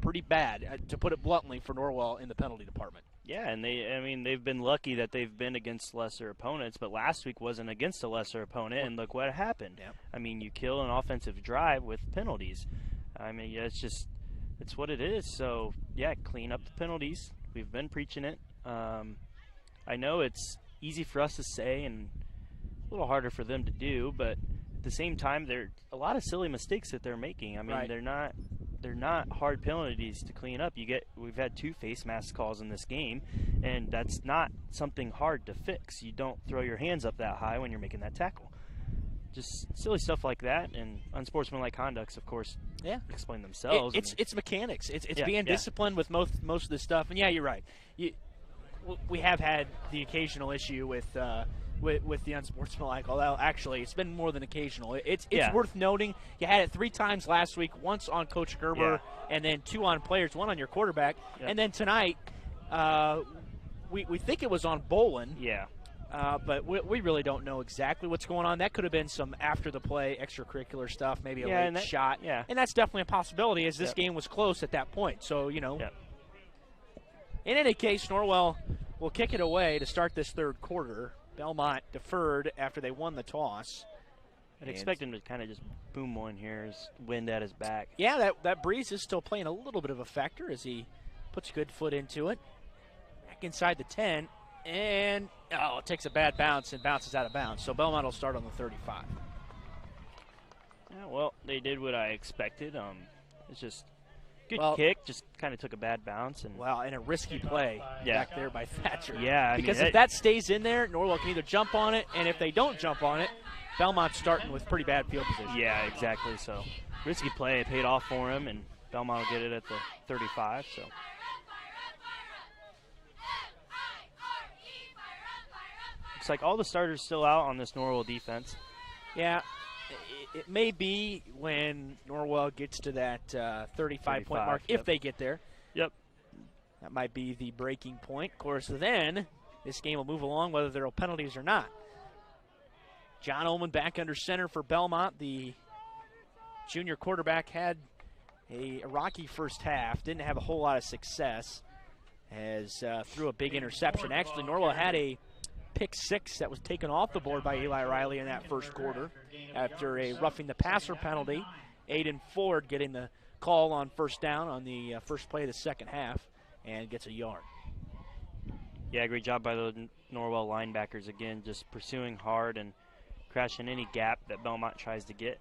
pretty bad, to put it bluntly, for Norwell in the penalty department. Yeah, and they've been lucky that they've been against lesser opponents, but last week wasn't against a lesser opponent, and look what happened. Yeah. I mean, you kill an offensive drive with penalties. I mean, it's what it is. So, yeah, clean up the penalties. We've been preaching it. I know it's easy for us to say and a little harder for them to do, but at the same time, there are a lot of silly mistakes that they're making. I mean, they're not hard penalties to clean up. We've had 2 face mask calls in this game, and that's not something hard to fix. You don't throw your hands up that high when you're making that tackle. Just silly stuff like that, and unsportsmanlike conducts, of course, explain themselves. It's mechanics. It's being disciplined with most of this stuff. And yeah, you're right. We have had the occasional issue with the unsportsmanlike, although actually it's been more than occasional. It's worth noting you had it 3 times last week, once on Coach Gerber and then 2 on players, 1 on your quarterback. And then tonight we think it was on Bolin. Yeah. But we really don't know exactly what's going on. That could have been some after-the-play extracurricular stuff, maybe a late shot. Yeah. And that's definitely a possibility, as this game was close at that point. So, in any case, Norwell will kick it away to start this third quarter. Bellmont deferred after they won the toss. I'd expect him to kind of just boom one here as wind at his back. Yeah, that breeze is still playing a little bit of a factor as he puts a good foot into it. Back inside the 10. And, it takes a bad bounce and bounces out of bounds. So Bellmont will start on the 35. Yeah, well, they did what I expected. It's just good kick, just kind of took a bad bounce. And a risky play back there by Thatcher. Yeah, because if that stays in there, Norwell can either jump on it, and if they don't jump on it, Bellmont's starting with pretty bad field position. Yeah, exactly. So risky play, it paid off for him, and Bellmont will get it at the 35. So like all the starters still out on this Norwell defense. Yeah, it may be when Norwell gets to that 35-point mark, if they get there. Yep. That might be the breaking point. Of course, then this game will move along whether there are penalties or not. John Ullman back under center for Bellmont. The junior quarterback had a rocky first half, didn't have a whole lot of success, as threw a big interception. Actually, Norwell had a pick six that was taken off the board by Eli Riley in that first quarter after a roughing the passer penalty. Aiden Ford getting the call on first down on the first play of the second half and gets a yard. Yeah, great job by the Norwell linebackers again, just pursuing hard and crashing any gap that Bellmont tries to get.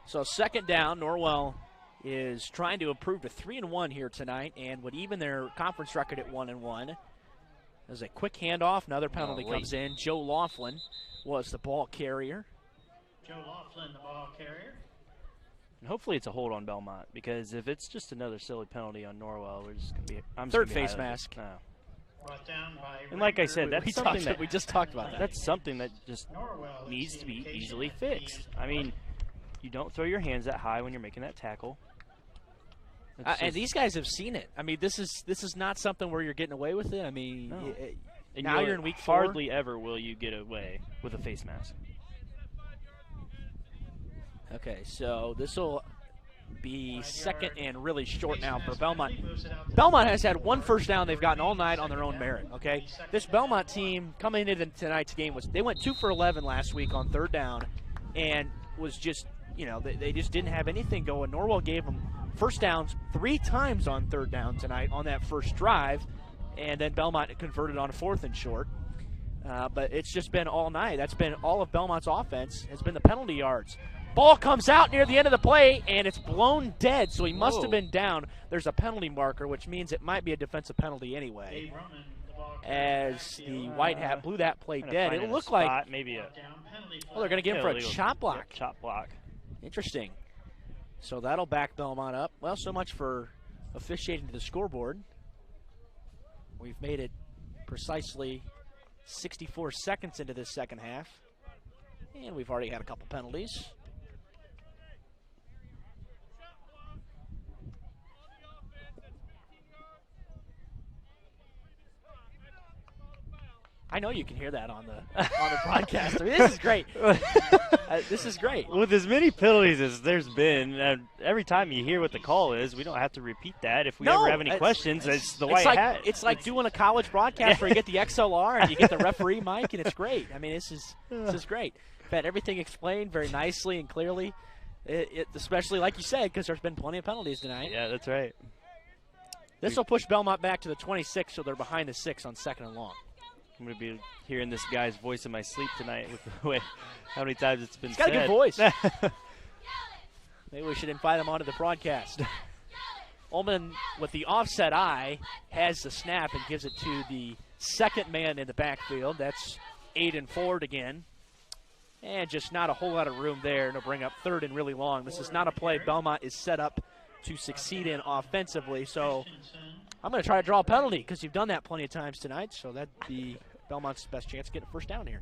So second down, Norwell is trying to improve to 3-1 here tonight and would even their conference record at 1-1. There's a quick handoff. Another penalty comes in. Joe Laughlin was the ball carrier. Joe Laughlin, the ball carrier. And hopefully it's a hold on Bellmont, because if it's just another silly penalty on Norwell, we're just going to be third face mask. No. Brought down by and like I said, that's something that we just talked about. That's something that just needs to be easily fixed. I mean, you don't throw your hands that high when you're making that tackle. And these guys have seen it. I mean, this is not something where you're getting away with it. I mean, no. Now you're in week 4. Hardly ever will you get away with a face mask. Okay, so this will be second and really short now for Bellmont. Bellmont has had one first down they've gotten all night on their own merit, okay? This Bellmont team coming into tonight's game they went 2 for 11 last week on third down and was just, they just didn't have anything going. Norwell gave them first downs 3 times on third down tonight on that first drive, and then Bellmont converted on a 4th and short. But it's just been all night. That's been all of Bellmont's offense has been the penalty yards. Ball comes out near the end of the play, and it's blown dead, so he must have been down. There's a penalty marker, which means it might be a defensive penalty anyway. As the White Hat blew that play dead. It looked like maybe they're going to get him for a chop block. Yep, chop block. Interesting. So that'll back Bellmont up. Well, so much for officiating to the scoreboard. We've made it precisely 64 seconds into this second half, and we've already had a couple penalties. I know you can hear that on the broadcast. I mean, this is great. This is great. With as many penalties as there's been, every time you hear what the call is, we don't have to repeat that. If we ever have any questions, it's the White Hat. It's like doing a college broadcast where you get the XLR and you get the referee mic, and it's great. I mean, this is great. We've had everything explained very nicely and clearly, especially like you said, because there's been plenty of penalties tonight. Yeah, that's right. This will push Bellmont back to the 26, so they're behind the 6 on 2nd and long. I'm going to be hearing this guy's voice in my sleep tonight with the way how many times it's been said. He's got a good voice. Maybe we should invite him onto the broadcast. Ullman, with the offset eye, has the snap and gives it to the second man in the backfield. That's Aiden Ford again. And just not a whole lot of room there to bring up 3rd and really long. This is not a play Bellmont is set up to succeed in offensively. So I'm going to try to draw a penalty because you've done that plenty of times tonight. So that'd be Bellmont's best chance to get a first down here.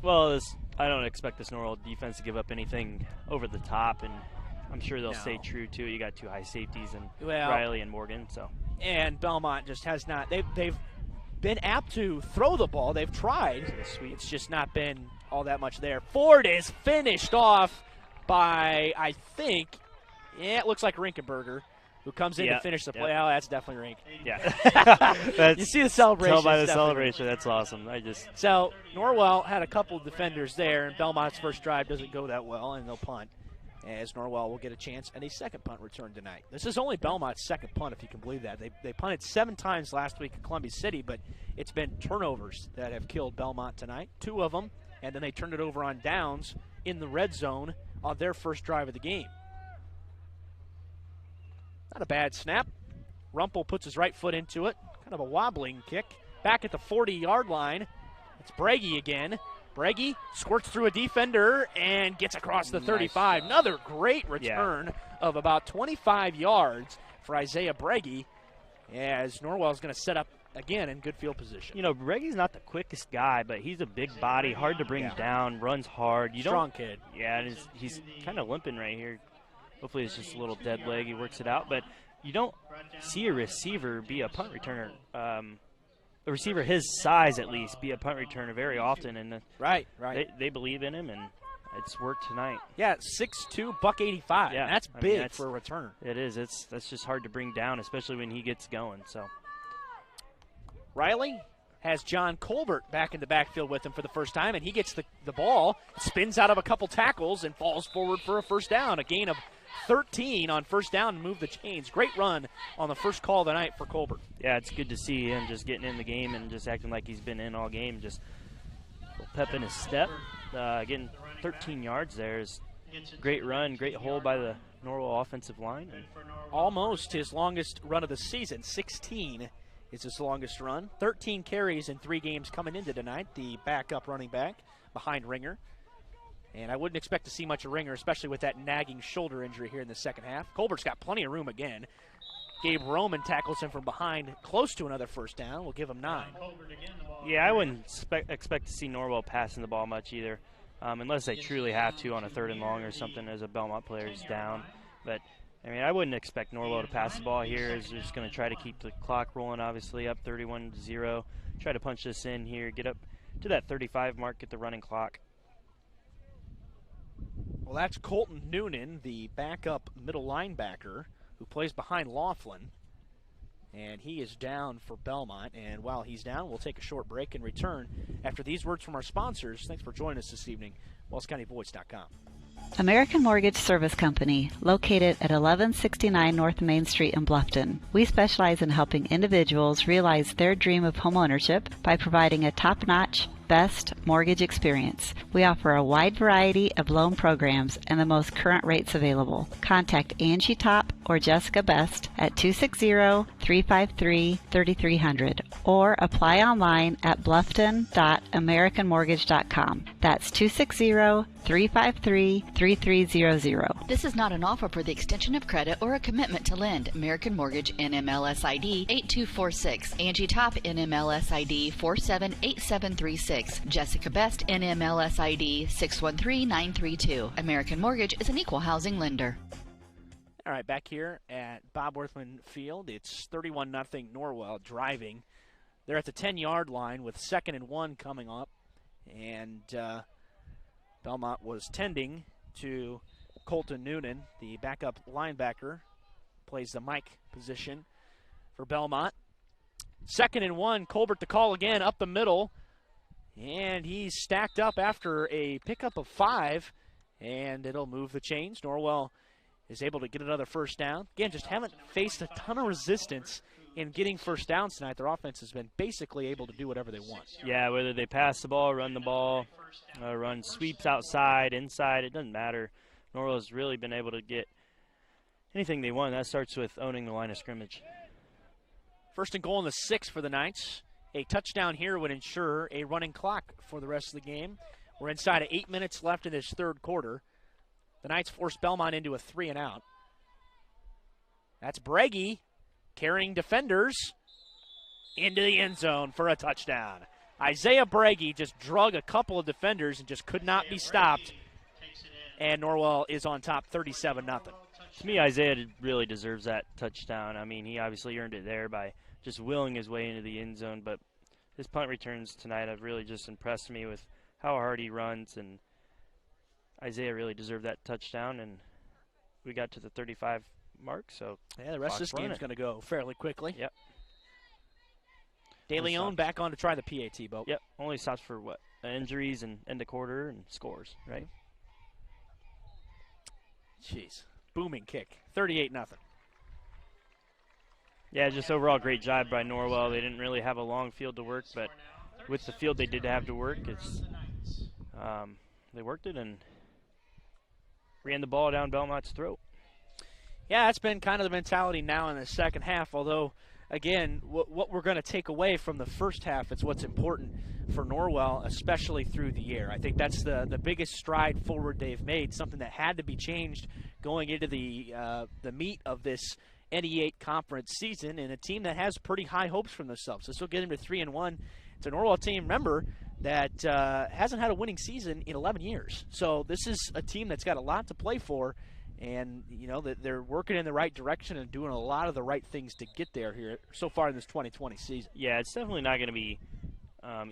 Well, I don't expect this Norwell defense to give up anything over the top, and I'm sure they'll stay true to it. You got 2 high safeties and Riley and Morgan. And Bellmont just has not. They've been apt to throw the ball. They've tried. It's just not been all that much there. Ford is finished off by, I think, it looks like Rinkenberger, who comes in to finish the play. Oh, that's definitely Rink. Yeah. You see the celebration. Tell by the celebration. That's awesome. So Norwell had a couple defenders there, and Bellmont's first drive doesn't go that well, and they'll punt, as Norwell will get a chance at a second punt return tonight. This is only Bellmont's second punt, if you can believe that. They punted 7 times last week at Columbia City, but it's been turnovers that have killed Bellmont tonight. 2 of them, and then they turned it over on downs in the red zone on their first drive of the game. Not a bad snap. Rumpel puts his right foot into it. Kind of a wobbling kick. Back at the 40-yard line. It's Bragi again. Bragi squirts through a defender and gets across the 35. Another great return of about 25 yards for Isaiah Bragi. as Norwell's going to set up again in good field position. You know, Breggie's not the quickest guy, but he's a big body, hard to bring down, runs hard. Strong kid. Yeah, and he's kind of limping right here. Hopefully it's just a little dead leg. He works it out. But you don't see a receiver be a punt returner. A receiver his size, at least, be a punt returner very often. And right. They believe in him, and it's worked tonight. Yeah, 6'2", $185. Yeah, that's big for a returner. It is. That's just hard to bring down, especially when he gets going. So Riley has John Colbert back in the backfield with him for the first time, and he gets the ball, spins out of a couple tackles, and falls forward for a first down. A gain of 13 on first down to move the chains. Great run on the first call of the night for Colbert. Yeah, it's good to see him just getting in the game and just acting like he's been in all game. Just a little pep in his step. Getting 13 yards there is great run, great hold by the Norwell offensive line. Almost his longest run of the season. 16 is his longest run. 13 carries in 3 games coming into tonight. The backup running back behind Ringer. And I wouldn't expect to see much of Ringer, especially with that nagging shoulder injury here in the second half. Colbert's got plenty of room again. Gabe Roman tackles him from behind, close to another first down. We'll give him 9. Yeah, I wouldn't expect to see Norwell passing the ball much either, unless they truly have to on a 3rd and long or something as a Bellmont player is down. But, I mean, I wouldn't expect Norwell to pass the ball here. As they're just going to try to keep the clock rolling, obviously, up 31-0. Try to punch this in here, get up to that 35 mark, get the running clock. Well, that's Colton Noonan, the backup middle linebacker who plays behind Laughlin. And he is down for Bellmont. And while he's down, we'll take a short break and return after these words from our sponsors. Thanks for joining us this evening. WellsCountyVoice.com. American Mortgage Service Company, located at 1169 North Main Street in Bluffton. We specialize in helping individuals realize their dream of homeownership by providing a top-notch, best mortgage experience. We offer a wide variety of loan programs and the most current rates available. Contact Angie Top or Jessica Best at 260-353-3300 or apply online at bluffton.americanmortgage.com. That's 260-353-3300. This is not an offer for the extension of credit or a commitment to lend. American Mortgage, NMLS ID 8246. Angie Top, NMLS ID 478736. Jessica Best, NMLS ID 613932. American Mortgage is an equal housing lender. All right, back here at Bob Worthman Field, it's 31-0 Norwell driving. They're at the 10-yard line with 2nd and 1 coming up. And Bellmont was tending to Colton Noonan, the backup linebacker, plays the Mike position for Bellmont. 2nd and 1, Colbert the call again, up the middle. And he's stacked up after a pickup of 5, and it'll move the chains. Norwell is able to get another first down. Again, just haven't faced a ton of resistance in getting first downs tonight. Their offense has been basically able to do whatever they want. Yeah, whether they pass the ball, run the ball, run sweeps outside, inside, it doesn't matter. Norwell's really been able to get anything they want. That starts with owning the line of scrimmage. 1st and goal in the 6 for the Knights. A touchdown here would ensure a running clock for the rest of the game. We're inside of 8 minutes left in this 3rd quarter. The Knights force Bellmont into a 3-and-out. That's Breggy carrying defenders into the end zone for a touchdown. Isaiah Breggy just drug a couple of defenders and just could not be stopped. And Norwell is on top 37-0. To me, Isaiah really deserves that touchdown. I mean, he obviously earned it there by just willing his way into the end zone, but his punt returns tonight have really just impressed me with how hard he runs, and Isaiah really deserved that touchdown, and we got to the 35 mark, so yeah, the rest of this game is going to go fairly quickly. Yep. De Leon back on to try the PAT, Bo. Yep, only stops for what? Injuries and end of quarter and scores, right? Jeez. Booming kick. 38-0. Yeah, just overall great job by Norwell. They didn't really have a long field to work, but with the field they did have to work, it's they worked it and ran the ball down Bellmont's throat. Yeah, that's been kind of the mentality now in the second half, although, again, what we're going to take away from the first half is what's important for Norwell, especially through the air. I think that's the biggest stride forward they've made, something that had to be changed going into the meat of this NE8 conference season, and a team that has pretty high hopes for themselves. This will get them to 3-1. It's a Norwell team, remember, that hasn't had a winning season in 11 years. So this is a team that's got a lot to play for, and they're working in the right direction and doing a lot of the right things to get there here so far in this 2020 season. Yeah, it's definitely not going to be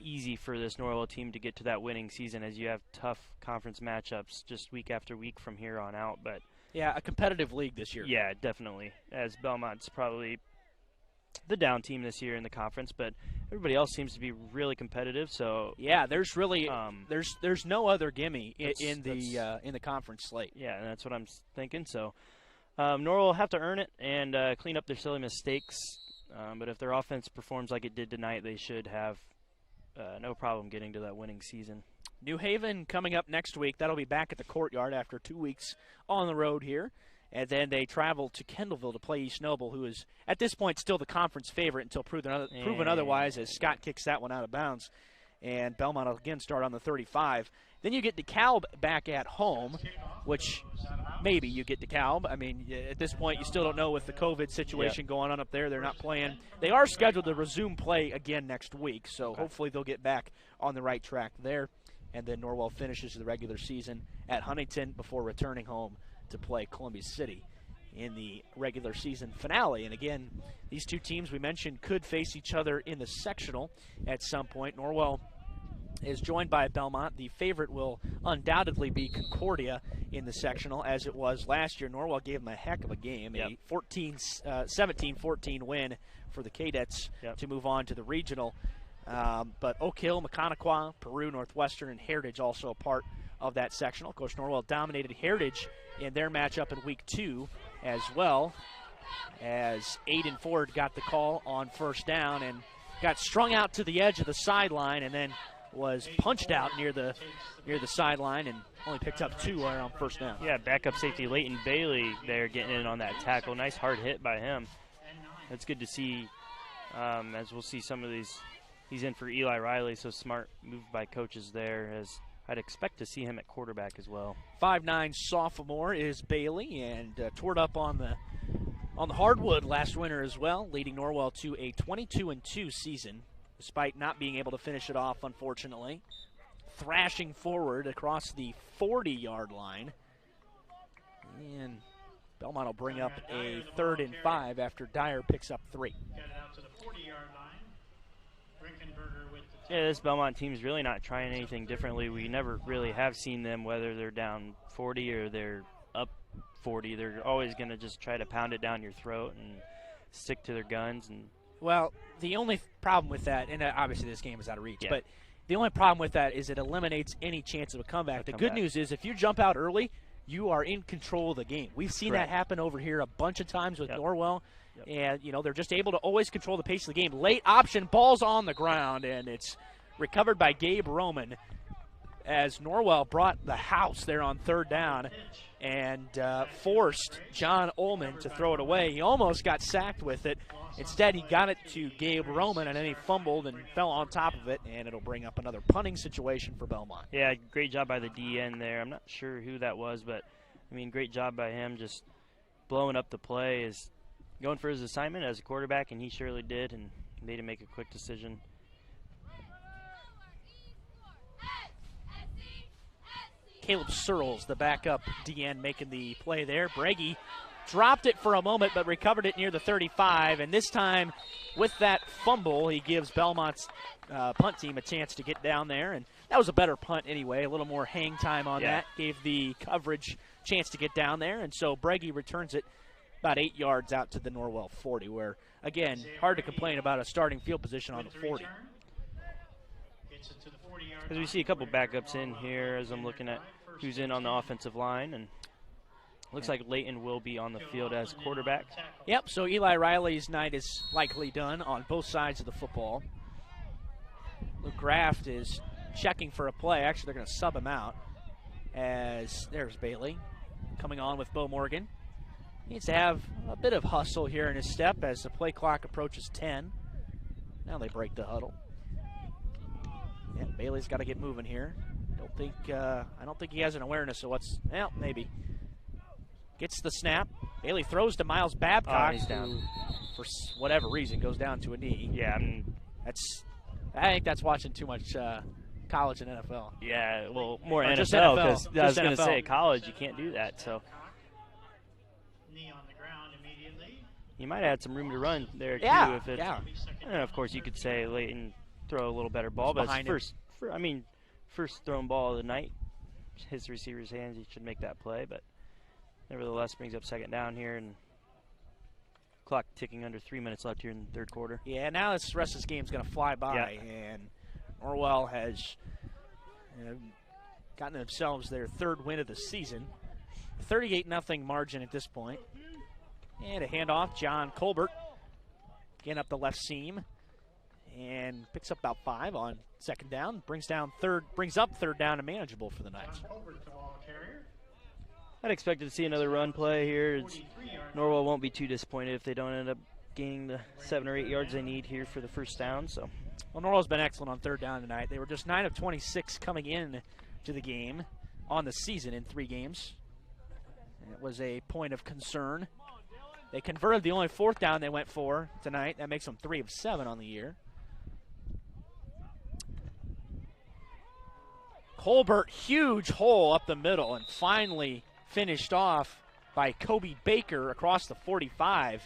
easy for this Norwell team to get to that winning season, as you have tough conference matchups just week after week from here on out. But yeah, a competitive league this year. Yeah, definitely. As Bellmont's probably the down team this year in the conference, but everybody else seems to be really competitive. So yeah, there's really there's no other gimme in the conference slate. Yeah, and that's what I'm thinking. So Norwell will have to earn it and clean up their silly mistakes. But if their offense performs like it did tonight, they should have no problem getting to that winning season. New Haven coming up next week. That'll be back at the Courtyard after 2 weeks on the road here. And then they travel to Kendallville to play East Noble, who is, at this point, still the conference favorite until proven otherwise, as Scott kicks that one out of bounds. And Bellmont will again start on the 35. Then you get DeKalb back at home, which maybe you get DeKalb. I mean, at this point, you still don't know with the COVID situation going on up there. They're not playing. They are scheduled to resume play again next week, so hopefully they'll get back on the right track there. And then Norwell finishes the regular season at Huntington before returning home to play Columbia City in the regular season finale. And again, these two teams we mentioned could face each other in the sectional at some point. Norwell is joined by Bellmont. The favorite will undoubtedly be Concordia in the sectional, as it was last year. Norwell gave them a heck of a game, a 17-14 win for the Cadets to move on to the regional. But Oak Hill, Mechaniqua, Peru, Northwestern, and Heritage also a part of that sectional. Of course, Norwell dominated Heritage in their matchup in week 2 as well, as Aiden Ford got the call on first down and got strung out to the edge of the sideline and then was punched out near the sideline and only picked up 2 right on first down. Yeah, backup safety Leighton Bailey there getting in on that tackle. Nice hard hit by him. That's good to see, as we'll see some of these. He's in for Eli Riley, so smart move by coaches there, as I'd expect to see him at quarterback as well. 5'9" sophomore is Bailey, and toured up on the hardwood last winter as well, leading Norwell to a 22-2 season, despite not being able to finish it off, unfortunately. Thrashing forward across the 40-yard line. And Bellmont will bring up a 3rd and 5 after Dyer picks up 3. Yeah, this Bellmont team is really not trying anything differently. We never really have seen them, whether they're down 40 or they're up 40. They're always going to just try to pound it down your throat and stick to their guns. And well, the only problem with that, and obviously this game is out of reach, but the only problem with that is it eliminates any chance of a comeback. The good news is if you jump out early, you are in control of the game. We've seen that happen over here a bunch of times with Norwell. And, they're just able to always control the pace of the game. Late option, ball's on the ground, and it's recovered by Gabe Roman as Norwell brought the house there on 3rd down and forced John Ullman to throw it away. He almost got sacked with it. Instead, he got it to Gabe Roman, and then he fumbled and fell on top of it, and it'll bring up another punting situation for Bellmont. Yeah, great job by the DN there. I'm not sure who that was, but, great job by him just blowing up the play, is going for his assignment as a quarterback, and he surely did, and made him make a quick decision. Caleb Searles, the backup DN, making the play there. Breggy dropped it for a moment, but recovered it near the 35, and this time, with that fumble, he gives Bellmont's punt team a chance to get down there, and that was a better punt anyway. A little more hang time on that. Gave the coverage chance to get down there, and so Breggy returns it about 8 yards out to the Norwell 40, where, again, hard to complain about a starting field position on the 40. Because we see a couple backups in here as I'm looking at who's in on the offensive line, and looks like Leighton will be on the field as quarterback. Yep, so Eli Riley's night is likely done on both sides of the football. Luke Graft is checking for a play. Actually, they're going to sub him out, as there's Bailey coming on with Bo Morgan. He needs to have a bit of hustle here in his step as the play clock approaches 10. Now they break the huddle. Yeah, Bailey's got to get moving here. I don't think he has an awareness of what's, well, maybe. gets the snap. Bailey throws to Miles Babcock, he's down. who, for whatever reason, goes down to a knee. Yeah, I think that's watching too much college and NFL. Yeah, well, more Or just NFL, because NFL. I was Just going to NFL. say college, you can't do that. So Knee on the ground immediately. you might add some room to run there, too. Yeah, If it's, yeah. And of course, you could say Leighton throw a little better ball, but behind it's first thrown ball of the night. His receiver's hands, he should make that play, but nevertheless brings up second down here, and clock ticking under 3 minutes left here in the third quarter. Yeah, now this rest of this game's going to fly by, and Norwell has gotten themselves their third win of the season. 38-0 margin at this point. And a handoff, John Colbert getting up the left seam and picks up about 5 on second down. Brings up third down and manageable for the Knights. I'd expect to see another run play here. Norwell won't be too disappointed if they don't end up gaining the 7 or 8 yards they need here for the first down. So, well, Norwell's been excellent on third down tonight. They were just 9 of 26 coming in to the game on the season in 3 games. It was a point of concern. They converted the only fourth down they went for tonight. That makes them 3 of 7 on the year. Colbert, huge hole up the middle, and finally finished off by Kobe Baker across the 45.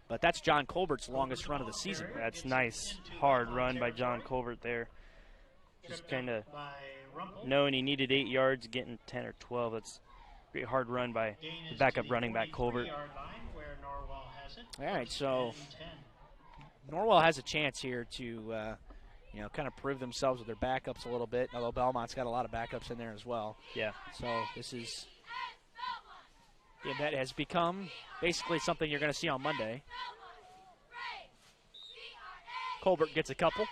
But that's John Colbert's longest run of the season. That's nice, hard run by John Colbert there. Just kind of knowing he needed 8 yards, getting 10 or 12. That's a great hard run by the backup running back Colbert. All right, so Norwell has a chance here to kind of prove themselves with their backups a little bit, although Bellmont's got a lot of backups in there as well. Yeah. So this is a game that has become basically something you're going to see on Monday. Colbert gets a couple.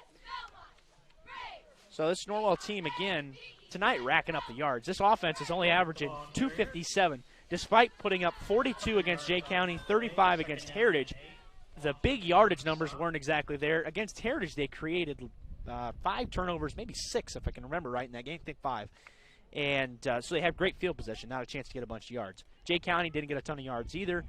So this Norwell team, again, tonight racking up the yards. This offense is only averaging 257, despite putting up 42 against Jay County, 35 against Heritage. The big yardage numbers weren't exactly there. Against Heritage, they created 5 turnovers, maybe 6 if I can remember right in that game. I think 5. And so they have great field position, not a chance to get a bunch of yards. Jay County didn't get a ton of yards either,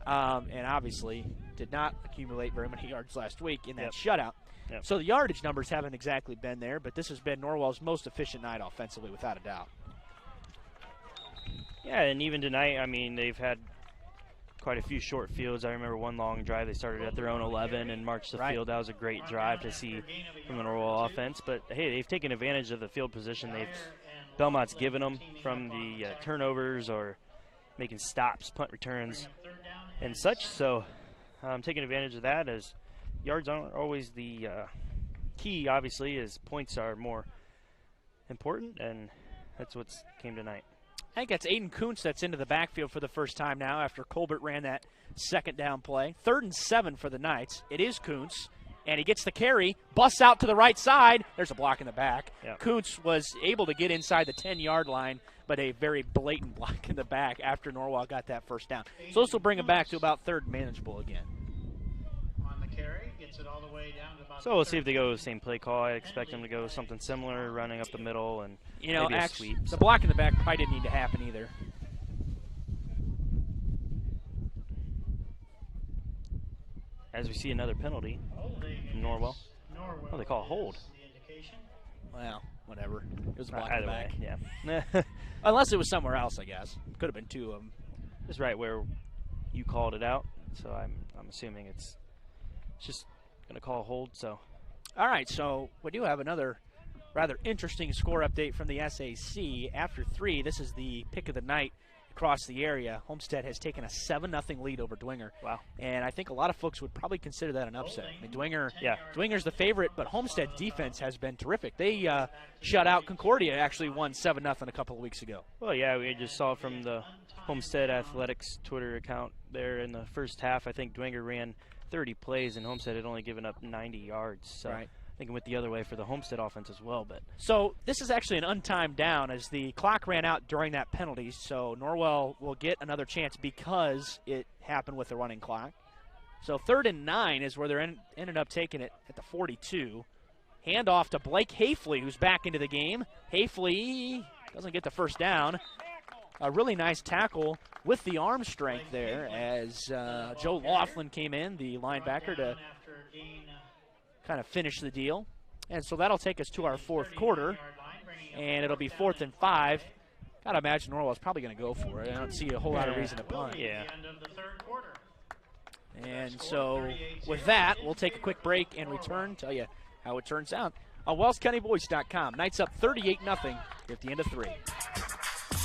and obviously did not accumulate very many yards last week in that shutout. Yep. So the yardage numbers haven't exactly been there, but this has been Norwell's most efficient night offensively, without a doubt. Yeah, and even tonight, I mean, they've had quite a few short fields. I remember one long drive. They started at their own 11 and marched the field. That was a great drive to see from the Norwell offense. But, hey, they've taken advantage of the field position. Belmont's given them from the turnovers or making stops, punt returns, and such. So taking advantage of that, as yards aren't always the key, obviously, as points are more important, and that's what came tonight. I think that's Aiden Kuntz that's into the backfield for the first time now after Colbert ran that second down play. 3rd and 7 for the Knights. It is Kuntz, and he gets the carry, busts out to the right side. There's a block in the back. Yep. Kuntz was able to get inside the 10-yard line, but a very blatant block in the back after Norwell got that first down. So this will bring him back to about 3rd and manageable again. On the carry, gets it all the way down to about So we'll see if they go the same play call. I expect them to go something similar, running up the middle, and maybe a sweep. The block in the back probably didn't need to happen either. As we see another penalty from Norwell. Oh, they call a hold. Well, whatever. It was a block in Either the back. way, yeah. Unless it was somewhere else, I guess. Could have been 2 of them. It's right where you called it out, so I'm assuming it's just going to call a hold. So, all right, so we do have another rather interesting score update from the SAC. After 3, this is the pick of the night across the area. Homestead has taken a 7-0 lead over Dwinger. Wow. And I think a lot of folks would probably consider that an upset. I mean, Dwinger's the favorite, but Homestead's defense has been terrific. They shut out Concordia, actually won 7-0 a couple of weeks ago. Well, yeah, we just saw from the Homestead Athletics Twitter account there in the first half, I think Dwinger ran 30 plays, and Homestead had only given up 90 yards. So I think it went the other way for the Homestead offense as well. But so this is actually an untimed down as the clock ran out during that penalty. So Norwell will get another chance because it happened with the running clock. So 3rd and 9 is where they're ended up taking it at the 42. Handoff to Blake Hafley, who's back into the game. Hafley doesn't get the first down. a really nice tackle with the arm strength there as Joe Laughlin came in, the linebacker, to kind of finish the deal. And so that'll take us to our fourth quarter, and it'll be 4th and 5. Gotta imagine Norwell's probably going to go for it. I don't see a whole lot of reason to punt. Yeah. And so with that, we'll take a quick break and return, tell you how it turns out on WellsCountyVoice.com. Knights up 38-0 at the end of 3.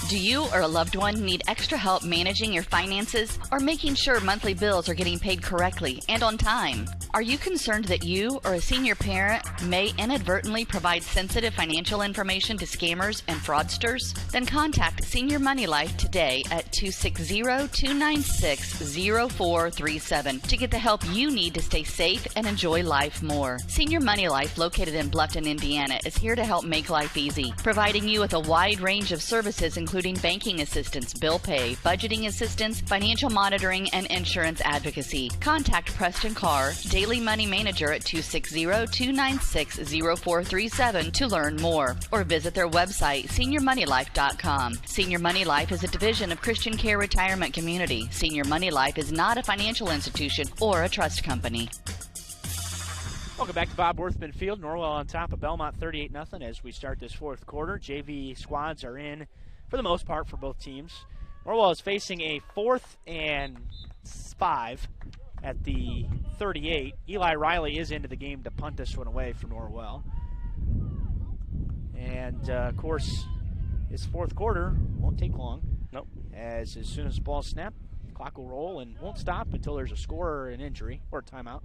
Do you or a loved one need extra help managing your finances or making sure monthly bills are getting paid correctly and on time? Are you concerned that you or a senior parent may inadvertently provide sensitive financial information to scammers and fraudsters? Then contact Senior Money Life today at 260-296-0437 to get the help you need to stay safe and enjoy life more. Senior Money Life, located in Bluffton, Indiana, is here to help make life easy, providing you with a wide range of services including banking assistance, bill pay, budgeting assistance, financial monitoring, and insurance advocacy. Contact Preston Carr, Daily Money Manager at 260-296-0437 to learn more, or visit their website, seniormoneylife.com. Senior Money Life is a division of Christian Care Retirement Community. Senior Money Life is not a financial institution or a trust company. Welcome back to Bob Worthman Field. Norwell on top of Bellmont 38-0 as we start this fourth quarter. JV squads are in for the most part for both teams. Norwell is facing a 4th and 5 at the 38. Eli Riley is into the game to punt this one away for Norwell. And, of course, this fourth quarter won't take long. Nope. As soon as the ball snapped, the clock will roll and won't stop until there's a score or an injury or a timeout.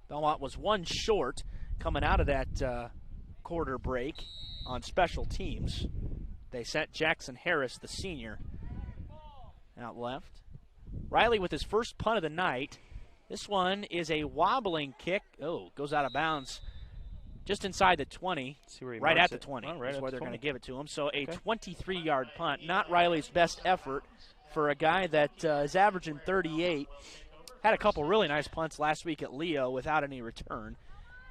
Bellmont was one short coming out of that quarter break on special teams. They sent Jackson Harris, the senior, out left. Riley with his first punt of the night. This one is a wobbling kick. Oh, goes out of bounds just inside the 20. Right at the 20 is where they're going to give it to him. So a 23-yard punt. Not Riley's best effort for a guy that is averaging 38. Had a couple really nice punts last week at Leo without any return.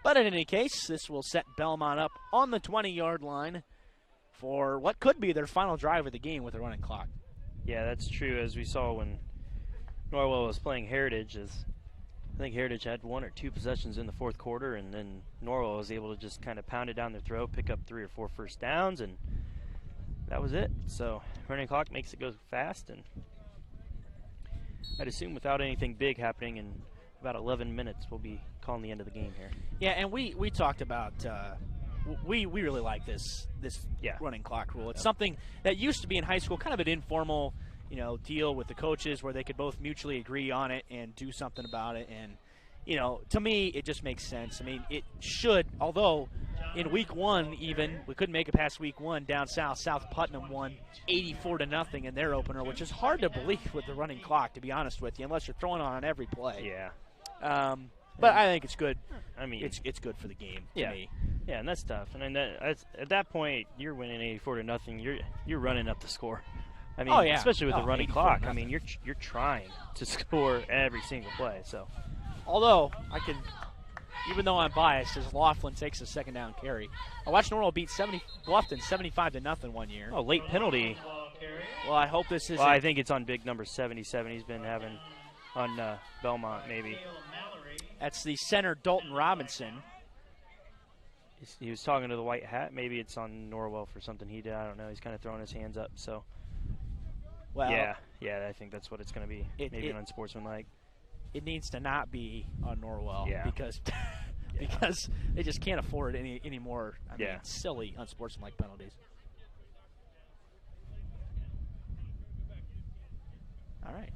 But in any case, this will set Bellmont up on the 20-yard line for what could be their final drive of the game with a running clock. Yeah, that's true. As we saw when Norwell was playing Heritage, I think Heritage had 1 or 2 possessions in the fourth quarter, and then Norwell was able to just kind of pound it down their throat, pick up 3 or 4 first downs, and that was it. So running clock makes it go fast, and I'd assume without anything big happening in about 11 minutes, we'll be calling the end of the game here. Yeah, and we talked about we really like this running clock rule. It's something that used to be in high school, kind of an informal, deal with the coaches where they could both mutually agree on it and do something about it. And to me, it just makes sense. I mean, it should. Although in week 1, even we couldn't make it past week 1 down south. South Putnam won 84-0 in their opener, which is hard to believe with the running clock, to be honest with you, unless you're throwing on every play. Yeah. But I think it's good. I mean, it's good for the game. Yeah. To me. Yeah, and that's tough. And at that point, you're winning 84-0. You're running up the score. I mean, especially with the running clock. I mean, you're trying to score every single play. So, although even though I'm biased, as Laughlin takes a second down carry, I watched Norwell beat Bluffton 75-0 one year. Oh, late penalty. Well, I hope this is. Well, I think it's on big number 77. He's been having on Bellmont maybe. That's the center, Dalton Robinson. He was talking to the white hat. Maybe it's on Norwell for something he did. I don't know. He's kind of throwing his hands up. So, well, yeah, I think that's what it's going to be. Maybe an unsportsmanlike. It needs to not be on Norwell because they just can't afford any more. I mean, silly unsportsmanlike penalties. All right.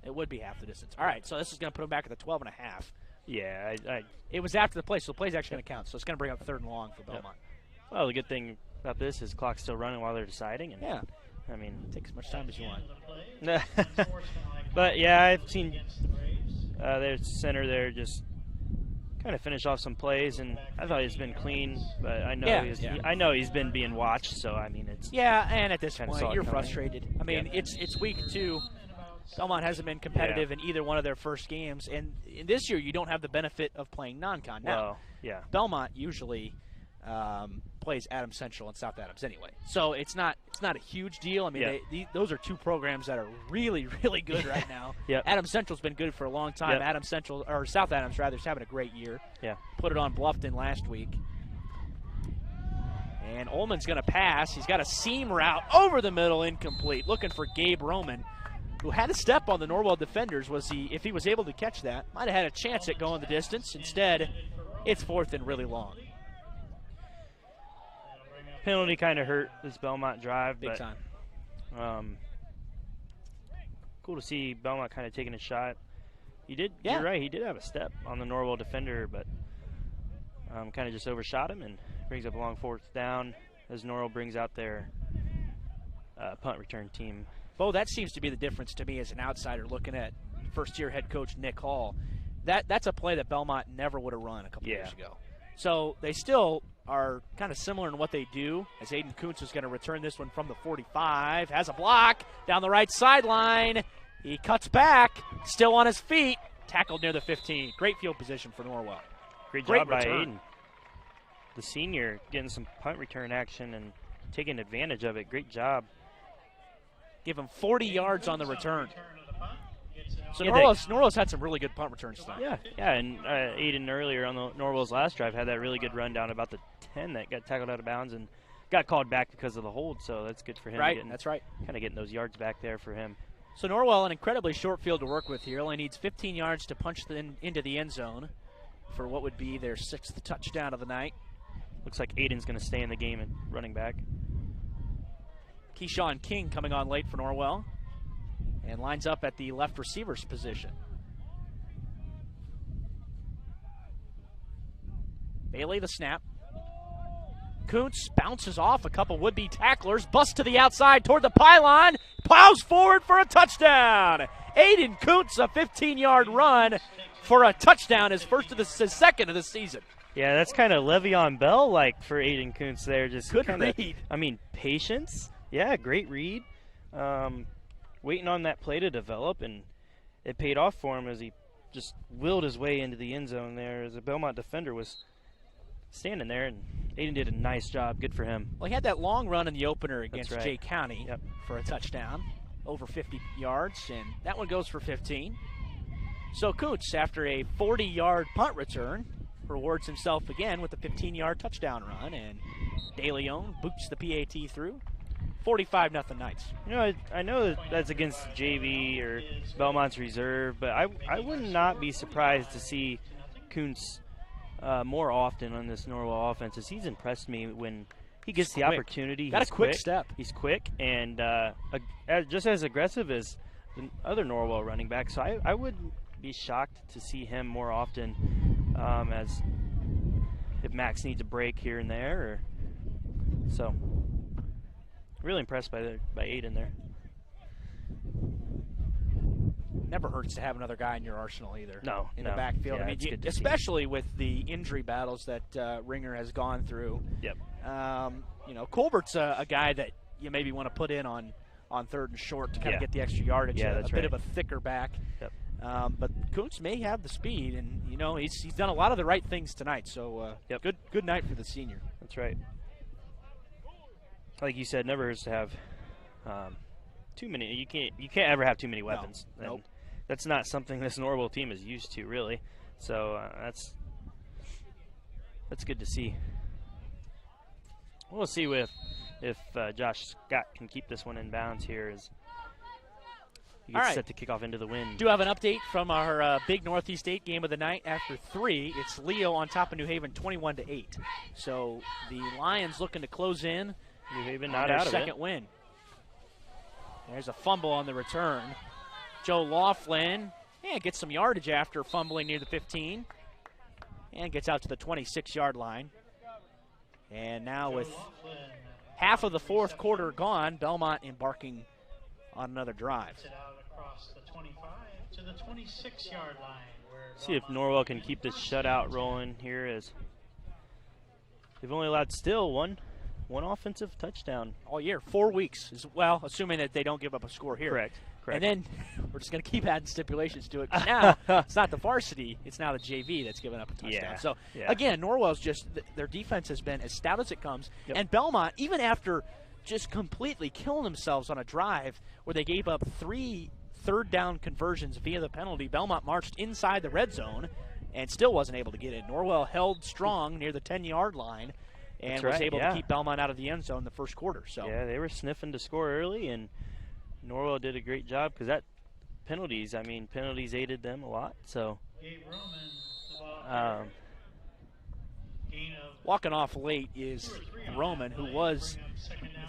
It would be half the distance. All right, so this is going to put them back at the 12.5. Yeah, it was after the play, so the play's actually going to count. So it's going to bring up 3rd and long for Bellmont. Well, the good thing about this is clock's still running while they're deciding. And I mean, take as much time as you want. But yeah, I've seen their center there just kind of finish off some plays, and I thought he's been clean. But I know I know he's been being watched. So I mean, it's and at this point you're frustrated. I mean, it's week 2. Belmont hasn't been competitive in either one of their first games, and in this year you don't have the benefit of playing non-con. Now, Belmont usually plays Adams Central and South Adams anyway, so it's not a huge deal. I mean, those are two programs that are really, really good right now. Adams Central's been good for a long time. Adams Central, or South Adams rather, is having a great year. Put it on Bluffton last week. And Ullman's going to pass. He's got a seam route over the middle, incomplete. Looking for Gabe Roman, who had a step on the Norwell defenders. If he was able to catch that, might have had a chance at going the distance. Instead, it's 4th and really long. Penalty kind of hurt this Bellmont drive. Big time. Cool to see Bellmont kind of taking a shot. You're right, he did have a step on the Norwell defender, but kind of just overshot him and brings up a long 4th down as Norwell brings out their punt return team. Bo, that seems to be the difference to me as an outsider looking at first-year head coach Nick Hall. That's a play that Belmont never would have run a couple years ago. So they still are kind of similar in what they do, as Aiden Kuntz is going to return this one from the 45. Has a block down the right sideline. He cuts back, still on his feet. Tackled near the 15. Great field position for Norwell. Great job by Aiden. The senior getting some punt return action and taking advantage of it. Great job. Give him 40 yards on the return. So Norwell's had some really good punt returns tonight. And Aiden earlier on the Norwell's last drive had that really good run down about the 10 that got tackled out of bounds and got called back because of the hold, so that's good for him. Right, that's right. Kind of getting those yards back there for him. So Norwell, an incredibly short field to work with here. Only needs 15 yards to punch into the end zone for what would be their 6th touchdown of the night. Looks like Aiden's going to stay in the game and running back. Keyshawn King coming on late for Norwell and lines up at the left receiver's position. Bailey the snap. Kuntz bounces off a couple would-be tacklers, busts to the outside toward the pylon, plows forward for a touchdown. Aiden Kuntz, a 15-yard run for a touchdown, his second of the season. Yeah, that's kind of Le'Veon Bell-like for Aiden Kuntz there. Just good kinda, read. I mean, patience. Yeah, great read. Waiting on that play to develop, and it paid off for him as he just willed his way into the end zone there as the Bellmont defender was standing there, and Aiden did a nice job. Good for him. Well, he had that long run in the opener against Jay County for a touchdown, over 50 yards, and that one goes for 15. So Kuntz, after a 40-yard punt return, rewards himself again with a 15-yard touchdown run, and De Leon boots the PAT through. 45-0 Knights. You know, I know that's against JV or Belmont's reserve, but I would not be surprised to see Kuntz more often on this Norwell offense. As he's impressed me when he gets the opportunity. Got a quick step. He's quick and just as aggressive as the other Norwell running back. So I would be shocked to see him more often as if Max needs a break here and there. So really impressed by Aiden there. Never hurts to have another guy in your arsenal either. No, in the backfield. Yeah, I mean, especially with the injury battles that Ringer has gone through. Yep. You know, Colbert's a guy that you maybe want to put in on 3rd and short to kind of get the extra yardage. Yeah, that's right. Bit of a thicker back. Yep. But Kuntz may have the speed, and you know he's done a lot of the right things tonight. So good night for the senior. That's right. Like you said, never hurts to have too many. You can't ever have too many weapons. No. Nope. That's not something this Norwell team is used to, really. So that's good to see. We'll see if Josh Scott can keep this one in bounds here as he gets set to kick off into the wind. Do have an update from our big Northeast 8 game of the night after 3. It's Leo on top of New Haven 21-8. So the Lions looking to close in. New Haven not out of it. Second win. There's a fumble on the return. Joe Laughlin gets some yardage after fumbling near the 15 and gets out to the 26-yard line. And now with half of the fourth quarter gone, Bellmont embarking on another drive. Across the 25 to the 26-yard line. See if Norwell can keep this shutout rolling here as they've only allowed still one one offensive touchdown all year, 4 weeks. Well, assuming that they don't give up a score here. Correct. And then we're just going to keep adding stipulations to it. Now, it's not the varsity. It's now the JV that's giving up a touchdown. Yeah. So, again, Norwell's just – their defense has been as stout as it comes. Yep. And Bellmont, even after just completely killing themselves on a drive where they gave up 3 third-down conversions via the penalty, Bellmont marched inside the red zone and still wasn't able to get in. Norwell held strong near the 10-yard line and was able to keep Bellmont out of the end zone in the first quarter. So yeah, they were sniffing to score early, and Norwell did a great job because penalties aided them a lot. So walking off late is Roman, who was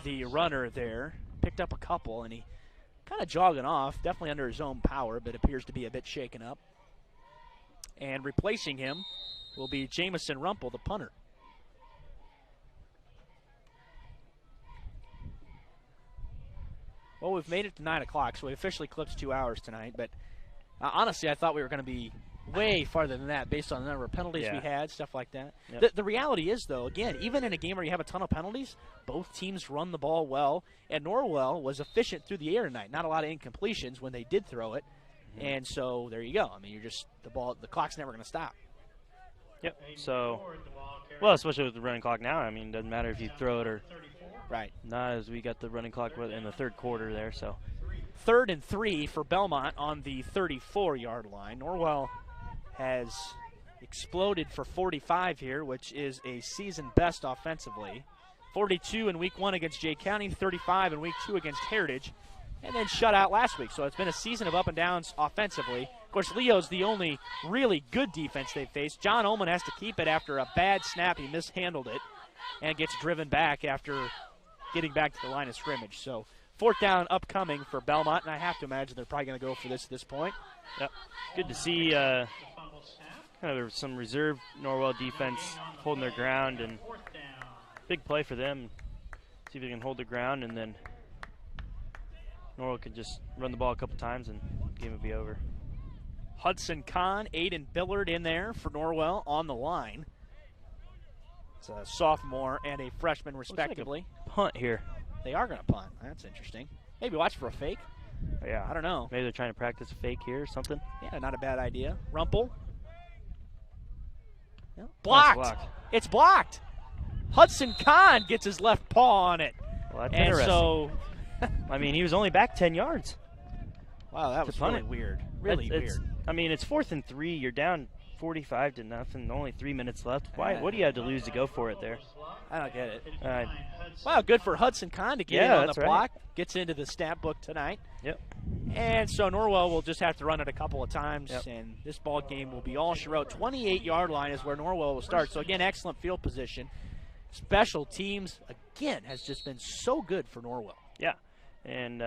the runner there, picked up a couple, and he kind of jogging off, definitely under his own power, but appears to be a bit shaken up. And replacing him will be Jamison Rumpel, the punter. Well, we've made it to 9 o'clock, so we officially clipped 2 hours tonight. But honestly, I thought we were going to be way farther than that based on the number of penalties we had, stuff like that. Yep. The reality is, though, again, even in a game where you have a ton of penalties, both teams run the ball well. And Norwell was efficient through the air tonight. Not a lot of incompletions when they did throw it. Mm-hmm. And so there you go. I mean, the clock's never going to stop. Yep. So, well, especially with the running clock now. I mean, it doesn't matter if you throw it or not, as we got the running clock in the third quarter there. So 3rd and 3 for Bellmont on the 34-yard line. Norwell has exploded for 45 here, which is a season best offensively. 42 in week 1 against Jay County, 35 in week 2 against Heritage, and then shut out last week. So it's been a season of up and downs offensively. Of course, Leo's the only really good defense they've faced. John Ullman has to keep it after a bad snap. He mishandled it and gets driven back after getting back to the line of scrimmage. So 4th down upcoming for Bellmont, and I have to imagine they're probably going to go for this at this point. Yep. Good to see kind of some reserve Norwell defense holding their ground, and big play for them. See if they can hold the ground, and then Norwell could just run the ball a couple times and the game would be over. Hudson Kahn, Aiden Billard in there for Norwell on the line. It's a sophomore and a freshman, respectively. Looks like a punt here. They are going to punt. That's interesting. Maybe watch for a fake. Yeah. I don't know. Maybe they're trying to practice a fake here or something. Yeah, not a bad idea. Rumpel. No. Blocked. It's blocked. Hudson Kahn gets his left paw on it. Well, that's and interesting. So, I mean, he was only back 10 yards. Wow, that was really weird. Really weird. I mean, it's 4th and 3. You're down 45 to nothing. Only 3 minutes left. Why? What do you have to lose to go for it there? I don't get it. Wow, good for Hudson Kahn to get in on the block. Gets into the stat book tonight. Yep. And so Norwell will just have to run it a couple of times, and this ball game will be all she wrote. 28-yard line is where Norwell will start. So, again, excellent field position. Special teams, again, has just been so good for Norwell. Yeah, and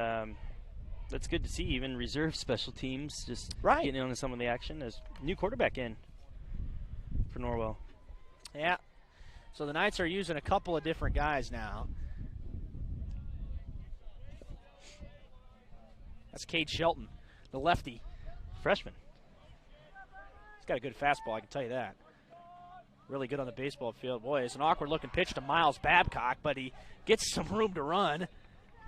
that's good to see. Even reserve special teams just getting in on some of the action. As new quarterback in for Norwell. Yeah. So the Knights are using a couple of different guys now. That's Cade Shelton, the lefty. Freshman. He's got a good fastball, I can tell you that. Really good on the baseball field. Boy, it's an awkward-looking pitch to Miles Babcock, but he gets some room to run.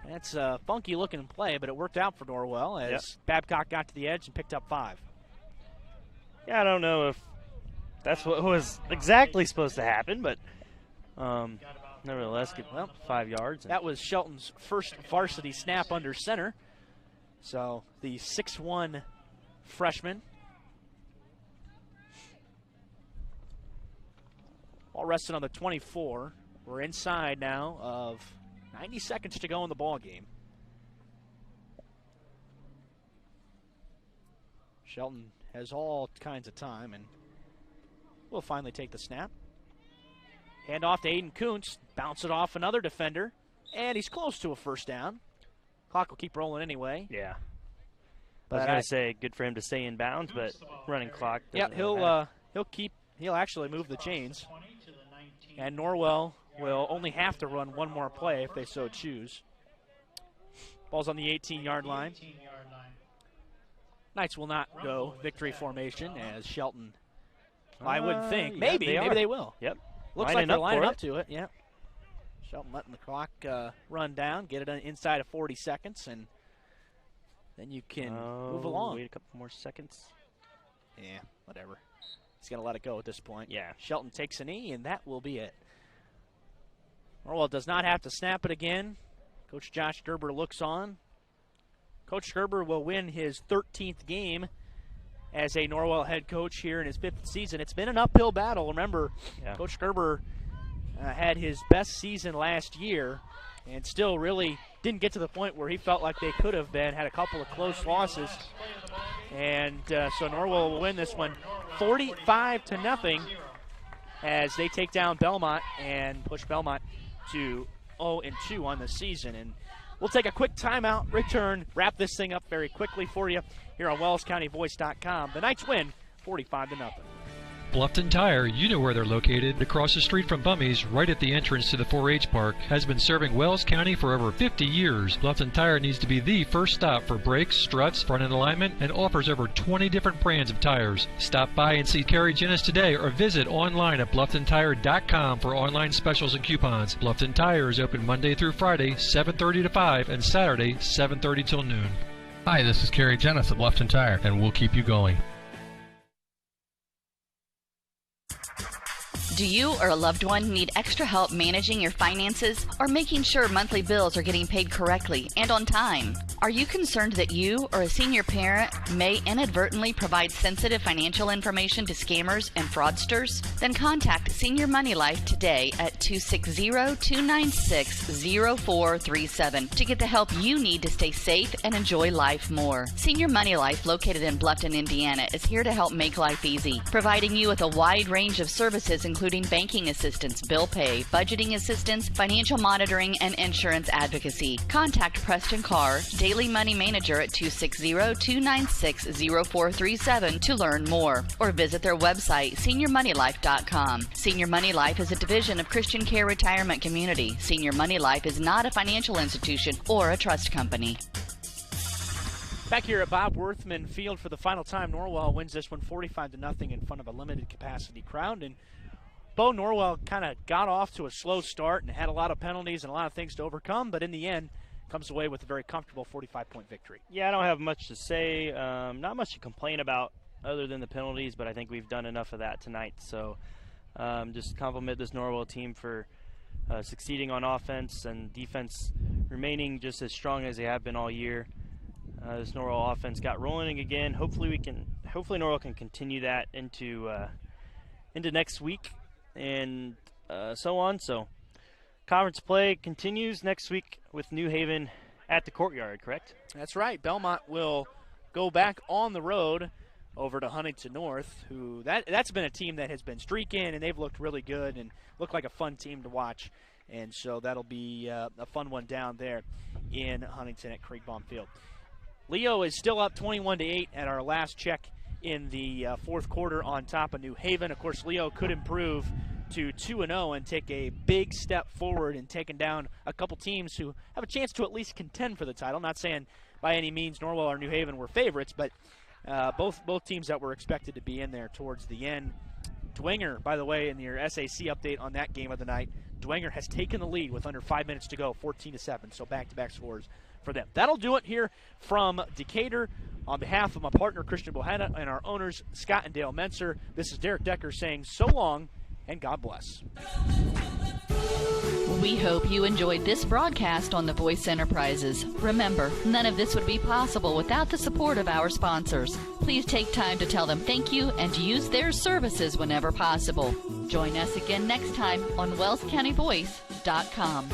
That's a funky-looking play, but it worked out for Norwell as Babcock got to the edge and picked up 5. Yeah, I don't know if that's what was exactly supposed to happen, but nevertheless, get 5 yards. That was Shelton's first varsity snap under center. So the 6'1" freshman. Ball resting on the 24. We're inside now of 90 seconds to go in the ball game. Shelton has all kinds of time, and will finally take the snap. Hand off to Aiden Kuntz. Bounce it off another defender, and he's close to a first down. Clock will keep rolling anyway. Yeah. I was going to say good for him to stay in bounds, but running clock. Yeah, he'll actually move the chains. And Norwell will only have to run one more play if they so choose. Ball's on the 18-yard line. Knights will not go victory formation as Shelton. I wouldn't think. Maybe they will. Yep. Looks like they're lining up to it. Yeah. Shelton letting the clock run down, get it inside of 40 seconds, and then you can move along. Wait a couple more seconds. Yeah, whatever. He's going to let it go at this point. Yeah. Shelton takes a knee, and that will be it. Norwell does not have to snap it again. Coach Josh Gerber looks on. Coach Gerber will win his 13th game as a Norwell head coach here in his 5th season. It's been an uphill battle. Remember, Coach Gerber had his best season last year and still really didn't get to the point where he felt like they could have been, had a couple of close losses. And so Norwell will win this one 45-0 as they take down Bellmont and push Bellmont to 0-2 on the season. And we'll take a quick timeout, return, wrap this thing up very quickly for you here on WellsCountyVoice.com. The Knights win 45-0. Bluffton Tire, you know where they're located. Across the street from Bummy's, right at the entrance to the 4-H Park, has been serving Wells County for over 50 years. Bluffton Tire needs to be the first stop for brakes, struts, front-end alignment, and offers over 20 different brands of tires. Stop by and see Kerry Jennis today or visit online at BlufftonTire.com for online specials and coupons. Bluffton Tire is open Monday through Friday, 7:30 to 5, and Saturday, 7:30 till noon. Hi, this is Kerry Jennis at Bluffton Tire, and we'll keep you going. Do you or a loved one need extra help managing your finances or making sure monthly bills are getting paid correctly and on time? Are you concerned that you or a senior parent may inadvertently provide sensitive financial information to scammers and fraudsters? Then contact Senior Money Life today at 260-296-0437 to get the help you need to stay safe and enjoy life more. Senior Money Life, located in Bluffton, Indiana, is here to help make life easy, providing you with a wide range of services including banking assistance, bill pay, budgeting assistance, financial monitoring, and insurance advocacy. Contact Preston Carr, Daily Money Manager at 260-296-0437 to learn more, or visit their website, seniormoneylife.com. Senior Money Life is a division of Christian Care Retirement Community. Senior Money Life is not a financial institution or a trust company. Back here at Bob Worthman Field for the final time, Norwell wins this one 45-0 in front of a limited capacity crowd. And Bo Norwell kind of got off to a slow start and had a lot of penalties and a lot of things to overcome, but in the end comes away with a very comfortable 45-point victory. Yeah, I don't have much to say. Not much to complain about other than the penalties, but I think we've done enough of that tonight. So just compliment this Norwell team for succeeding on offense and defense remaining just as strong as they have been all year. This Norwell offense got rolling again. Hopefully Norwell can continue that into next week and so on. So conference play continues next week with New Haven at the Courtyard, correct? That's right. Bellmont will go back on the road over to Huntington North, who that's been a team that has been streaking, and they've looked really good and looked like a fun team to watch. And so that'll be a fun one down there in Huntington at Craig Baum Field. Leo is still up 21-8 at our last check in the fourth quarter on top of New Haven. Of course, Leo could improve to 2-0 and take a big step forward in taking down a couple teams who have a chance to at least contend for the title. Not saying by any means Norwell or New Haven were favorites, but both teams that were expected to be in there towards the end. Dwenger, by the way, in your SAC update on that game of the night, Dwenger has taken the lead with under 5 minutes to go, 14-7, so back-to-back scores for them. That'll do it here from Decatur. On behalf of my partner, Christian Bohanna, and our owners, Scott and Dale Menser, this is Derek Decker saying so long and God bless. We hope you enjoyed this broadcast on The Voice Enterprises. Remember, none of this would be possible without the support of our sponsors. Please take time to tell them thank you and use their services whenever possible. Join us again next time on WellsCountyVoice.com.